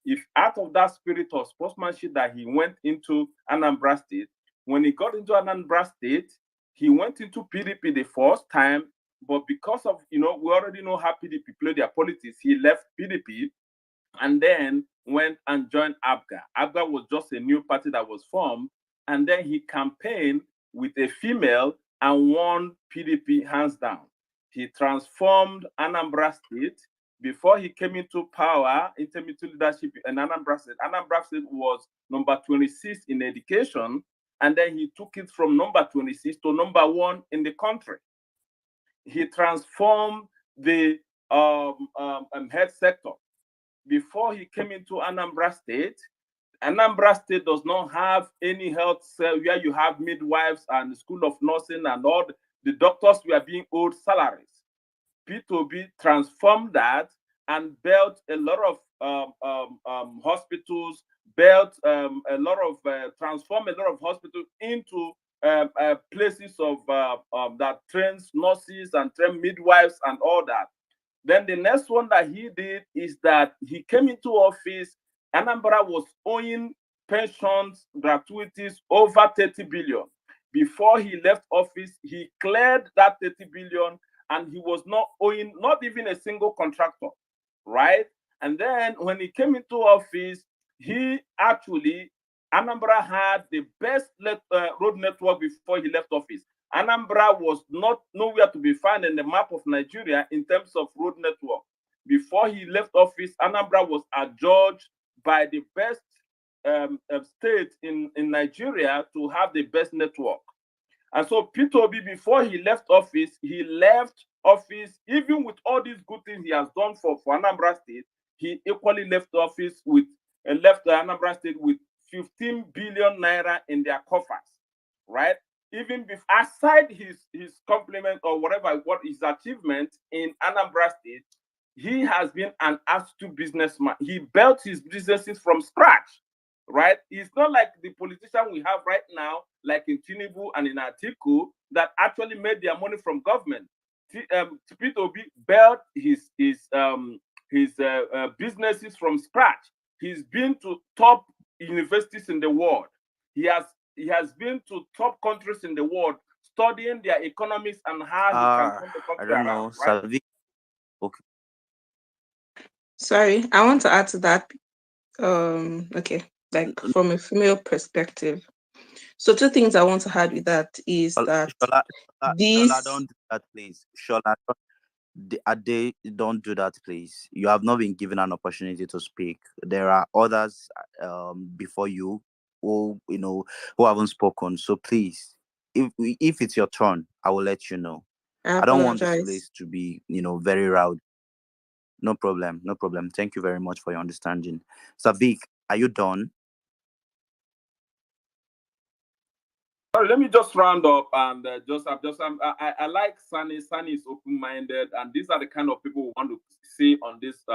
If out of that spirit of sportsmanship that he went into Anambra State, when he got into Anambra State, he went into PDP the first time, but because of, we already know how PDP play their politics, he left PDP and then went and joined ABGA. ABGA was just a new party that was formed, and then he campaigned with a female and won PDP hands down. He transformed Anambra State. Before he came into power, into leadership in Anambra State was number 26 in education, and then he took it from number 26 to number 1 in the country. He transformed the health sector. Before he came into Anambra State does not have any health cell where you have midwives and the school of nursing and all the doctors were being owed salaries. P2B transformed that and built a lot of hospitals, transformed a lot of hospitals into places of that trains nurses and train midwives and all that. Then the next one that he did is that he came into office. Anambra was owing pensions, gratuities over 30 billion. Before he left office, he cleared that 30 billion and he was not owing not even a single contractor, right? And then when he came into office, Anambra had the best road network before he left office. Anambra was not nowhere to be found in the map of Nigeria in terms of road network. Before he left office, Anambra was adjudged by the best state in Nigeria to have the best network. And so P2B, before he left office, even with all these good things he has done for Anambra State, he equally left office with left Anambra State with 15 billion naira in their coffers, right? Even aside his compliment or what his achievement in Anambra State, he has been an astute businessman. He built his businesses from scratch, right? It's not like the politician we have right now, like in Tinubu and in Atiku, that actually made their money from government. P2B built his businesses from scratch. He's been to top universities in the world. He has been to top countries in the world, studying their economics and how he can turn the I country don't around, know, right? Savik. Okay. Sorry, I want to add to that. Okay, like from a female perspective, So two things I want to add with that is that Shola, don't do that, please. Shola, don't do that, please. You have not been given an opportunity to speak. There are others before you who who haven't spoken. So please, if it's your turn, I will let you know. I I don't want this apologize. place to be very rowdy. No problem, no problem. Thank you very much for your understanding. Savik, are you done? Sorry, let me just round up and I like Sunny. Sunny is open-minded, and these are the kind of people we want to see on these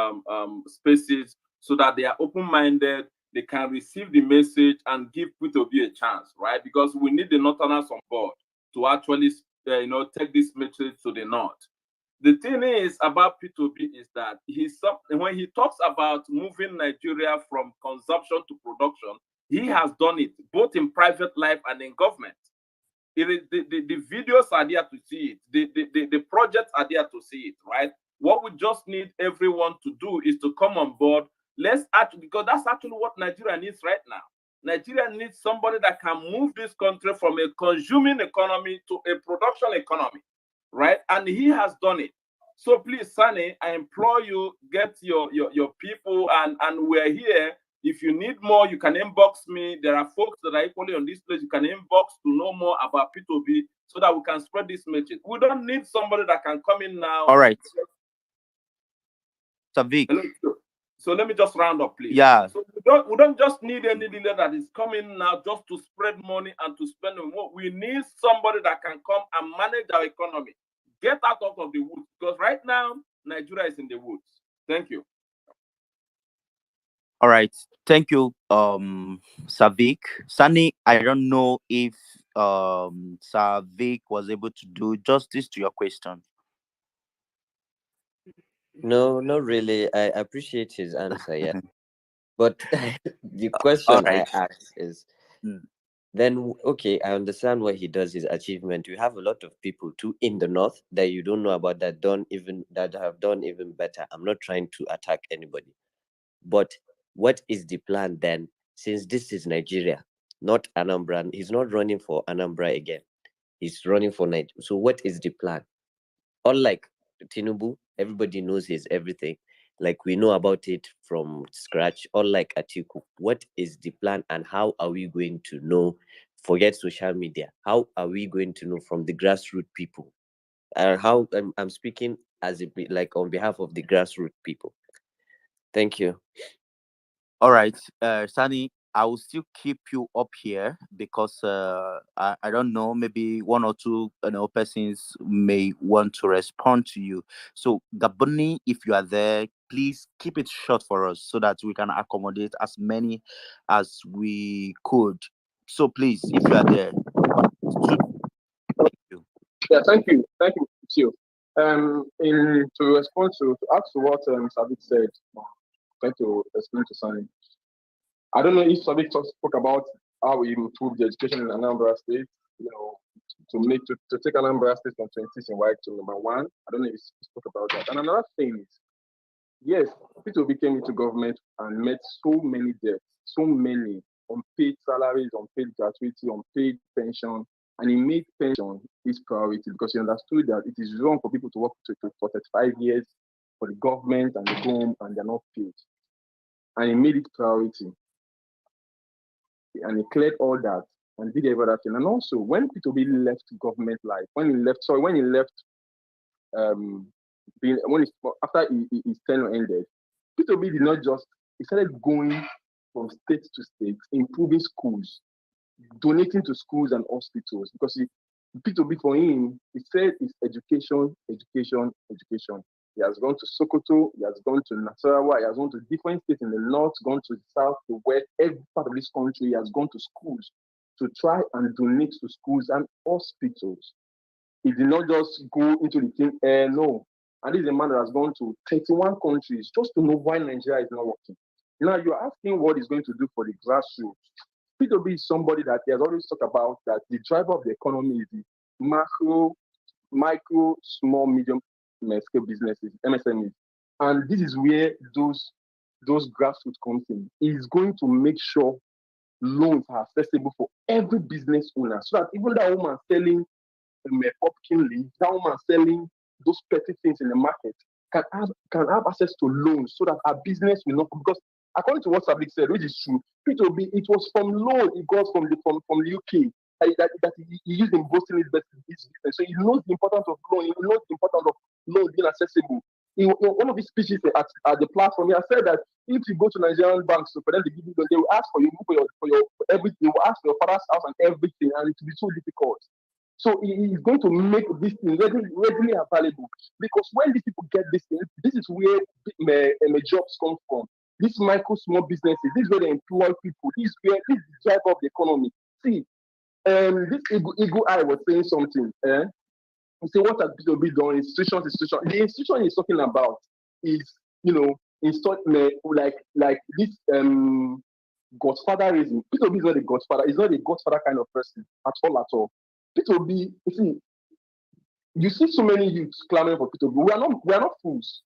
spaces, so that they are open-minded, they can receive the message and give P2B a chance, right? Because we need the Northerners on board to actually take this message to the North. The thing is about P2B is that when he talks about moving Nigeria from consumption to production, he has done it both in private life and in government. It is the videos are there to see it. The projects are there to see it, right? What we just need everyone to do is to come on board. Because that's actually what Nigeria needs right now. Nigeria needs somebody that can move this country from a consuming economy to a production economy, right? And he has done it. So please, Sunny, I implore you, get your people, and we're here. If you need more, you can inbox me. There are folks that are equally on this place. You can inbox to know more about P2B so that we can spread this message. We don't need somebody that can come in now. All right. Savik. So let me just round up, please. Yeah. So we don't just need any leader that is coming now just to spread money and to spend more. We need somebody that can come and manage our economy. Get out of the woods, because right now Nigeria is in the woods. Thank you. All right. Thank you, Savik. Sunny, I don't know if Savik was able to do justice to your question. No, not really. I appreciate his answer, yeah. But the question I asked is, then okay, I understand what he does, his achievement. We have a lot of people too in the north that you don't know about that have done even better. I'm not trying to attack anybody, but what is the plan then? Since this is Nigeria, not Anambra, he's not running for Anambra again. He's running for Nigeria. So what is the plan? Unlike Tinubu, everybody knows his everything. Like we know about it from scratch. Unlike Atiku, what is the plan and how are we going to know? Forget social media. How are we going to know from the grassroots people? How I'm speaking as like on behalf of the grassroots people. Thank you. All right, Sunny, I will still keep you up here because I don't know, maybe one or two persons may want to respond to you. So Gaboni, if you are there, please keep it short for us so that we can accommodate as many as we could. So please, if you are there, thank you. Yeah, thank you, Tio. To respond to ask to what Sabit said, trying to explain to Sunny. I don't know if Sabit spoke about how we improve the education in Anambra State, to take Anambra State from 26 in white to number 1. I don't know if he spoke about that. And another thing is, yes, people came into government and met so many debts, so many unpaid salaries, unpaid gratuity, unpaid pension, and he made pension his priority because he understood that it is wrong for people to work for 35 years for the government and the home and they're not paid. And he made it priority. And he cleared all that and did every other thing. And also, when P2B left government life, after his tenure ended, P2B did not just, he started going from state to state, improving schools, donating to schools and hospitals, because P2B for him, he said it's education, education, education. He has gone to Sokoto, he has gone to Nasarawa, he has gone to different states in the north, gone to the south, the west, every part of this country. He has gone to schools to try and donate to schools and hospitals. He did not just go into the thing, no. And this is a man that has gone to 31 countries just to know why Nigeria is not working. Now you're asking what he's going to do for the grassroots. P2B is somebody that he has always talked about, that the driver of the economy is the micro, small, medium scale businesses, MSMEs. And this is where those grassroots comes in. He's going to make sure loans are accessible for every business owner, so that even that woman selling pumpkin leaves, that woman selling those petty things in the market can have access to loans, so that our business will not, because according to what Sabik said, which is true, P2B, it was from loan he got from the UK that he used in boosting his business. So he knows the importance of loan. He knows the importance of loans being accessible. In one of his speeches at the platform, he has said that if you go to Nigerian banks for them to give you loan, they will ask for you for everything. They will ask for your father's house and everything, and it will be so difficult. So he is going to make this thing readily available, because when these people get this thing, this is where jobs come from. These small businesses, this is where they employ people. This is the driver of the economy. See, this Eagle Eye was saying something. He said, what has P2B done? Institution. The institution he's talking about is, like this godfatherism. P2B is not a godfather. He's not a godfather kind of person at all. P2B, you see so many youths clamoring for P2B. We are not fools,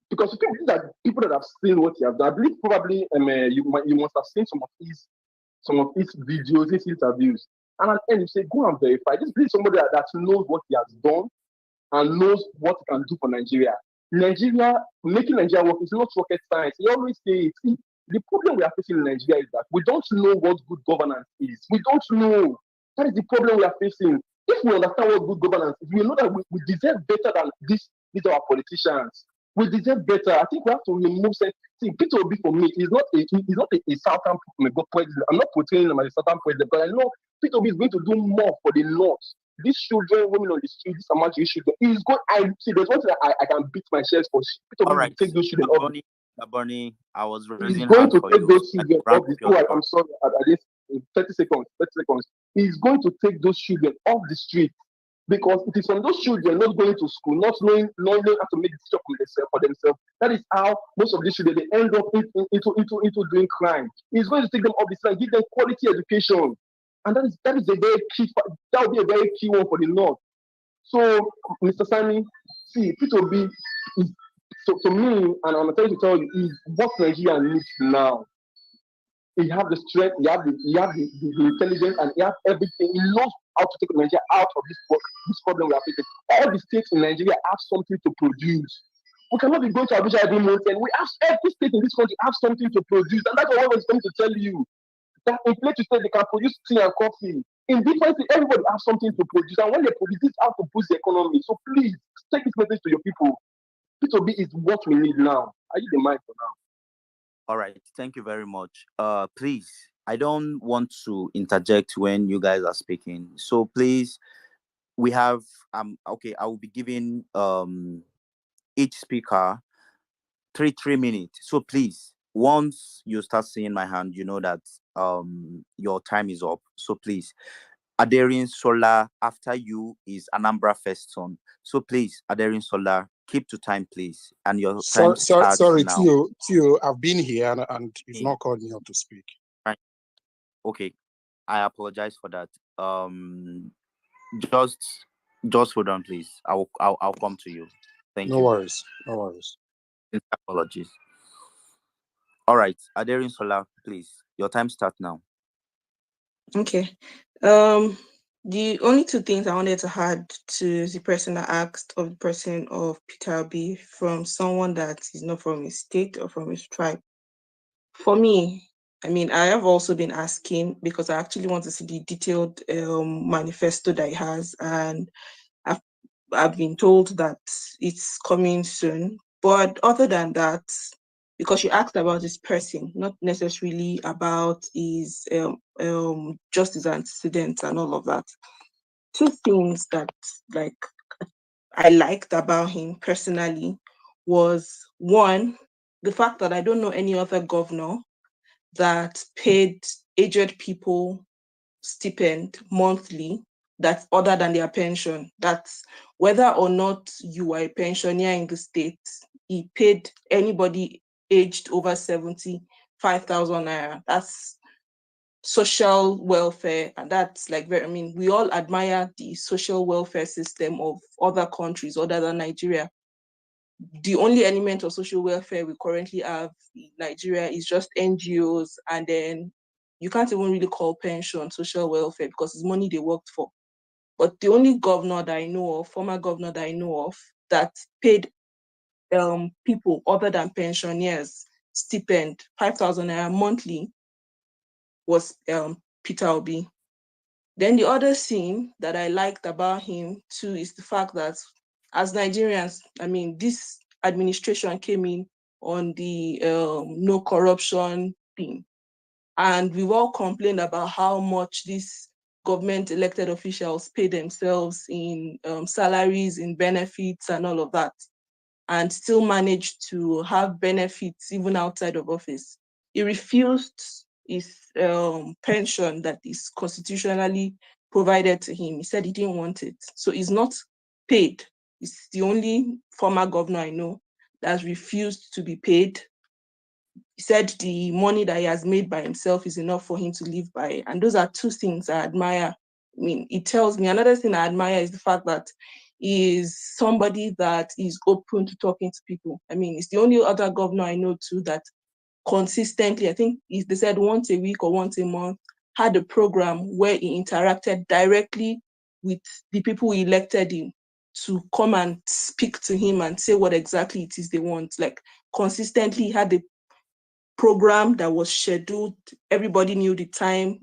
because these are people that have seen what he has done. I believe probably you must have seen some of his videos, his interviews, and at the end you say, go and verify. This is somebody that knows what he has done and knows what he can do for Nigeria. Making Nigeria work is not rocket science. He always say, see, the problem we are facing in Nigeria is that we don't know what good governance is. We don't know. That is the problem we are facing. If we understand what good governance is, we know that we deserve better than these our politicians. We deserve better. I think we have to remove. See, P2B for me is not a southern president. I'm not portraying him as a southern president, but I know P2B is going to do more for the north. These children, women on the street, these Amaju children, he's going. There's one thing I can beat my chest for. P2B will take those children off. Bernie, I was He's raising going hand to for take you. those children off the street. I'm sorry, at this 30 seconds. He's going to take those children off the street, because it is from those children not going to school, not knowing how to make decisions for themselves. That is how most of these children they end up into doing crime. He's going to take them off the street and give them quality education, and that is a very key. That will be a very key one for the north. So, Mr. Sani, see, P2B is, so to me, and I'm trying to tell you, is what Nigeria needs now. He have the strength, he have the intelligence, and he has everything. He knows how to take Nigeria out of this problem we are facing. All the states in Nigeria have something to produce. We cannot be going to Abuja every month, and we have every state in this country have something to produce, and that's what I was going to tell you. That in Plateau State they can produce tea and coffee. In different states, everybody has something to produce, and when they produce, this has to boost the economy. So please take this message to your people. P2B is what we need now. Are you the mic for now? All right, thank you very much. Please, I don't want to interject when you guys are speaking. So please, we have okay, I will be giving each speaker 3 minutes. So please, once you start seeing my hand, you know that your time is up. So please, Adering Solar, after you is Anambra First Son. So please, Adering Solar, keep to time, please. And your time starts sorry, now. Theo, I've been here and you've not called me up to speak. Right. Okay, I apologize for that. Just hold on, please. I'll come to you. Thank you. No worries. Apologies. All right, Adering Solar, please. Your time starts now. Okay. The only two things I wanted to add to the person that asked of the person of Peter B from someone that is not from his state or from his tribe. For me, I mean, I have also been asking because I actually want to see the detailed manifesto that he has, and I've been told that it's coming soon. But other than that, because you asked about this person, not necessarily about his justice antecedents and all of that. Two things that I liked about him personally was, one, the fact that I don't know any other governor that paid aged people stipend monthly that's other than their pension. That's whether or not you are a pensioner in the state, he paid anybody aged over 70, 5,000 naira. That's social welfare, and that's we all admire the social welfare system of other countries other than Nigeria. The only element of social welfare we currently have in Nigeria is just NGOs and then you can't even really call pension social welfare because it's money they worked for. But the only governor that I know of, former governor that I know of, that paid people other than pensioners stipend 5,000 naira monthly was Peter Obi. Then the other thing that I liked about him too is the fact that as Nigerians, I mean, this administration came in on the no corruption thing. And we've all complained about how much these government elected officials pay themselves in salaries, in benefits, and all of that, and still managed to have benefits even outside of office. He refused his pension that is constitutionally provided to him. He said he didn't want it. So he's not paid. He's the only former governor I know that has refused to be paid. He said the money that he has made by himself is enough for him to live by. And those are two things I admire. I mean, it tells me, another thing I admire is the fact that he is somebody that is open to talking to people. I mean, it's the only other governor I know too that consistently, I think they said once a week or once a month, had a program where he interacted directly with the people who elected him to come and speak to him and say what exactly it is they want. Like consistently had a program that was scheduled. Everybody knew the time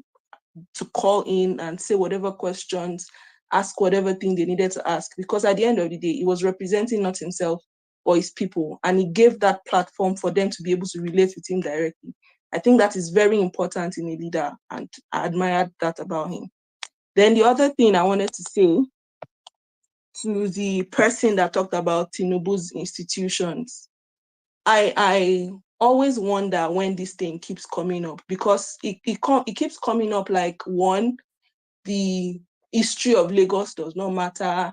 to call in and say whatever questions, ask whatever thing they needed to ask. Because at the end of the day, he was representing not himself or his people. And he gave that platform for them to be able to relate with him directly. I think that is very important in a leader, and I admired that about him. Then the other thing I wanted to say to the person that talked about Tinubu's institutions, I always wonder when this thing keeps coming up, because it keeps coming up like, one, the history of Lagos does not matter.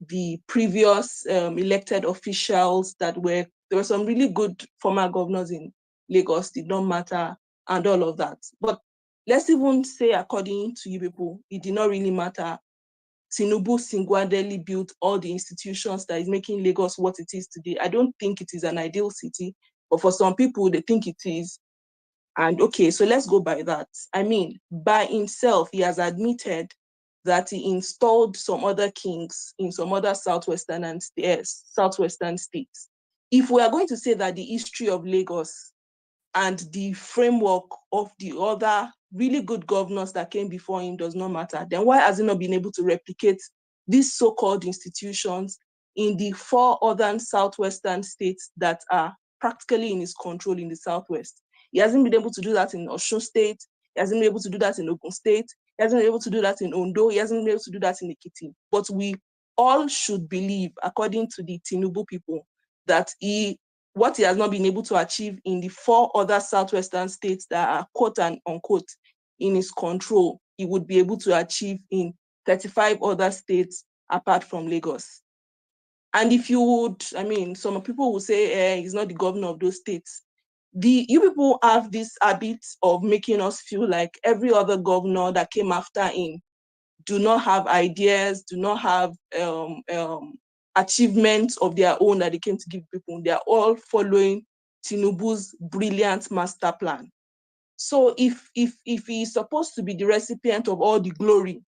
The previous elected officials there were some really good former governors in Lagos, did not matter, and all of that. But let's even say, according to you people, it did not really matter. Tinubu single-handedly built all the institutions that is making Lagos what it is today. I don't think it is an ideal city, but for some people, they think it is. And okay, so let's go by that. I mean, by himself, he has admitted that he installed some other kings in some other southwestern states. If we are going to say that the history of Lagos and the framework of the other really good governors that came before him does not matter, then why has he not been able to replicate these so-called institutions in the 4 other southwestern states that are practically in his control in the southwest? He hasn't been able to do that in Osun State. He hasn't been able to do that in Ogun State. He hasn't been able to do that in Ondo. He hasn't been able to do that in Ekiti. But we all should believe, according to the Tinubu people, that what he has not been able to achieve in the 4 other southwestern states that are quote and unquote in his control, he would be able to achieve in 35 other states apart from Lagos. And if you would, I mean, some people will say he's not the governor of those states. You people have this habit of making us feel like every other governor that came after him do not have ideas, do not have achievements of their own that they came to give people. They are all following Tinubu's brilliant master plan. So if he's supposed to be the recipient of all the glory,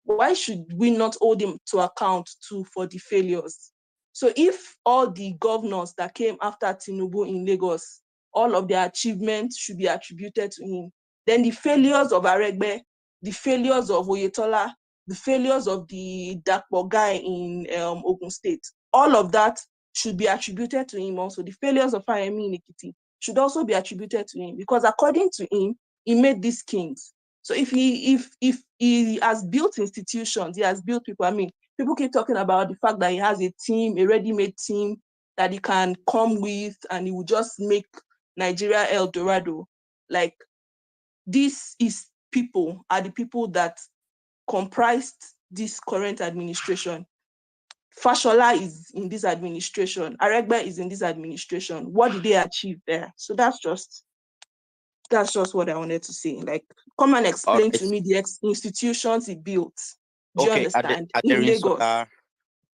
why should we not hold him to account too for the failures? So if all the governors that came after Tinubu in Lagos, all of their achievements should be attributed to him, then the failures of Aregbe, the failures of Oyetola, the failures of the Dapo guy in Ogun State, all of that should be attributed to him also. The failures of Fayemi in Ekiti should also be attributed to him, because according to him, he made these kings. So if he has built institutions, he has built people. I mean, people keep talking about the fact that he has a team, a ready-made team that he can come with, and he will just make Nigeria El Dorado. Like, these are the people that comprised this current administration. Fashola is in this administration. Aregbe is in this administration. What did they achieve there? So that's just what I wanted to say. Like, come and explain to me the institutions he built. Do you understand? In Lagos.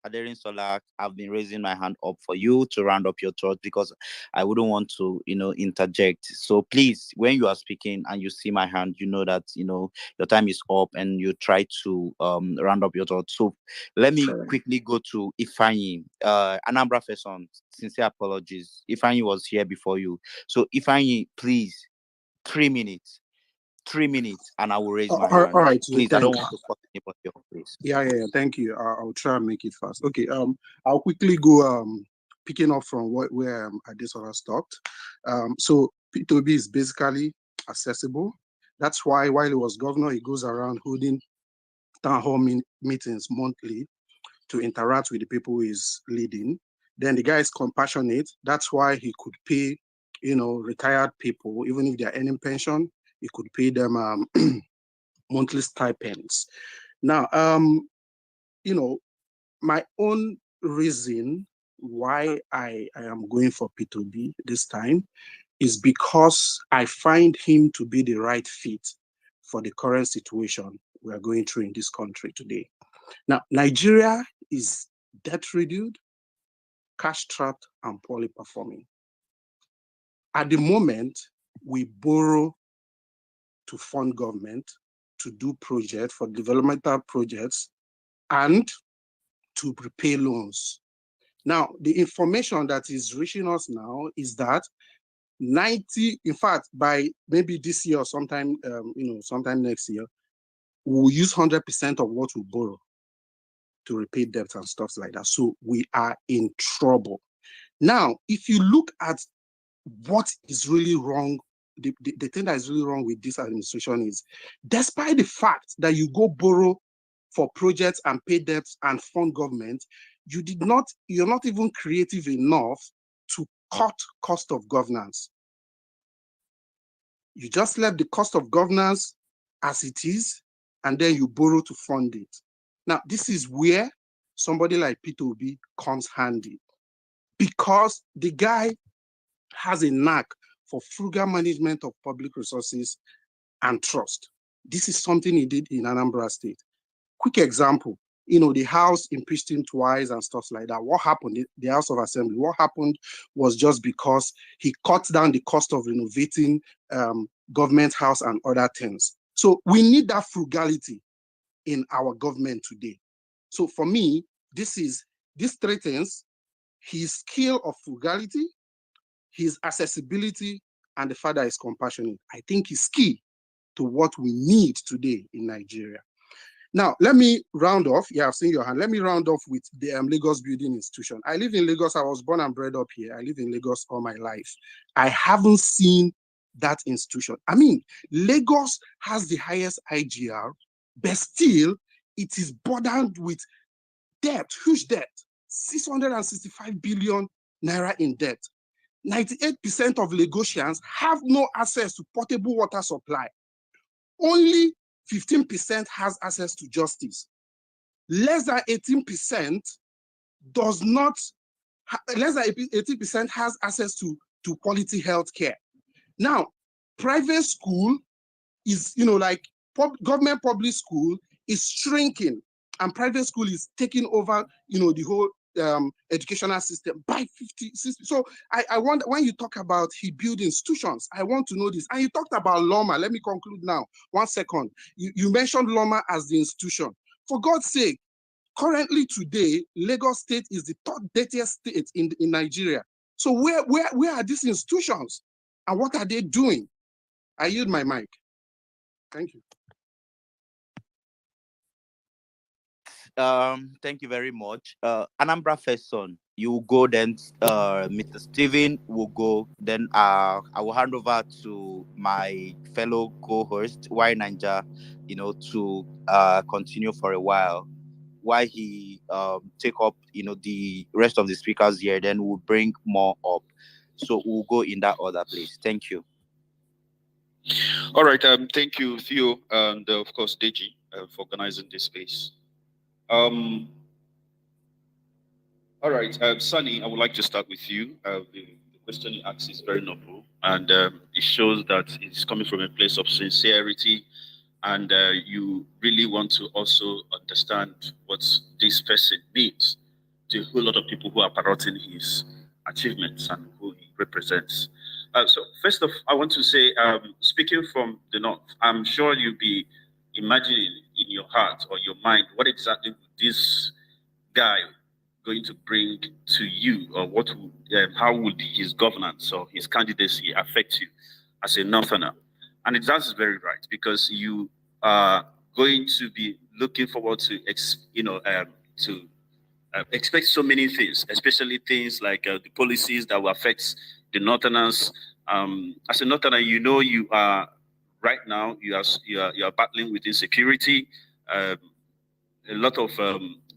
Adering Sola, I've been raising my hand up for you to round up your thoughts because I wouldn't want to, interject. So please, when you are speaking and you see my hand, you know that, your time is up and you try to round up your thoughts. So let me quickly go to Ifeanyi. Anambra Person, sincere apologies. Ifeanyi was here before you. So Ifeanyi, please, 3 minutes. 3 minutes, and I will raise my hand. All right. Please, I Thank don't you. want to cut anybody off, please. Yeah. Thank you. I'll try and make it fast. Okay. I'll quickly go. Picking up from where Adesola stopped. So P2B is basically accessible. That's why while he was governor, he goes around holding town hall meetings monthly to interact with the people he's leading. Then the guy is compassionate. That's why he could pay, retired people, even if they're earning pension, he could pay them monthly stipends. Now, my own reason why I am going for P2B this time is because I find him to be the right fit for the current situation we are going through in this country today. Now, Nigeria is debt-riddled, cash-strapped, and poorly performing. At the moment, we borrow to fund government, to do projects for developmental projects, and to repay loans. Now, the information that is reaching us now is that 90, in fact, by maybe this year or sometime, sometime next year, we'll use 100% of what we borrow to repay debt and stuff like that. So we are in trouble. Now, if you look at what is really wrong, the thing that is really wrong with this administration is, despite the fact that you go borrow for projects and pay debts and fund government, you're not even creative enough to cut cost of governance. You just left the cost of governance as it is, and then you borrow to fund it. Now, this is where somebody like P2B comes handy, because the guy has a knack for frugal management of public resources and trust. This is something he did in Anambra State. Quick example, the House impeached him twice and stuff like that. What happened? The House of Assembly, what happened was just because he cut down the cost of renovating government house and other things. So we need that frugality in our government today. So for me, these three things: his skill of frugality, his accessibility, and the fact that he's compassionate, I think is key to what we need today in Nigeria. Now, let me round off. Yeah, I've seen your hand. Let me round off with the Lagos Building Institution. I live in Lagos. I was born and bred up here. I live in Lagos all my life. I haven't seen that institution. I mean, Lagos has the highest IGR, but still, it is burdened with debt, huge debt, 665 billion naira in debt. 98% of Lagosians have no access to potable water supply. Only 15% has access to justice. Less than 18% does not, less than 18% has access to quality health care. Now, private school is, government public school is shrinking, and private school is taking over, the whole educational system by 50-60. So I want, when you talk about he build institutions, I want to know this. And you talked about Loma. Let me conclude now. 1 second. You mentioned Loma as the institution. For God's sake, currently today, Lagos State is the third dirtiest state in Nigeria. So where are these institutions, and what are they doing? I yield my mic. Thank you. Thank you very much. Anambra First Son, you will go, then Mr. Steven will go, then I will hand over to my fellow co-host, Y Ninja, to continue for a while he take up the rest of the speakers here, then we'll bring more up. So we'll go in that order, please. Thank you. All right. Thank you, Theo, and of course Deji, for organizing this space. All right, Sunny, I would like to start with you. The question you asked is very noble, and it shows that it's coming from a place of sincerity, and you really want to also understand what this person means. to a whole lot of people who are parroting his achievements and who he represents. So first off, I want to say, speaking from the North, I'm sure you'll be imagining in your heart or your mind what exactly would this guy going to bring to you, or what would, how would his governance or his candidacy affect you as a Northerner? And that's very right, because you are going to be looking forward to, expect so many things, especially things like the policies that will affect the Northerners. As a Northerner, you know you are right now you are battling with insecurity, a lot of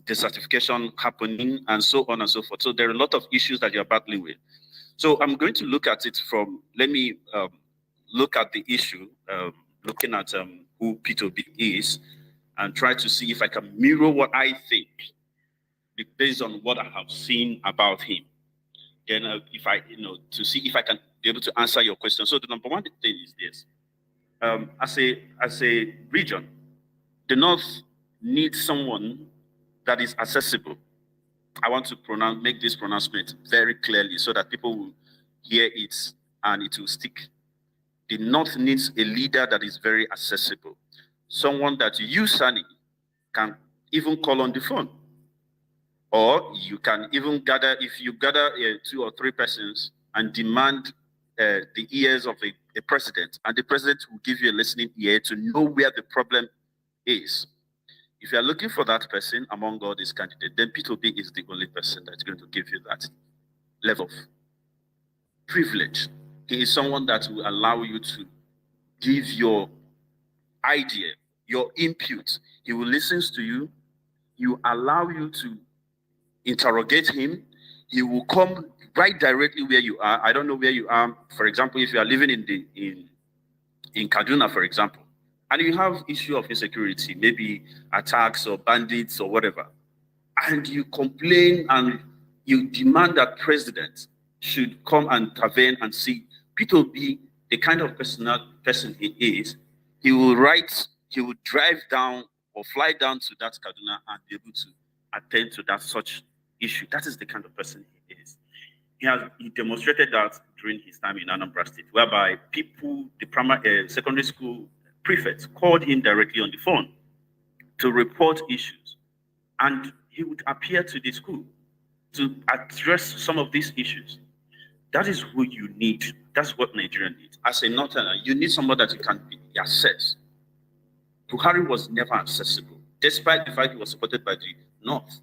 desertification happening, and so on and so forth. So there are a lot of issues that you're battling with. So I'm going to look at it from, let me look at the issue, looking at who P2B is, and try to see if I can mirror what I think based on what I have seen about him. Then if I, to see if I can be able to answer your question. So the number one thing is this. As a region, the North needs someone that is accessible. I want to make this pronouncement very clearly so that people will hear it and it will stick. The North needs a leader that is very accessible. Someone that you, Sani, can even call on the phone. Or you can even gather, if you gather 2 or 3 persons and demand the ears of a president, and the president will give you a listening ear to know where the problem is. If you are looking for that person among all these candidates, then P2B is the only person that's going to give you that level of privilege. He is someone that will allow you to give your idea, your input. He will listen to you. He will allow you to interrogate him. He will come right directly where you are. I don't know where you are. For example, if you are living in Kaduna, for example, and you have issue of insecurity, maybe attacks or bandits or whatever, and you complain and you demand that president should come and intervene and see P2B, the kind of person he is, he will drive down or fly down to that Kaduna and be able to attend to that such issue. That is the kind of person he is. He demonstrated that during his time in Anambra State, whereby people, the secondary school prefects, called him directly on the phone to report issues, and he would appear to the school to address some of these issues. That is who you need. That's what Nigeria needs. As a Northerner, you need someone that you can access. Buhari was never accessible, despite the fact he was supported by the North.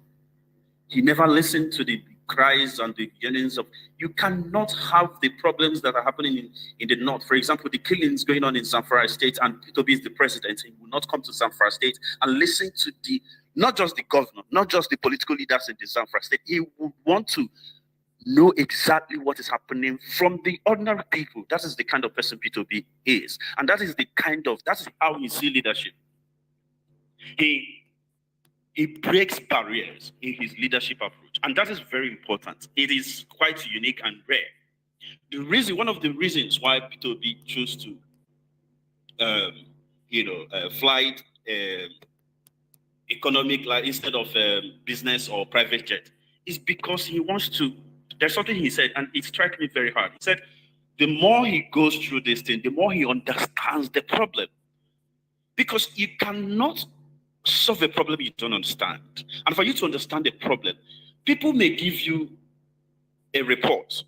He never listened to the cries and the yearnings of. You cannot have the problems that are happening in the North. For example, the killings going on in Zamfara State, and P2B is the president. He will not come to Zamfara State and listen to not just the governor, not just the political leaders in the Zamfara State. He would want to know exactly what is happening from the ordinary people. That is the kind of person P2B is. And that is how we see leadership. He breaks barriers in his leadership approach. And that is very important. It is quite unique and rare. One of the reasons why P2B chose to, fly economic instead of business or private jet is because he wants to. There's something he said, and it struck me very hard. He said, the more he goes through this thing, the more he understands the problem. Because you cannot solve a problem you don't understand. And for you to understand the problem, people may give you a report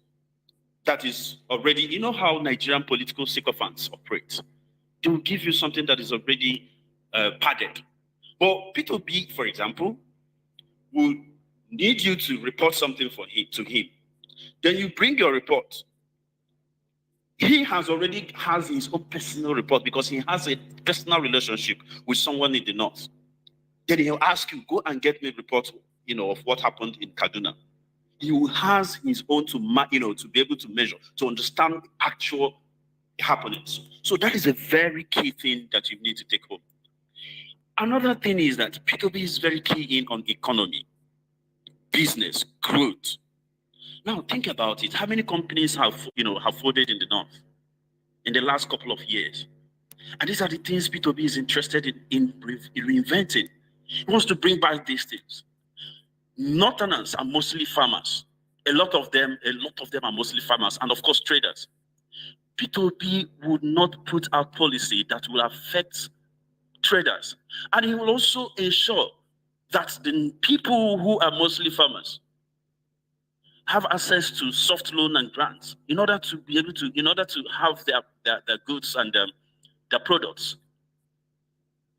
that is already, you know how Nigerian political sycophants operate. They will give you something that is already padded. But P2B, for example, will need you to report something to him. Then you bring your report. He already has his own personal report because he has a personal relationship with someone in the North. Then he'll ask you, go and get me a report, of what happened in Kaduna. He has his own to be able to measure, to understand actual happenings. So that is a very key thing that you need to take home. Another thing is that P2B is very key on economy, business, growth. Now think about it. How many companies have folded in the North in the last couple of years? And these are the things P2B is interested in reinventing. He wants to bring back these things. Northerners are mostly farmers. A lot of them are mostly farmers, and of course traders. P2P would not put out policy that will affect traders, and he will also ensure that the people who are mostly farmers have access to soft loan and grants in order to have their goods and their products.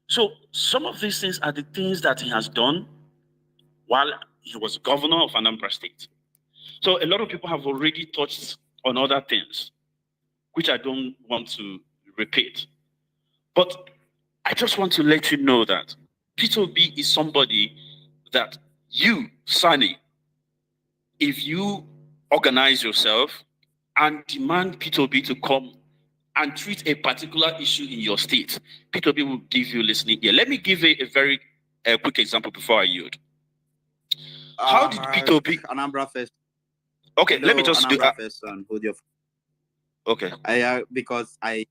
So some of these things are the things that he has done while he was governor of Anambra State. So a lot of people have already touched on other things, which I don't want to repeat. But I just want to let you know that P2B is somebody that you, Sani, if you organize yourself and demand P2B to come and treat a particular issue in your state, P2B will give you listening ear. Let me give a very quick example before I yield. How did P2B... Anambra first. Okay, Hello, let me just Anambra first, son. Hold your... Okay. Because I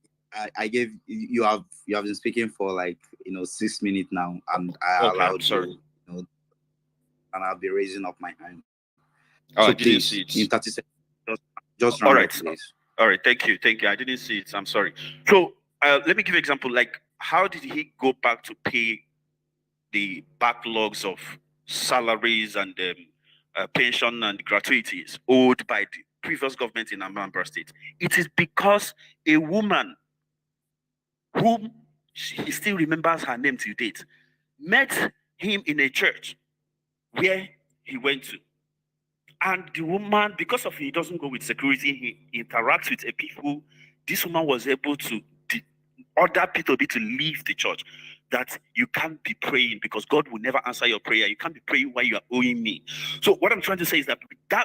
gave you have been speaking for 6 minutes now, and I allowed you, and I'll be raising up my hand. Oh, so I didn't please, see it. in 30 seconds, just All round right, up, please. All right, thank you. I didn't see it. I'm sorry. So let me give you an example. Like, how did he go back to pay the backlogs of salaries and pension and gratuities owed by the previous government in Anambra State? It is because a woman whom he still remembers her name till date met him in a church where he went to. And the woman, because of he doesn't go with security, he interacts with a people. This woman was able to order P2B to leave the church. That you can't be praying because God will never answer your prayer. You can't be praying while you are owing me. So what I'm trying to say is that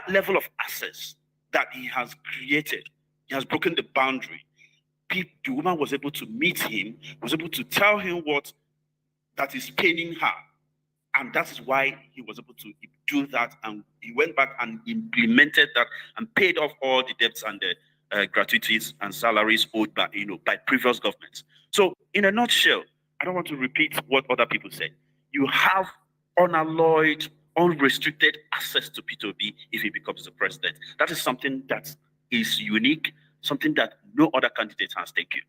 level of access that he has created, he has broken the boundary. The woman was able to meet him, was able to tell him what that is paining her. And that is why he was able to do that. And he went back and implemented that and paid off all the debts and the gratuities and salaries owed by previous governments. So in a nutshell, I don't want to repeat what other people said. You have unalloyed, unrestricted access to P2B if he becomes the president. That is something that is unique, something that no other candidate has. Thank you.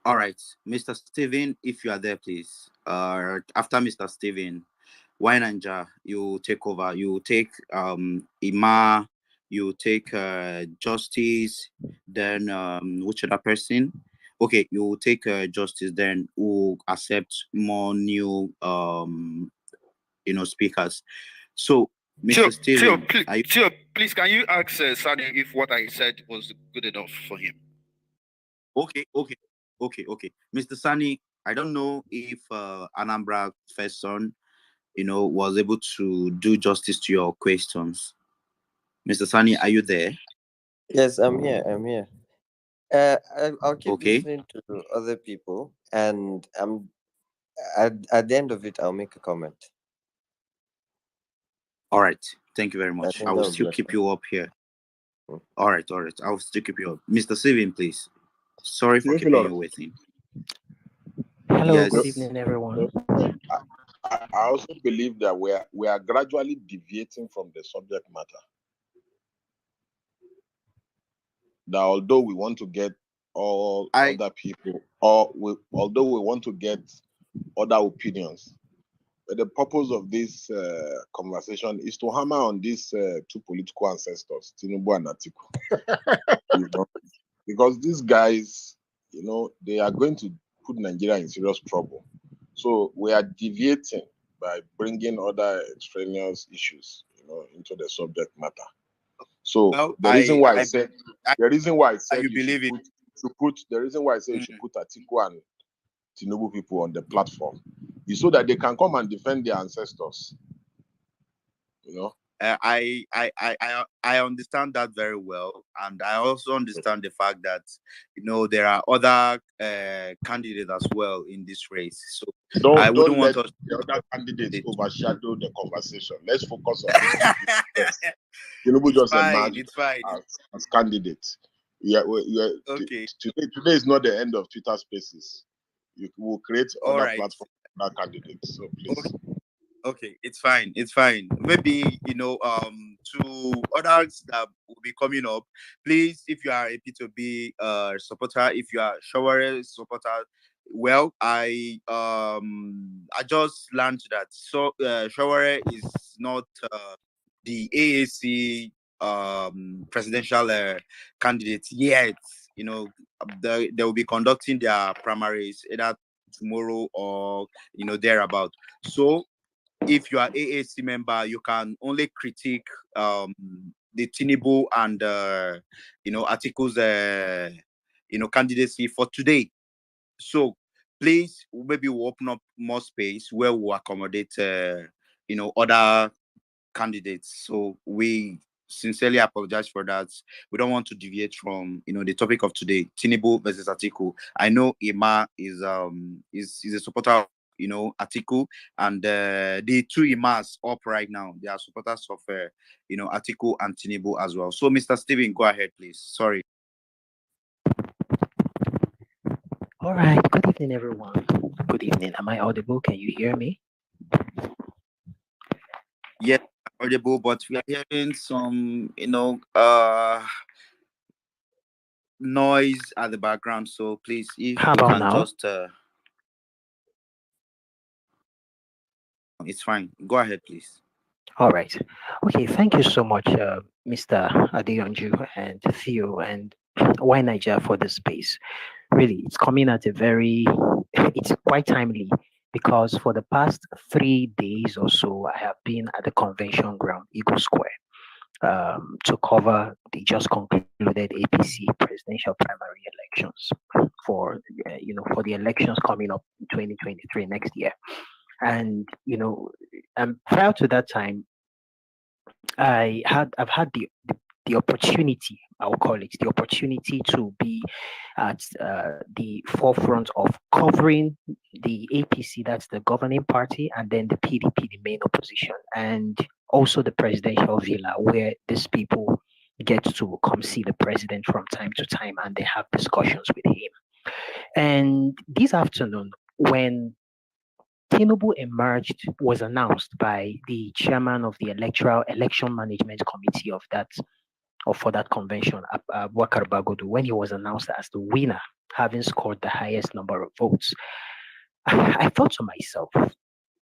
All right, Mr. Steven, if you are there, please. After Mr. Steven, Wainanja, you take over. You take Ima, you take Justice, then which other person? Okay, you take Justice, then who accept more new speakers. So, Mr. Steven, Theo, please, can you ask Sani if what I said was good enough for him? Okay. Mr. Sani, I don't know if Anambra first son, was able to do justice to your questions. Mr. Sani, are you there? Yes, I'm here. I'll keep listening to other people, and at the end of it, I'll make a comment. All right. Thank you very much. I will still keep you up here. All right. I will still keep you up. Mr. Steven, please. Sorry for keeping you waiting. Hello, yes. Good evening, everyone. I also believe that we are gradually deviating from the subject matter. That although we want to get all other people, although we want to get other opinions, but the purpose of this conversation is to hammer on these two political ancestors, Tinubu and Atiku. Because these guys, they are going to put Nigeria in serious trouble. So we are deviating by bringing other extraneous issues, into the subject matter. So the reason why I said you should put Atiku and Tinubu people on the platform is so that they can come and defend their ancestors. I understand that very well, and I also understand the fact that there are other candidates as well in this race. So I wouldn't want us the other candidates overshadow the conversation. Let's focus on this. Tinubu just emerged as candidates. Okay. Today is not the end of Twitter Spaces. You will create All other right. platforms for that candidate. So please. Okay, it's fine. It's fine. Maybe to others that will be coming up, please, if you are a P2B supporter, if you are Shaware supporter, well, I just learned that Shaware is not the AAC presidential candidate yet. They will be conducting their primaries either tomorrow or thereabout. So if you are AAC member, you can only critique the Tinubu and Atiku's candidacy for today. So please, maybe we'll open up more space where we'll accommodate other candidates. So we sincerely apologize for that. We don't want to deviate from the topic of today, Tinubu versus Atiku. I know Ima is a supporter of Atiku, and the two Imas up right now, they are supporters of Atiku and Tinubu as well. So Mr. Steven, go ahead, please. Sorry. All right. Good evening, everyone. Good evening. Am I audible? Can you hear me? Yes, audible, but we are hearing some noise at the background. So please, if How you about can now? just it's fine. Go ahead, please. All right. Okay. Thank you so much, Mr. Adeyanju and Theo and Why Niger for this space. Really, it's coming at it's quite timely because for the past 3 days or so, I have been at the convention ground, Eagle Square, to cover the just concluded APC presidential primary elections for the elections coming up in 2023 next year. And prior to that time, I've had the opportunity, I will call it the opportunity, to be at the forefront of covering the APC, that's the governing party, and then the PDP, the main opposition, and also the presidential villa, where these people get to come see the president from time to time and they have discussions with him. And this afternoon, when Tinubu was announced by the chairman of the Electoral Election Management Committee for that convention, Wakar Bagodu, when he was announced as the winner, having scored the highest number of votes. I thought to myself,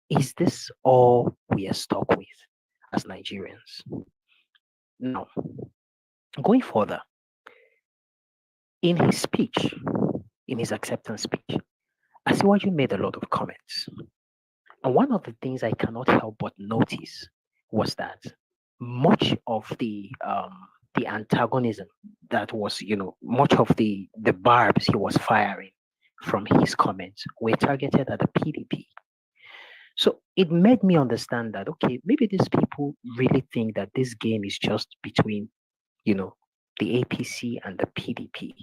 is this all we are stuck with as Nigerians? Now, going further, in his speech, in his acceptance speech, Asiwaju made a lot of comments. And one of the things I cannot help but notice was that much of the antagonism that was, much of the barbs he was firing from his comments were targeted at the PDP. So it made me understand that, okay, maybe these people really think that this game is just between, the APC and the PDP.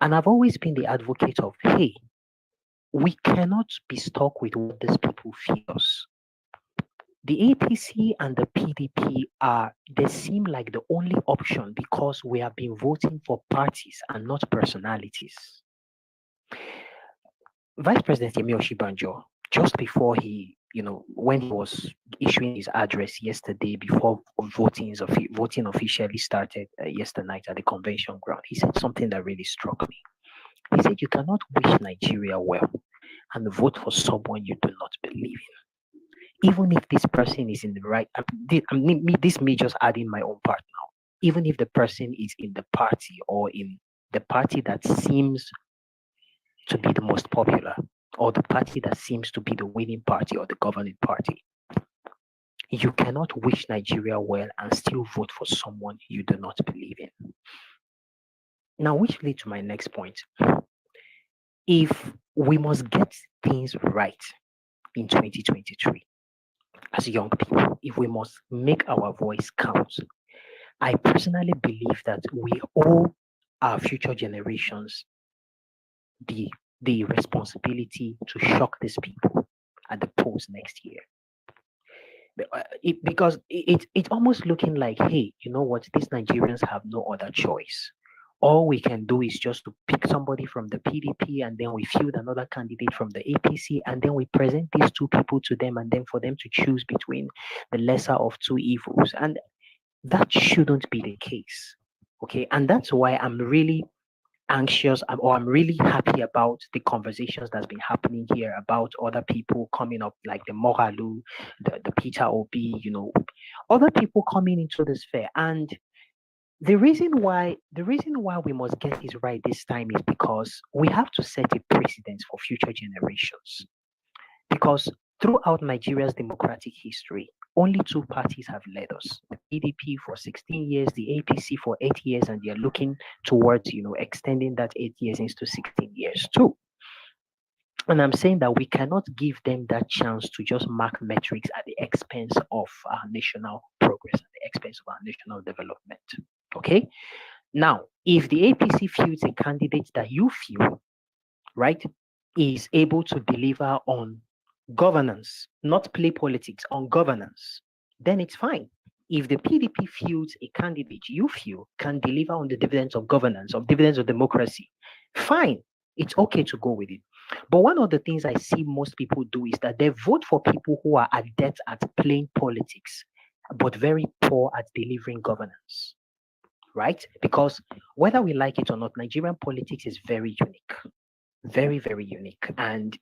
And I've always been the advocate of, hey, we cannot be stuck with what these people feed us. The APC and the PDP they seem like the only option because we have been voting for parties and not personalities. Vice President Yemi Oshibanjo, just before when he was issuing his address yesterday, before voting officially started yesterday night at the convention ground, he said something that really struck me. He said, you cannot wish Nigeria well and vote for someone you do not believe in. Even if this person is in the right, me just adding my own part now. Even if the person is in the party or in the party that seems to be the most popular, or the party that seems to be the winning party or the governing party, you cannot wish Nigeria well and still vote for someone you do not believe in. Now, which leads to my next point. If we must get things right in 2023, as young people, if we must make our voice count, I personally believe that we owe our future generations the responsibility to shock these people at the polls next year. Because it's almost looking like, hey, you know what? These Nigerians have no other choice. All we can do is just to pick somebody from the PDP, and then we field another candidate from the APC, and then we present these two people to them, and then for them to choose between the lesser of two evils. And that shouldn't be the case. Okay. And that's why I'm really anxious, or I'm really happy about the conversations that's been happening here about other people coming up, like the Moralu, the Peter Obi, other people coming into this fair. And the reason why we must get this right this time is because we have to set a precedent for future generations. Because throughout Nigeria's democratic history, only two parties have led us: the PDP for 16 years, the APC for 8 years, and they're looking towards, extending that 8 years into 16 years too. And I'm saying that we cannot give them that chance to just mark metrics at the expense of our national progress, at the expense of our national development. Okay? Now, if the APC fields a candidate that you feel, right, is able to deliver on governance, not play politics, on governance, then it's fine. If the PDP fields a candidate you feel can deliver on the dividends of governance, of dividends of democracy, fine. It's okay to go with it. But one of the things I see most people do is that they vote for people who are adept at playing politics, but very poor at delivering governance, right? Because whether we like it or not, Nigerian politics is very unique. Very, very unique. And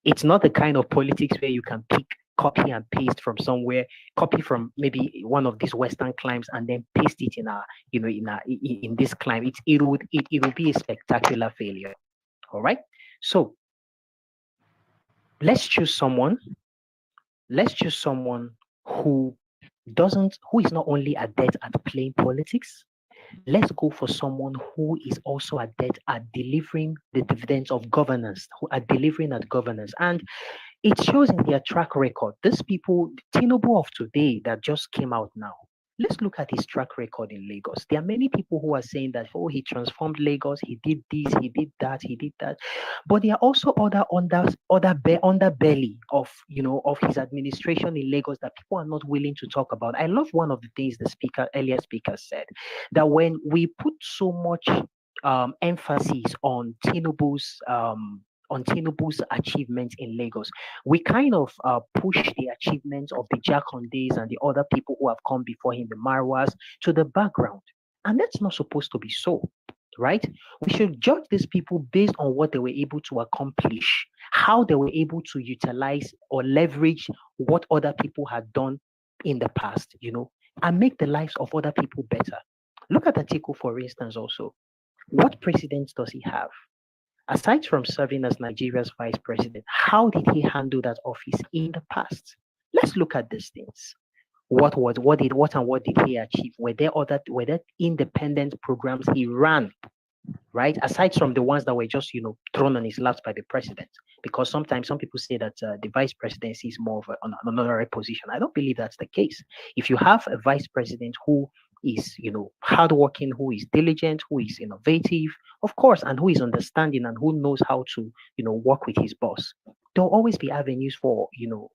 it's not the kind of politics where you can pick, copy and paste from somewhere, copy from maybe one of these Western climes and then paste it in this climb. It will be a spectacular failure. All right. So let's choose someone. Let's choose someone who is not only adept at playing politics. Let's go for someone who is also adept at delivering the dividends of governance, who are delivering at governance. And it shows in their track record. These people, Tinubu of today that just came out now, let's look at his track record in Lagos. There are many people who are saying that, oh, he transformed Lagos, he did this, he did that, he did that. But there are also other underbelly of his administration in Lagos that people are not willing to talk about. I love one of the things the earlier speaker said, that when we put so much emphasis on Tinubu's achievements in Lagos, we kind of push the achievements of the Jakondes and the other people who have come before him, the Marwas, to the background. And that's not supposed to be so, right? We should judge these people based on what they were able to accomplish, how they were able to utilize or leverage what other people had done in the past, and make the lives of other people better. Look at Atiku, for instance, also. What precedents does he have? Aside from serving as Nigeria's vice president, how did he handle that office in the past? Let's look at these things. What did he achieve? Were there independent programs he ran, right? Aside from the ones that were just thrown on his laps by the president, because sometimes some people say that the vice presidency is more of an honorary position. I don't believe that's the case. If you have a vice president who is hardworking, who is diligent, who is innovative, of course, and who is understanding and who knows how to work with his boss, there'll always be avenues for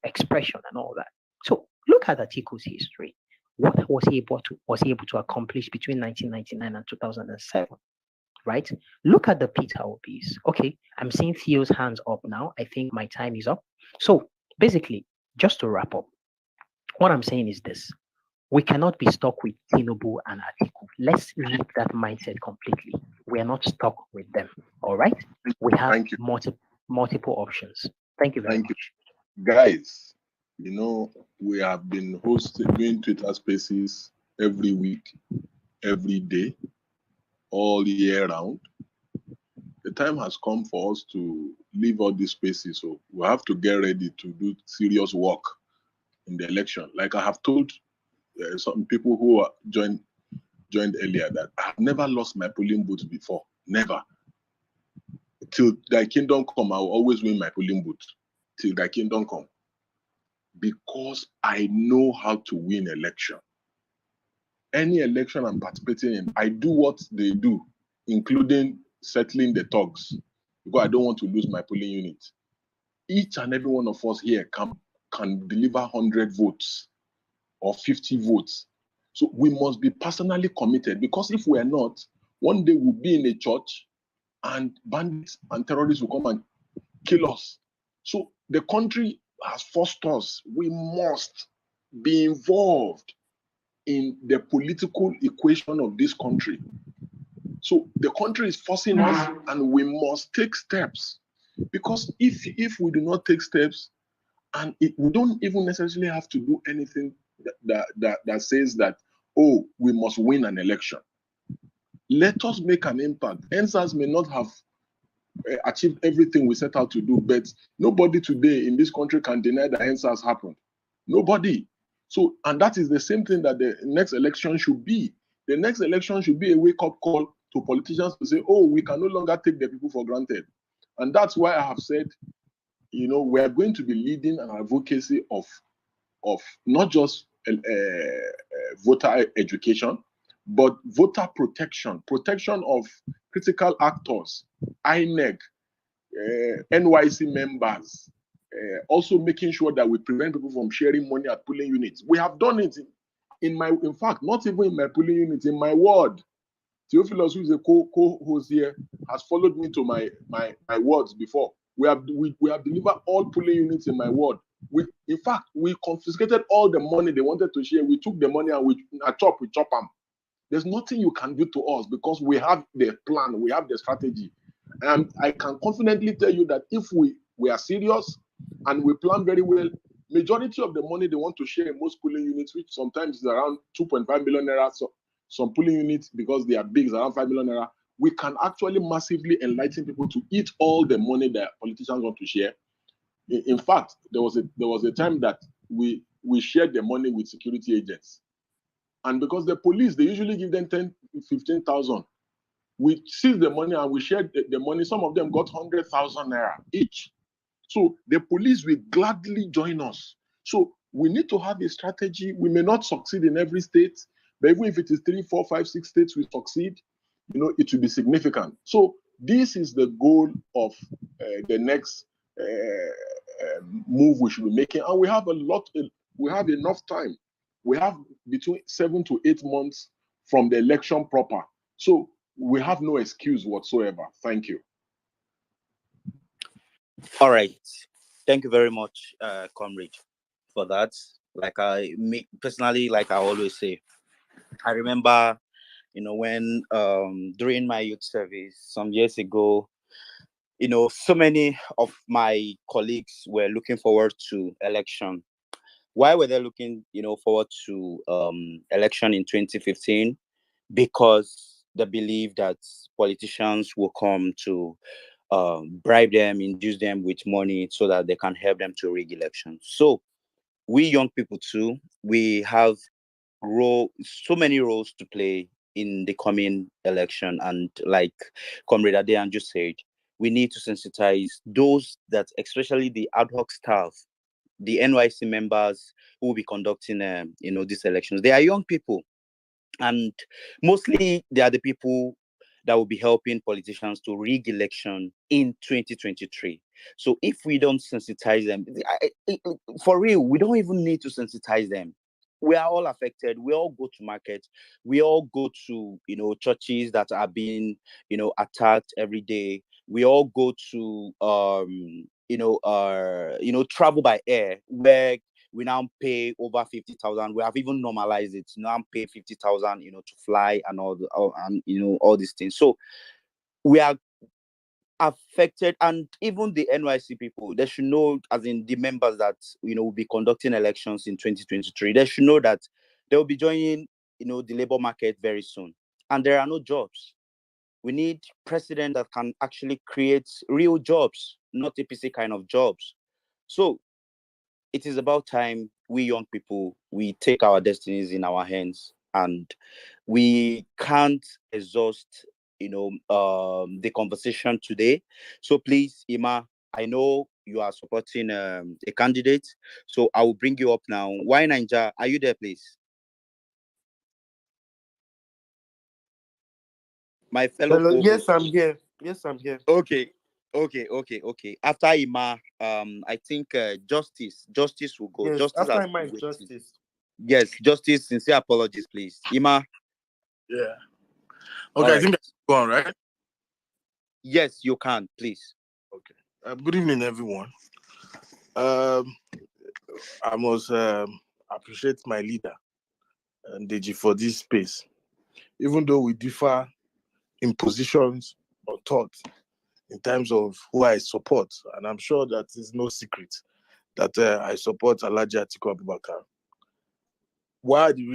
expression and all that. So look at Atiku's history. What was he able to accomplish between 1999 and 2007? Right? Look at the Peter Obis. Okay, I'm seeing Theo's hands up now. I think my time is up. So basically, just to wrap up, what I'm saying is this: we cannot be stuck with Tinubu and Atiku. Let's leave that mindset completely. We are not stuck with them. All right? We have multiple options. Thank you very much. Guys, we have been doing Twitter spaces every week, every day, all year round. The time has come for us to leave all these spaces. So we have to get ready to do serious work in the election. Like I have told some people who joined earlier that I have never lost my polling booth before. Never. Till thy kingdom come, I will always win my polling booth. Till thy kingdom come. Because I know how to win election. Any election I'm participating in, I do what they do, including settling the talks, because I don't want to lose my polling unit. Each and every one of us here can deliver 100 votes or 50 votes. So we must be personally committed, because if we are not, One day we'll be in a church and bandits and terrorists will come and kill us. So the country has forced us. We must be involved in the political equation of this country. So the country is forcing us and we must take steps. Because if we do not take steps, and we don't even necessarily have to do anything that says that, oh, we must win an election. Let us make an impact. NSAS may not have achieved everything we set out to do, but nobody today in this country can deny that NSAS happened. Nobody. So, and that is the same thing that the next election should be. The next election should be a wake-up call to politicians to say, oh, we can no longer take the people for granted. And that's why I have said, we are going to be leading an advocacy of not just voter education, but voter protection of critical actors, INEC, NYC members, also making sure that we prevent people from sharing money at polling units. We have done it in fact, not even in my polling unit, in my ward. Theophilus, who is a co-host here, has followed me to my wards before. We have delivered all polling units in my ward. In fact, we confiscated all the money they wanted to share. We took the money and we chop them. There's nothing you can do to us because we have the plan, we have the strategy. And I can confidently tell you that if we are serious and we plan very well, majority of the money they want to share in most polling units, which sometimes is around 2.5 million naira, so some polling units, because they are big, is around 5 million naira, we can actually massively enlighten people to eat all the money that politicians want to share. In fact, there was a time that we shared the money with security agents. And because the police, they usually give them 10, 15,000. We seized the money and we shared the money. Some of them got 100,000 naira each. So the police will gladly join us. So we need to have a strategy. We may not succeed in every state, but even if it is 3, 4, 5, 6 states we succeed, it will be significant. So this is the goal of the next move we should be making. And we have enough time. We have between 7 to 8 months from the election proper. So we have no excuse whatsoever. Thank you. All right. Thank you very much, comrade, for that. Personally, like I always say, I remember, when during my youth service some years ago, so many of my colleagues were looking forward to election. Why were they looking, forward to election in 2015? Because they believe that politicians will come to bribe them, induce them with money so that they can help them to rig elections. So we young people too, we have so many roles to play in the coming election. And like Comrade Adeyan just said, we need to sensitize those that, especially the ad hoc staff, the NYC members who will be conducting, these elections. They are young people, and mostly they are the people that will be helping politicians to rig election in 2023. So if we don't sensitize them, for real, we don't even need to sensitize them. We are all affected. We all go to markets. We all go to, churches that are being, attacked every day. We all go to, travel by air, where we now pay over 50,000. We have even normalized it. Now pay 50,000, to fly and all these things. So we are affected, and even the NYC people, they should know, as in the members that will be conducting elections in 2023. They should know that they will be joining, the labor market very soon, and there are no jobs. We need president that can actually create real jobs, not APC kind of jobs. So it is about time we young people, we take our destinies in our hands, and we can't exhaust, the conversation today. So please, Ima, I know you are supporting a candidate, so I will bring you up now. Why Ninja? Are you there, please? My fellow Hello. co-host. Yes, I'm here. Yes, I'm here. Okay. After Ima, I think Justice will go. Yes, Justice after has my been waiting. justice. Yes, Justice, sincere apologies, please. Ima. Yeah. All I right. think that's go on, right? Yes, you can, please. Okay. Good evening, everyone. I must appreciate my leader, Deji, for this space. Even though we differ in positions or thoughts in terms of who I support, and I'm sure that is no secret that I support Alhaji Atiku Abubakar. What are the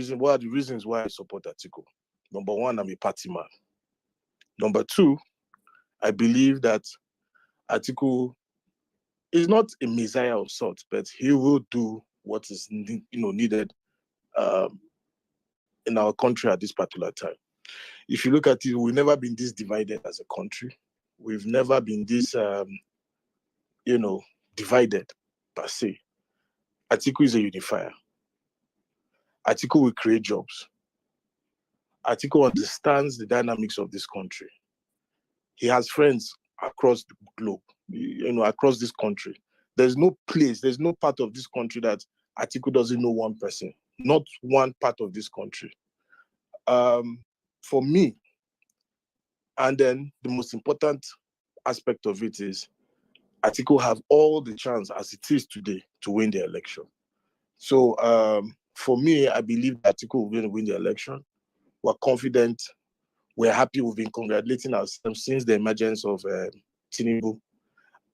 reasons why I support Atiku? Number one, I'm a party man. Number two, I believe that Atiku is not a messiah of sorts, but he will do what is needed in our country at this particular time. If you look at it, we've never been this divided as a country. We've never been this, divided per se. Atiku is a unifier. Atiku will create jobs. Atiku understands the dynamics of this country. He has friends across the globe, across this country. There's no place, there's no part of this country that Atiku doesn't know one person, not one part of this country. For me, and then the most important aspect of it is Atiku have all the chance as it is today to win the election. So for me, I believe that Atiku will win the election. We're confident. We're happy. We've been congratulating ourselves since the emergence of Tinubu.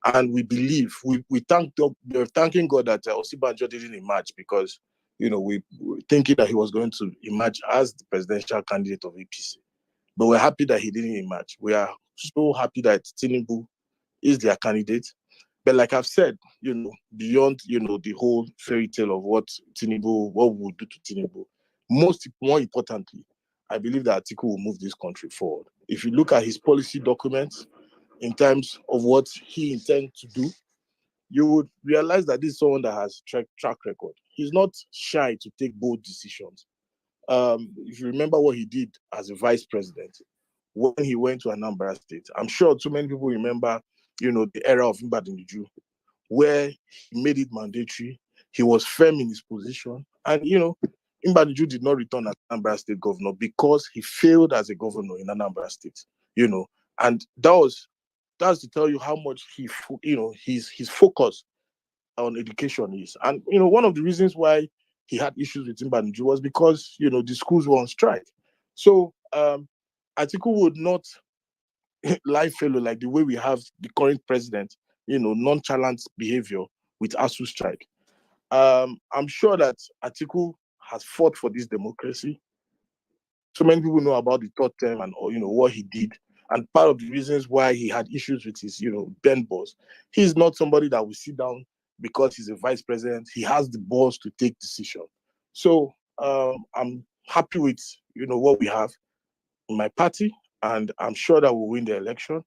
And we believe, we're thanking God that Osibanjo didn't emerge because, we were thinking that he was going to emerge as the presidential candidate of APC. But we're happy that he didn't emerge. We are so happy that Tinubu is their candidate. But like I've said, beyond, the whole fairy tale of what we will do to Tinubu, more importantly, I believe that Atiku will move this country forward. If you look at his policy documents in terms of what he intends to do, you would realize that this is someone that has track record. He's not shy to take bold decisions. If you remember what he did as a vice president when he went to Anambra State, I'm sure too many people remember, the era of Mbadiniju, where he made it mandatory. He was firm in his position. And, Mbadiniju did not return as Anambra State governor because he failed as a governor in Anambra State, and that's to tell you how much his focus on education is. And, one of the reasons why he had issues with Mbadiniju was because, the schools were on strike. So Atiku would not lie fellow like the way we have the current president, nonchalant behavior with ASU strike. I'm sure that Atiku has fought for this democracy. So many people know about the third term and what he did. And part of the reasons why he had issues with his, Ben boss, he's not somebody that will sit down because he's a vice president. He has the balls to take decisions. So I'm happy with, what we have in my party, and I'm sure that we'll win the election.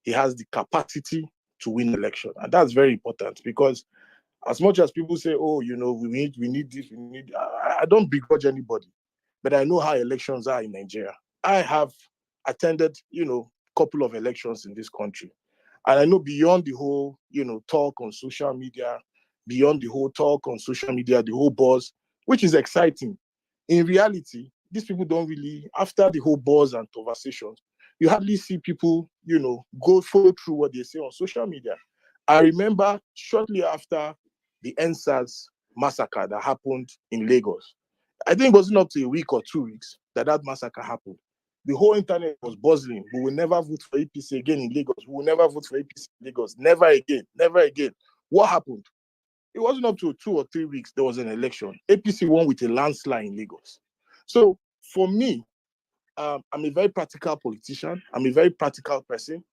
He has the capacity to win the election. And that's very important because as much as people say, oh, we need this, I don't begrudge anybody, but I know how elections are in Nigeria. I have attended, couple of elections in this country. And I know beyond the whole, talk on social media, the whole buzz, which is exciting. In reality, these people don't really, after the whole buzz and conversations, you hardly see people, go follow through what they say on social media. I remember shortly after the NSAS massacre that happened in Lagos, I think it wasn't up to a week or 2 weeks that massacre happened. The whole internet was buzzing. We will never vote for APC again in Lagos. We will never vote for APC in Lagos. Never again. Never again. What happened? It wasn't up to 2 or 3 weeks. There was an election. APC won with a landslide in Lagos. So for me, I'm a very practical politician. I'm a very practical person.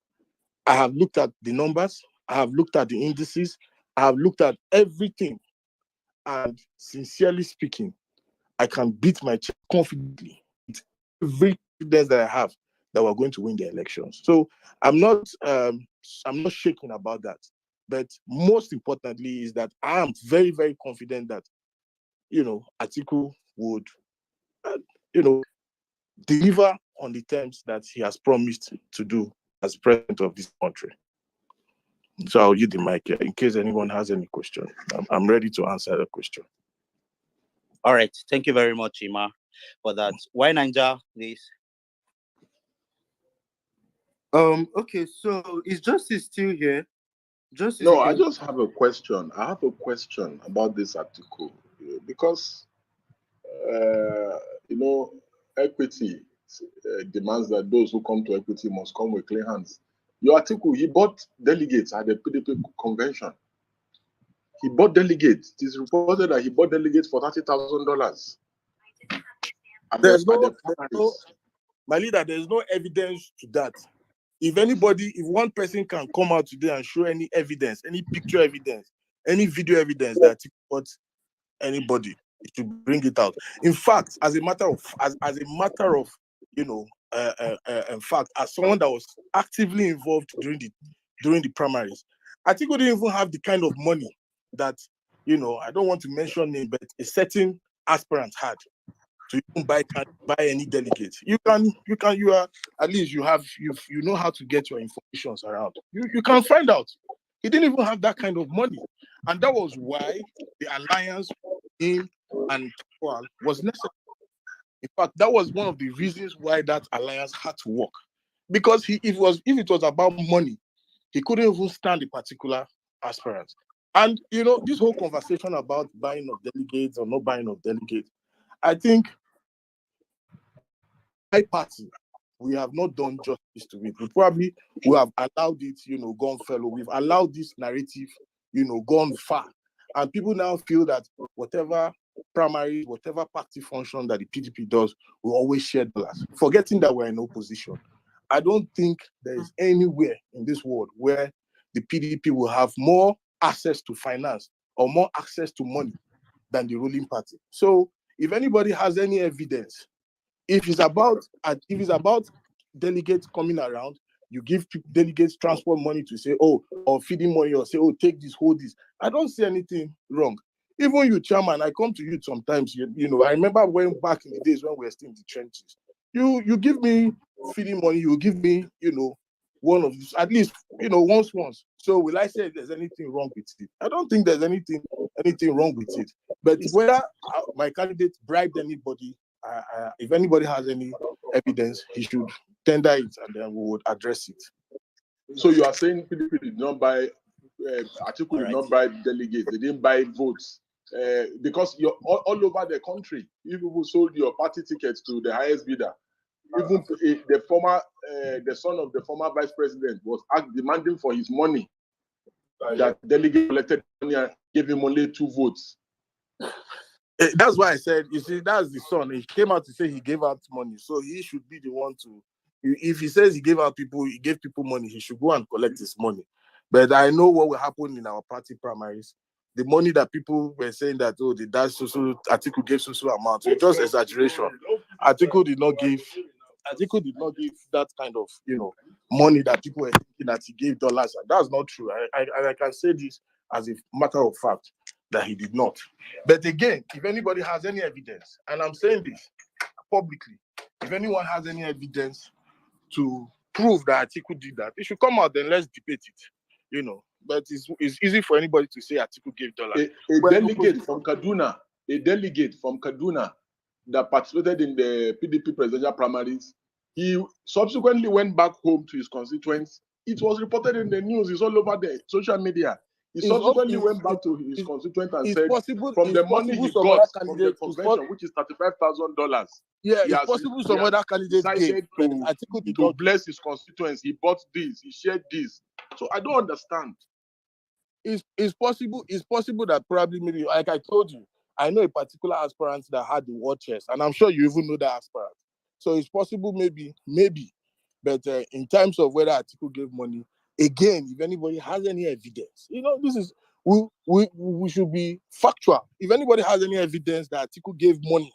I have looked at the numbers. I have looked at the indices. I have looked at everything. And sincerely speaking, I can beat my chest confidently with every confidence that I have that we're going to win the elections. So I'm not shaking about that. But most importantly is that I am very, very confident that, Atiku would, deliver on the terms that he has promised to do as president of this country. So I'll use the mic here in case anyone has any question. I'm ready to answer the question. All right. Thank you very much, Ima, for that. Why Niger, please? Okay, so is Justice still here? Justice, No, you I can. just have a question. I have a question about this article because you know, equity demands that those who come to equity must come with clean hands. Your article, he bought delegates at the PDP convention. He bought delegates. It is reported that he bought delegates for $30,000 at There's the no, primaries. my leader, there's no evidence to that. If one person can come out today and show any evidence, any picture evidence, any video evidence that he bought anybody, he should bring it out. In fact, as a matter of, you know, in fact, as someone that was actively involved during the primaries, I think we didn't even have the kind of money that, I don't want to mention name, but a certain aspirant had to even buy any delegates. You are at least you know how to get your informations around. You can find out. He didn't even have that kind of money, and that was why the alliance in and Paul was necessary. In fact, that was one of the reasons why that alliance had to work, because if it was about money, he couldn't even stand a particular aspirant. And this whole conversation about buying of delegates or not buying of delegates, I think my party, we have not done justice to it. We have allowed it, gone fellow. We've allowed this narrative, gone far. And people now feel that whatever primary, whatever party function that the PDP does, will always share dollars, forgetting that we're in opposition. I don't think there is anywhere in this world where the PDP will have more access to finance or more access to money than the ruling party. So if anybody has any evidence, if it's about delegates coming around, you give delegates transport money to say, or feeding money, or say, oh, take this, hold this. I don't see anything wrong. Even you, chairman, I come to you sometimes. I remember when back in the days when we were still in the trenches. You give me feeding money, you give me, one of these, at least, once. So will I say there's anything wrong with it? I don't think there's anything wrong with it. But whether my candidate bribed anybody, if anybody has any evidence, he should tender it, and then we would address it. So you are saying PDP did not buy, Atiku did not buy delegates, they didn't buy votes, because you're all over the country. You people sold your party tickets to the highest bidder. Even the son of the former vice president was demanding for his money. That delegate collected money and gave him only 2 votes. That's why I said, you see, that's the son. He came out to say he gave out money, so he should be the one to. If he says he gave people money, he should go and collect his money. But I know what will happen in our party primaries. The money that people were saying that, oh, Atiku gave so amount, it's just exaggeration. Atiku did not give that kind of money that people were thinking that he gave dollars, and that's not true. I can say this as a matter of fact that he did not. But again, if anybody has any evidence, and I'm saying this publicly, if anyone has any evidence to prove that Atiku did that, it should come out, then let's debate it. But it's easy for anybody to say Atiku gave dollars. A delegate from Kaduna that participated in the PDP presidential primaries, he subsequently went back home to his constituents. It was reported in the news. It's all over the social media. He subsequently went back to his constituent and said, from the money he got from the convention, which is $35,000, yeah, it's possible some other candidates decided gave, to bless his constituents. He bought this, he shared this. So I don't understand. It's possible that probably, maybe, like I told you, I know a particular aspirant that had the war chest, and I'm sure you even know that aspirant. So it's possible, maybe. But in terms of whether Atiku gave money, again, if anybody has any evidence, this is we should be factual. If anybody has any evidence that Atiku gave money,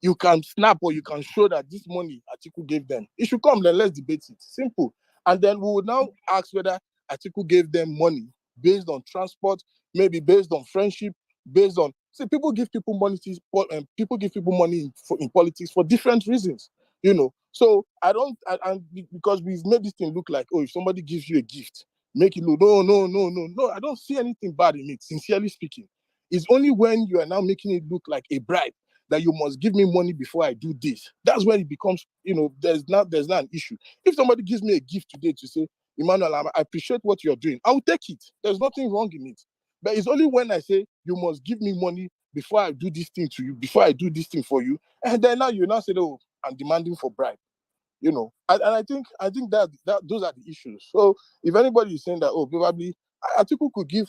you can snap or you can show that this money Atiku gave them. It should come, then let's debate it. Simple. And then we will now ask whether Atiku gave them money based on transport, maybe based on friendship, based on people give people money. People give people money in politics for different reasons. So because we've made this thing look like, oh, if somebody gives you a gift, make it look no. I don't see anything bad in it. Sincerely speaking, it's only when you are now making it look like a bribe that you must give me money before I do this. That's when it becomes, there's not an issue. If somebody gives me a gift today to say, Emmanuel, I appreciate what you're doing, I'll take it. There's nothing wrong in it. But it's only when I say, you must give me money before I do this thing to you, before I do this thing for you, and then now you now say, oh, I'm demanding for bribe. And I think that those are the issues. So if anybody is saying that, oh, probably Atiku could give,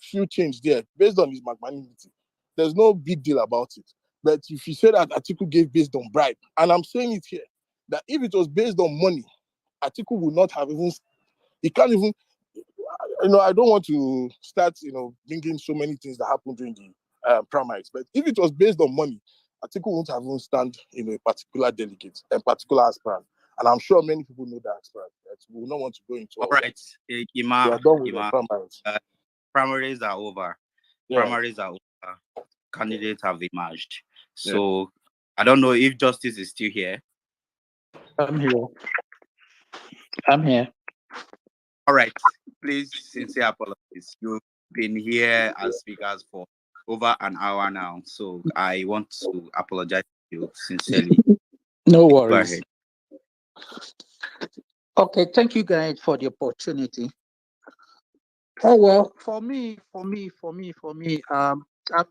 few change there based on his magnanimity, there's no big deal about it. But if you say that Atiku gave based on bribe, and I'm saying it here, that if it was based on money, Atiku would not have even, he can't even, I don't want to start, bringing so many things that happened during the primaries, but if it was based on money, Atiku won't have even stand a particular delegate, a particular aspirant. And I'm sure many people know that aspirant. We will not want to go into all all right. that. We Ima, are done with the Ima, primaries. primaries are over. Yeah. Primaries are over. Candidates have emerged. So I don't know if Justice is still here. I'm here. I'm here. All right. Please, sincere apologies. You've been here as speakers for over an hour now. So I want to apologize to you sincerely. No Go worries. ahead. Okay, thank you guys for the opportunity. Oh well, for me, I'm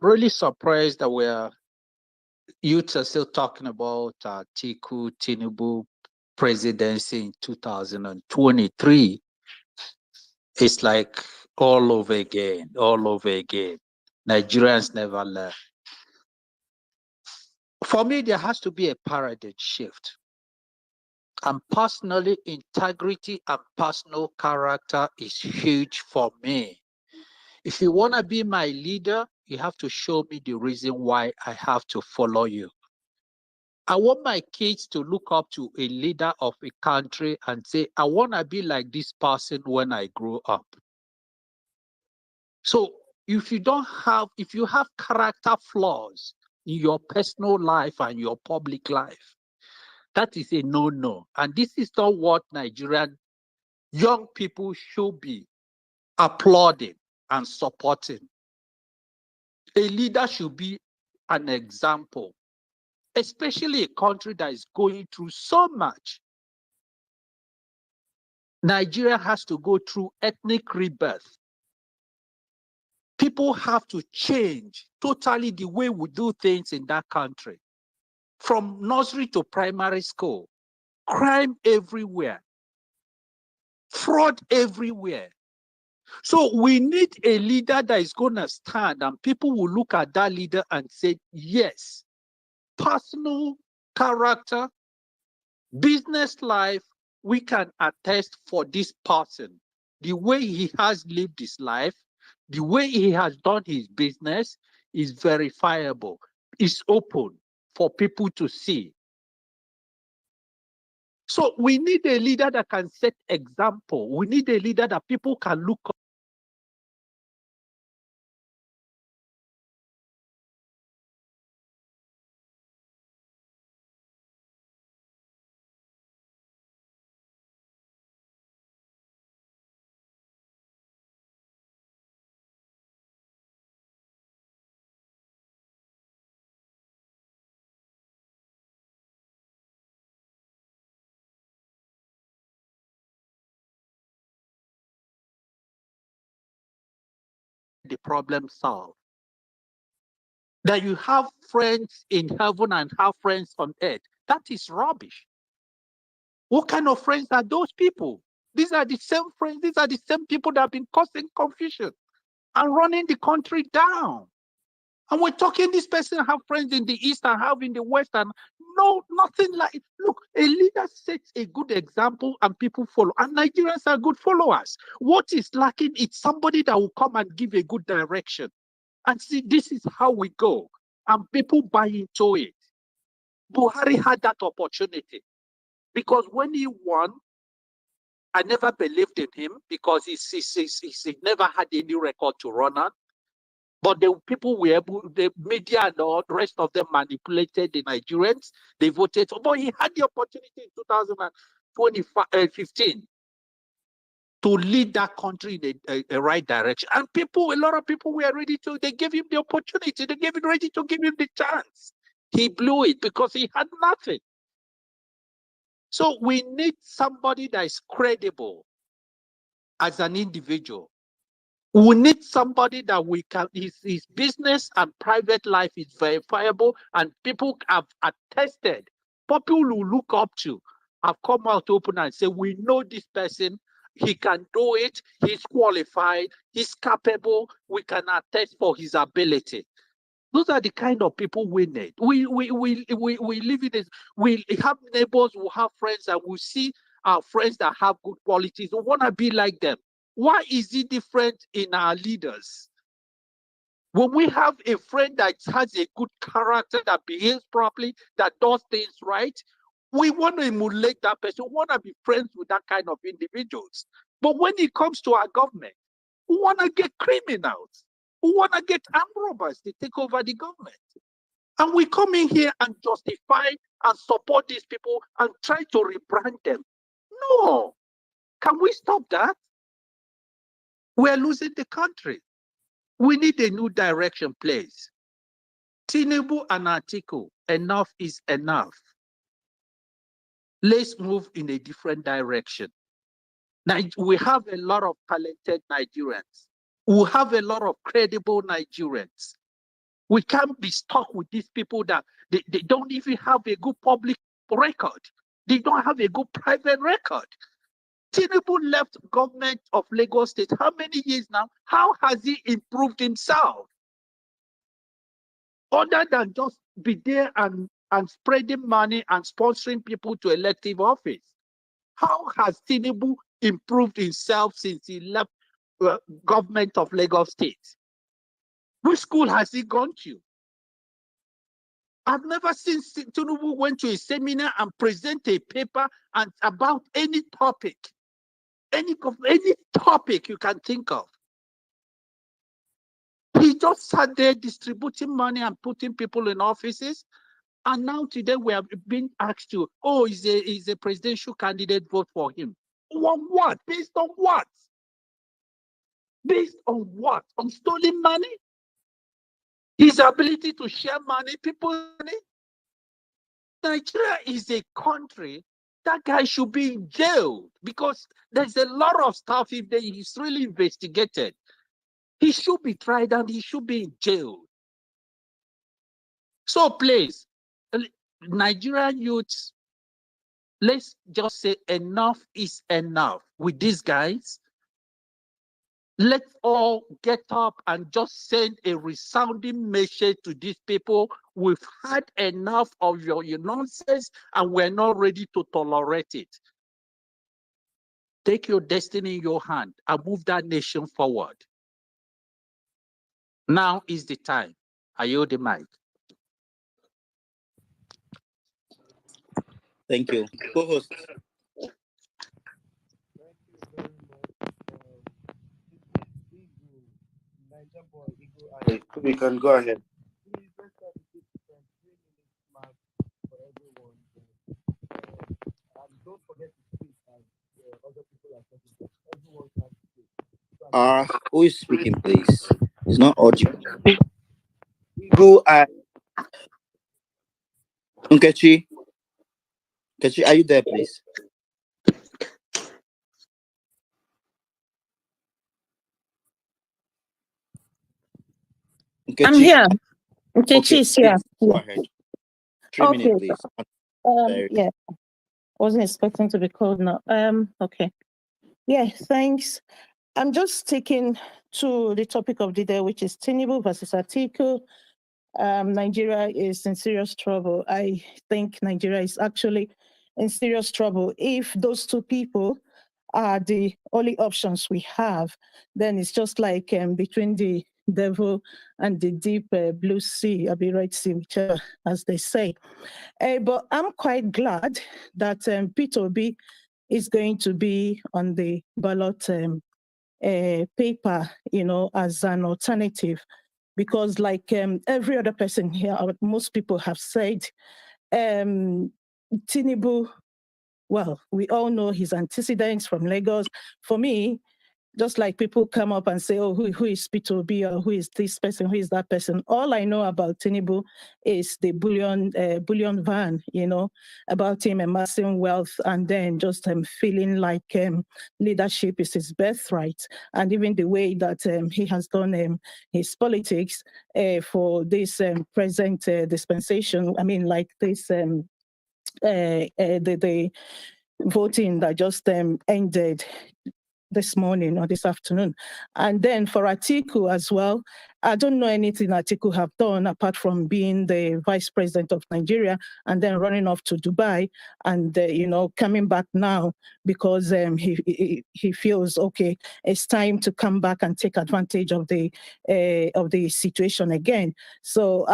really surprised that youths are still talking about Tinubu presidency in 2023. It's like all over again. Nigerians never learn. For me, there has to be a paradigm shift. And personally, integrity and personal character is huge for me. If you want to be my leader, you have to show me the reason why I have to follow you. I want my kids to look up to a leader of a country and say, I want to be like this person when I grow up. So if you have character flaws in your personal life and your public life, that is a no-no. And this is not what Nigerian young people should be applauding and supporting. A leader should be an example, especially a country that is going through so much. Nigeria has to go through ethnic rebirth. People have to change totally the way we do things in that country. From nursery to primary school, crime everywhere, fraud everywhere. So we need a leader that is going to stand and people will look at that leader and say, yes, personal character, business life, we can attest for this person. The way he has lived his life, the way he has done his business is verifiable. It's open for people to see. So we need a leader that can set example. We need a leader that people can look up. The problem solved. That you have friends in heaven and have friends on earth. That is rubbish. What kind of friends are those people? These are the same friends, these are the same people that have been causing confusion and running the country down. And we're talking this person have friends in the east and have in the west, and no, nothing like, look, a leader sets a good example and people follow. And Nigerians are good followers. What is lacking is somebody that will come and give a good direction. And see, this is how we go. And people buy into it. Buhari had that opportunity. Because when he won, I never believed in him because he never had any record to run on. But the people were able, the media and all the rest of them manipulated the Nigerians. They voted for, but he had the opportunity in 2015. to lead that country in a right direction. And a lot of people were ready to, they gave him the opportunity, they gave it ready to give him the chance. He blew it because he had nothing. So we need somebody that is credible as an individual. We need somebody that we can, his business and private life is verifiable and people have attested. People who look up to have come out open and say, we know this person, he can do it, he's qualified, he's capable, we can attest for his ability. Those are the kind of people we need. We live in this, we have neighbors, we have friends, and we see our friends that have good qualities. We want to be like them. Why is it different in our leaders? When we have a friend that has a good character, that behaves properly, that does things right, we want to emulate that person. We want to be friends with that kind of individuals. But when it comes to our government, we want to get criminals. We want to get armed robbers to take over the government. And we come in here and justify and support these people and try to rebrand them. No. Can we stop that? We're losing the country. We need a new direction, please. Tinubu and Atiku, enough is enough. Let's move in a different direction. Now, we have a lot of talented Nigerians. We have a lot of credible Nigerians. We can't be stuck with these people that they don't even have a good public record. They don't have a good private record. Tinubu left government of Lagos State how many years now? How has he improved himself? Other than just be there and spreading money and sponsoring people to elective office. How has Tinubu improved himself since he left government of Lagos State? Which school has he gone to? I've never seen Tinubu went to a seminar and present a paper and about any topic. Any topic you can think of. He just sat there distributing money and putting people in offices. And now today we have been asked to, oh, is a presidential candidate, vote for him. On what? Based on what? Based on what? On stolen money? His ability to share money, people's money? Nigeria is a country that guy should be in jail because there's a lot of stuff if he's really investigated. He should be tried and he should be in jail. So please, Nigerian youths, let's just say enough is enough with these guys. Let's all get up and just send a resounding message to these people. We've had enough of your nonsense and we're not ready to tolerate it. Take your destiny in your hand and move that nation forward. Now is the time. I yield the mic. Thank you. Co-host. We can go ahead. Don't forget to speak as other people are talking. Everyone can speak. Who is speaking, please? It's not audible. Go ahead. Nkechi. Nkechi, are you there, please? Nkechi? I'm here. Nkechi Okay, is here. please, go ahead. 3 Okay. minutes, please. Yeah. Wasn't expecting to be called now. Okay. Yeah, thanks. I'm just sticking to the topic of the day, which is Tinubu versus Atiku. Nigeria is in serious trouble. I think Nigeria is actually in serious trouble. If those two people are the only options we have, then it's just like between the devil and the deep blue sea, I'll be right sea, whichever, as they say. But I'm quite glad that P2B is going to be on the ballot paper, as an alternative. Because like every other person here, most people have said, Tinubu well, we all know his antecedents from Lagos. For me, just like people come up and say, oh, who is P2B, or who is this person, who is that person. All I know about Tinubu is the bullion van, about him amassing wealth and then just feeling like leadership is his birthright. And even the way that he has done his politics for this present dispensation, I mean, like this, the voting that just ended this morning or this afternoon. And then for Atiku as well, I don't know anything Atiku have done apart from being the vice president of Nigeria and then running off to Dubai and, coming back now because he feels, okay, it's time to come back and take advantage of the situation again. So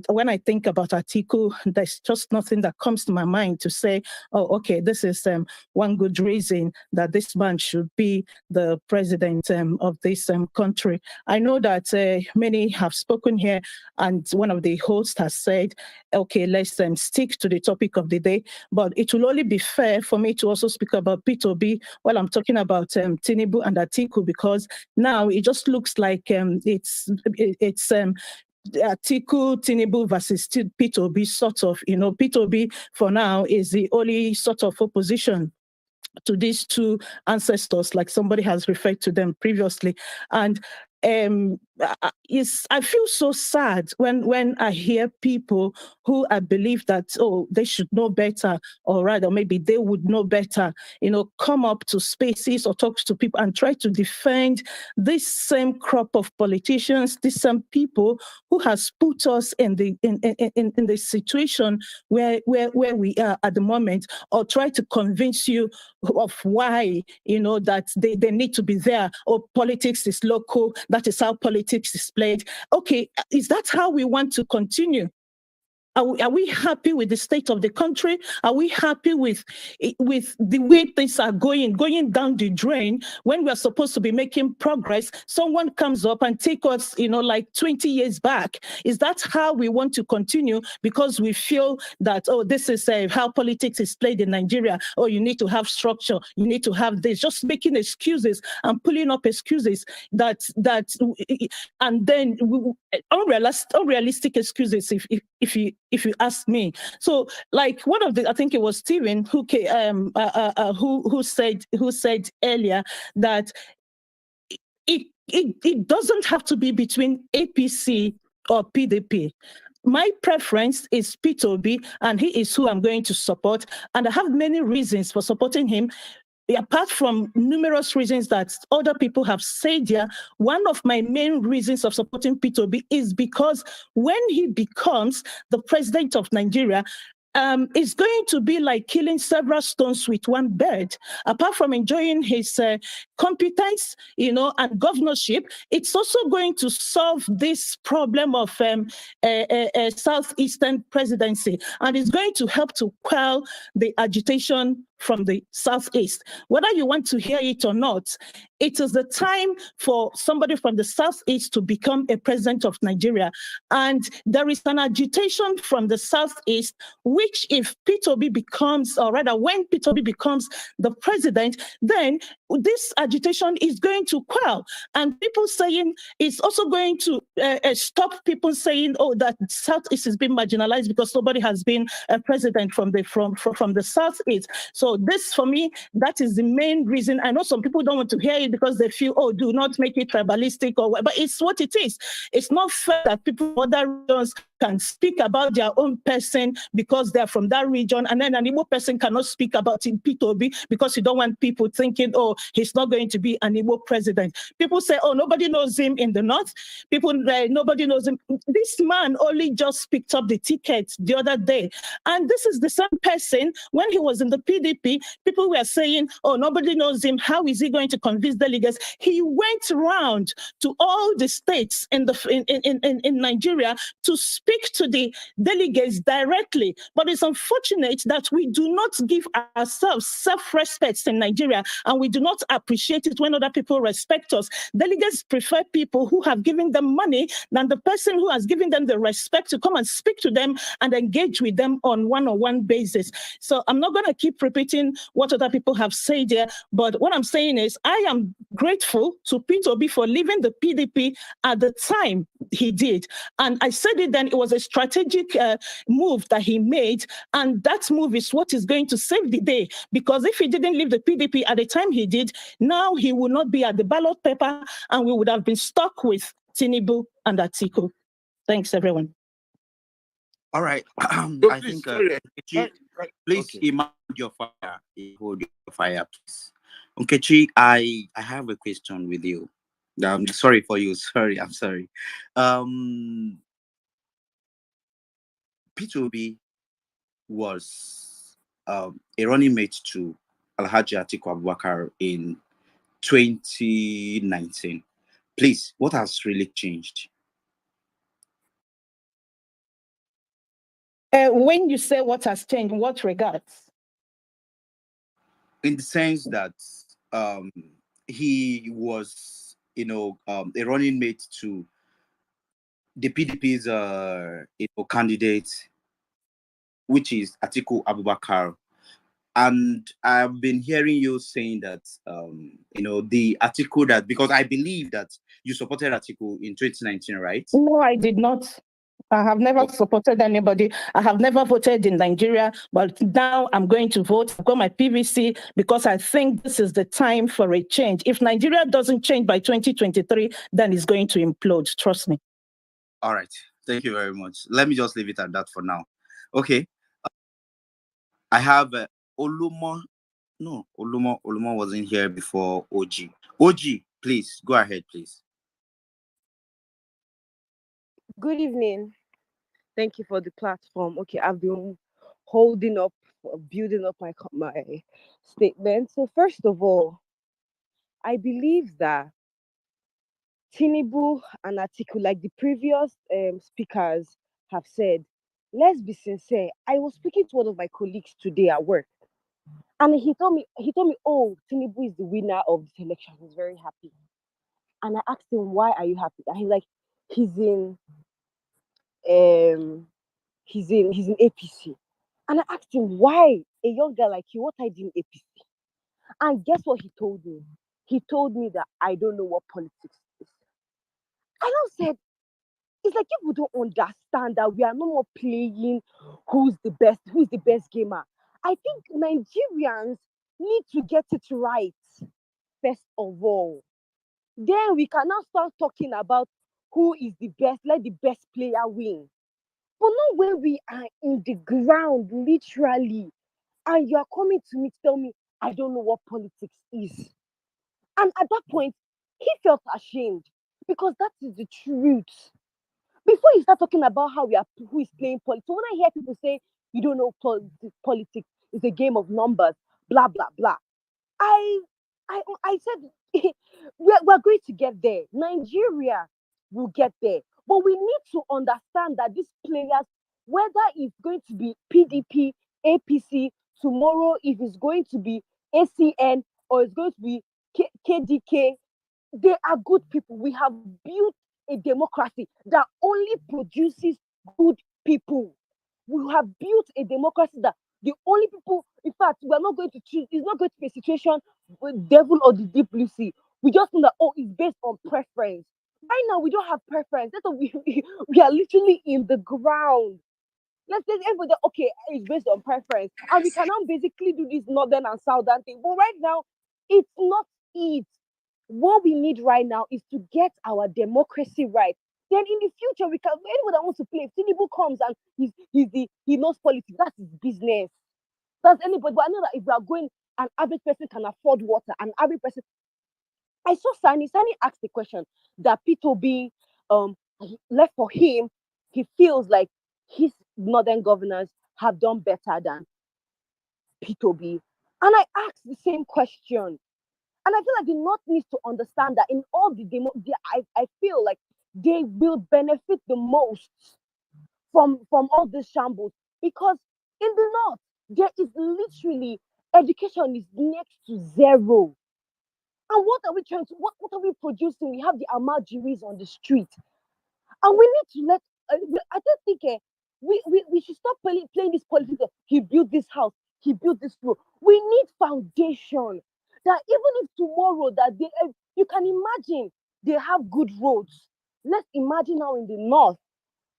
when I think about Atiku, there's just nothing that comes to my mind to say, oh, okay, this is one good reason that this man should be the president of this country. I know that many have spoken here, and one of the hosts has said, okay, let's stick to the topic of the day, but it will only be fair for me to also speak about P2B while I'm talking about Tinubu and Atiku, because now it just looks like it's Atiku, Tinubu versus P2B, sort of. P2B for now is the only sort of opposition to these two ancestors, like somebody has referred to them previously. And I feel so sad when I hear people who I believe that, oh, they should know better, or rather maybe they would know better, come up to spaces or talk to people and try to defend this same crop of politicians, these same people who has put us in the situation where we are at the moment, or try to convince you of why, that they need to be there, or politics is local, that is how politics is played. Okay, is that how we want to continue? Are we happy with the state of the country? Are we happy with the way things are going down the drain when we're supposed to be making progress? Someone comes up and take us, like 20 years back. Is that how we want to continue? Because we feel that, oh, this is how politics is played in Nigeria. Oh, you need to have structure. You need to have this. Just making excuses and pulling up excuses and then unrealistic excuses, if you ask me. So, like one of the, I think it was Steven who said earlier that it doesn't have to be between APC or PDP. My preference is P2B, and he is who I'm going to support. And I have many reasons for supporting him. Apart from numerous reasons that other people have said here, one of my main reasons of supporting P2B is because when he becomes the president of Nigeria, it's going to be like killing several stones with one bird. Apart from enjoying his competence, and governorship, it's also going to solve this problem of Southeastern presidency, and it's going to help to quell the agitation from the Southeast. Whether you want to hear it or not, it is the time for somebody from the Southeast to become a president of Nigeria. And there is an agitation from the Southeast, which if P2B becomes, or rather when P2B becomes the president, then this agitation is going to quell. And people saying it's also going to stop people saying, oh, that Southeast is being marginalized because nobody has been a president from the Southeast. So this, for me, that is the main reason. I know some people don't want to hear it because they feel, oh, do not make it tribalistic, but it's what it is. It's not fair that people from other regions can speak about their own person because they're from that region, and then an Igbo person cannot speak about P2B because you don't want people thinking, oh, he's not going to be an Igbo president. People say, oh, nobody knows him in the north. Nobody knows him. This man only just picked up the ticket the other day. And this is the same person, when he was in the PDP, people were saying, oh, nobody knows him. How is he going to convince delegates? He went around to all the states in Nigeria to speak to the delegates directly. But it's unfortunate that we do not give ourselves self-respect in Nigeria, and we do not appreciate it when other people respect us. Delegates prefer people who have given them money than the person who has given them the respect to come and speak to them and engage with them on one-on-one basis. So I'm not going to keep repeating what other people have said here, but what I'm saying is I am grateful to P2B for leaving the PDP at the time he did. And I said it then, it was a strategic move that he made, and that move is what is going to save the day, because if he didn't leave the PDP at the time he did, now he would not be at the ballot paper and we would have been stuck with Tinubu and Atiku. Thanks, everyone. All right. So I please, think, sorry. please Okay. hold your fire. Hold your fire, please. Nkechi, I have a question with you. I'm sorry for you. Sorry, I'm sorry. P2B was a running mate to Alhaji Atiku Abubakar in 2019. Please, what has really changed? When you say what has changed, in what regards? In the sense that he was, a running mate to the PDP's candidate, which is Atiku Abubakar. And I've been hearing you saying that, the Atiku that, because I believe that you supported Atiku in 2019, right? No, I did not. I have never supported anybody. I have never voted in Nigeria, but now I'm going to vote. I've got my PVC because I think this is the time for a change. If Nigeria doesn't change by 2023, then it's going to implode. Trust me. All right. Thank you very much. Let me just leave it at that for now. Okay. I have Olumo. No, Olumo wasn't here before OG. OG, please go ahead, please. Good evening. Thank you for the platform. Okay, I've been holding up, building up my statement. So first of all, I believe that Tinubu and Atiku, like the previous speakers have said, let's be sincere. I was speaking to one of my colleagues today at work, and he told me, oh, Tinubu is the winner of this election. He's very happy. And I asked him, why are you happy? And he's like, he's in um he's in APC. And I asked him, why a young guy like you, what I did in APC? And guess what he told me? He told me that I don't know what politics is. I now said, it's like people don't understand that we are no more playing who's the best gamer. I think Nigerians need to get it right, first of all. Then we can now start talking about who is the best, let the best player win. But not when we are in the ground, literally, and you are coming to me to tell me, I don't know what politics is. And at that point, he felt ashamed because that is the truth. Before you start talking about who is playing politics, so when I hear people say, you don't know politics, it's a game of numbers, blah, blah, blah. I said, we're going to get there. Nigeria will get there. But we need to understand that these players, whether it's going to be PDP, APC, tomorrow, if it's going to be ACN or it's going to be KDK, they are good people. We have built a democracy that only produces good people. We have built a democracy that the only people, in fact, we're not going to choose, it's not going to be a situation with devil or the deep blue sea. We just know that, it's based on preference. Right now, we don't have preference. That's what we are literally in the ground. Let's say everybody, okay, it's based on preference. And we can now basically do this northern and southern thing. But right now, it's not it. What we need right now is to get our democracy right. Then in the future, we can, anyone that wants to play, if Tinubu comes and he knows politics, that's his business. That's anybody. But I know that if we are going, an average person can afford water. An average person. I saw Sani. Sani asked the question that P2B left for him. He feels like his northern governors have done better than P2B. And I asked the same question. And I feel like the North needs to understand that in all I feel like they will benefit the most from all these shambles, because in the North there is literally education is next to zero. And what are we trying to, what are we producing? We have the Amajiris on the street. And we need to let, I don't think we should stop playing this politics of he built this house, he built this road. We need foundation. That even if tomorrow that they, you can imagine they have good roads. Let's imagine now in the north,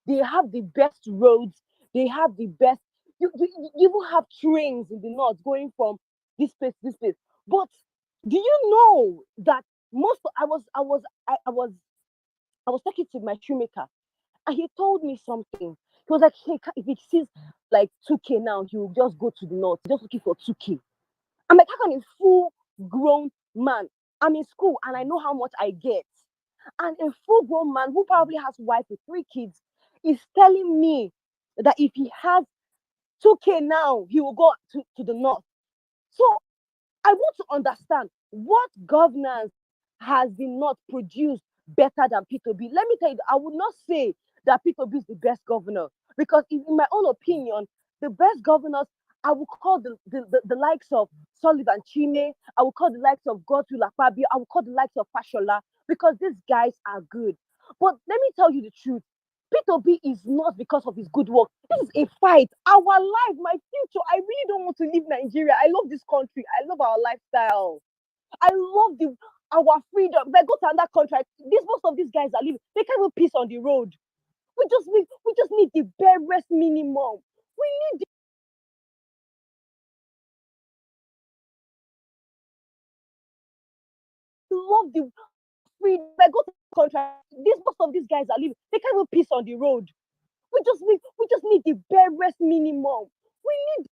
they have the best roads, they have the best, you even have trains in the north going from this place to this place. But do you know that I was talking to my shoemaker and he told me something. He was like, hey, if he sees like 2K now, he will just go to the north, just looking for 2K. I'm like, how can a full grown man, I'm in school and I know how much I get, and a full grown man who probably has wife with 3 kids is telling me that if he has 2K now, he will go to the north. So I want to understand what governance has the North produced better than P2B. Let me tell you, I would not say that P2B is the best governor because, in my own opinion, the best governors I would call the likes of Sullivan Chime, I would call the likes of Godwill Akpabio, I would call the likes of Fashola because these guys are good. But let me tell you the truth. P2B is not because of his good work. This is a fight. Our life, my future. I really don't want to leave Nigeria. I love this country. I love our lifestyle. I love our freedom. If I go to another country, most of these guys are living. They can't even piss on the road. We just need the barest minimum. We need love the freedom. If I go to a country, most of these guys are living. They can't even piss on the road. We just need the barest minimum. We need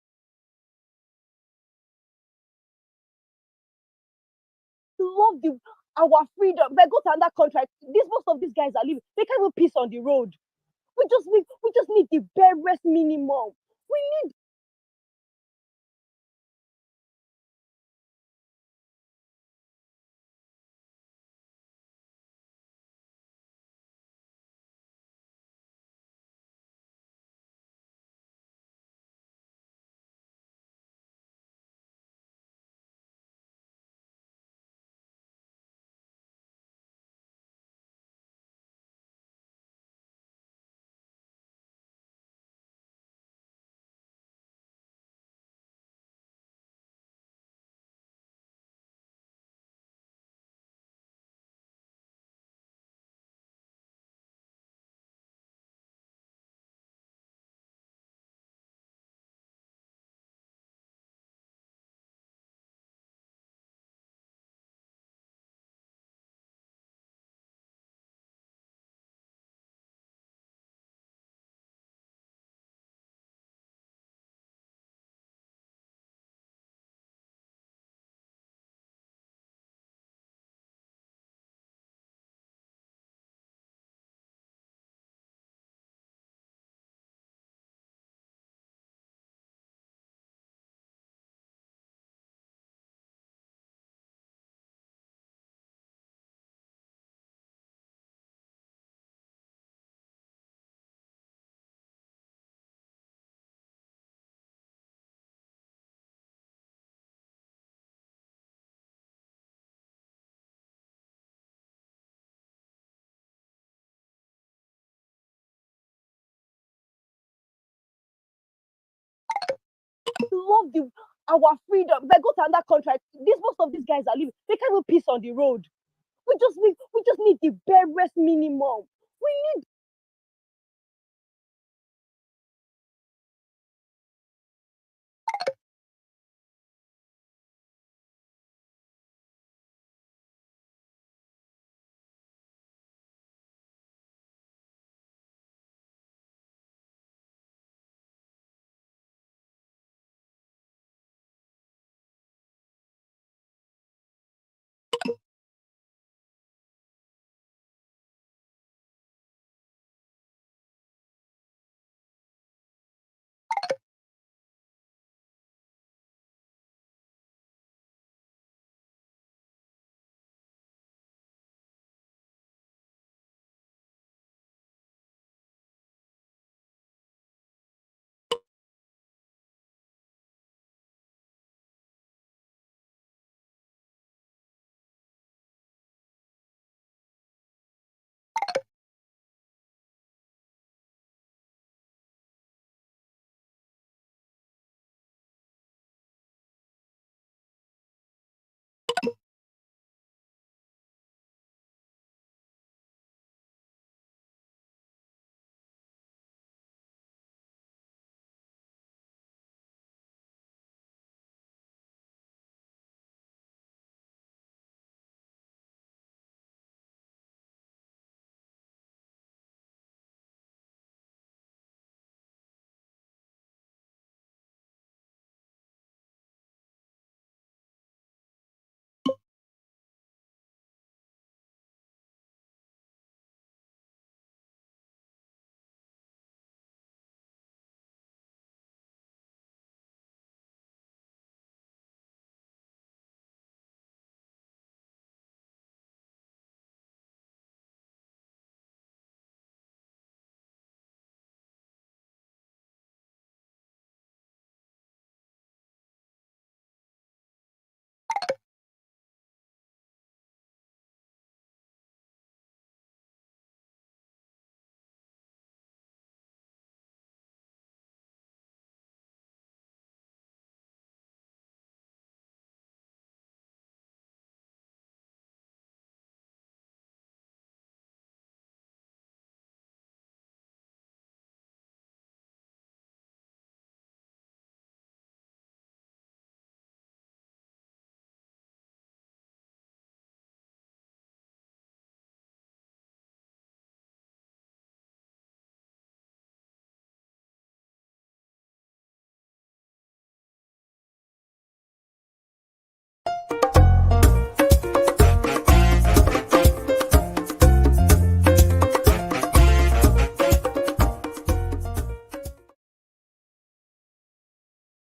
love our freedom. If I go to another country, most of these guys are living. They can't even piss on the road. We just need the barest minimum. We need love our freedom. If I go to another country, most of these guys are living. They can't even piss on the road. We just need the barest minimum. We need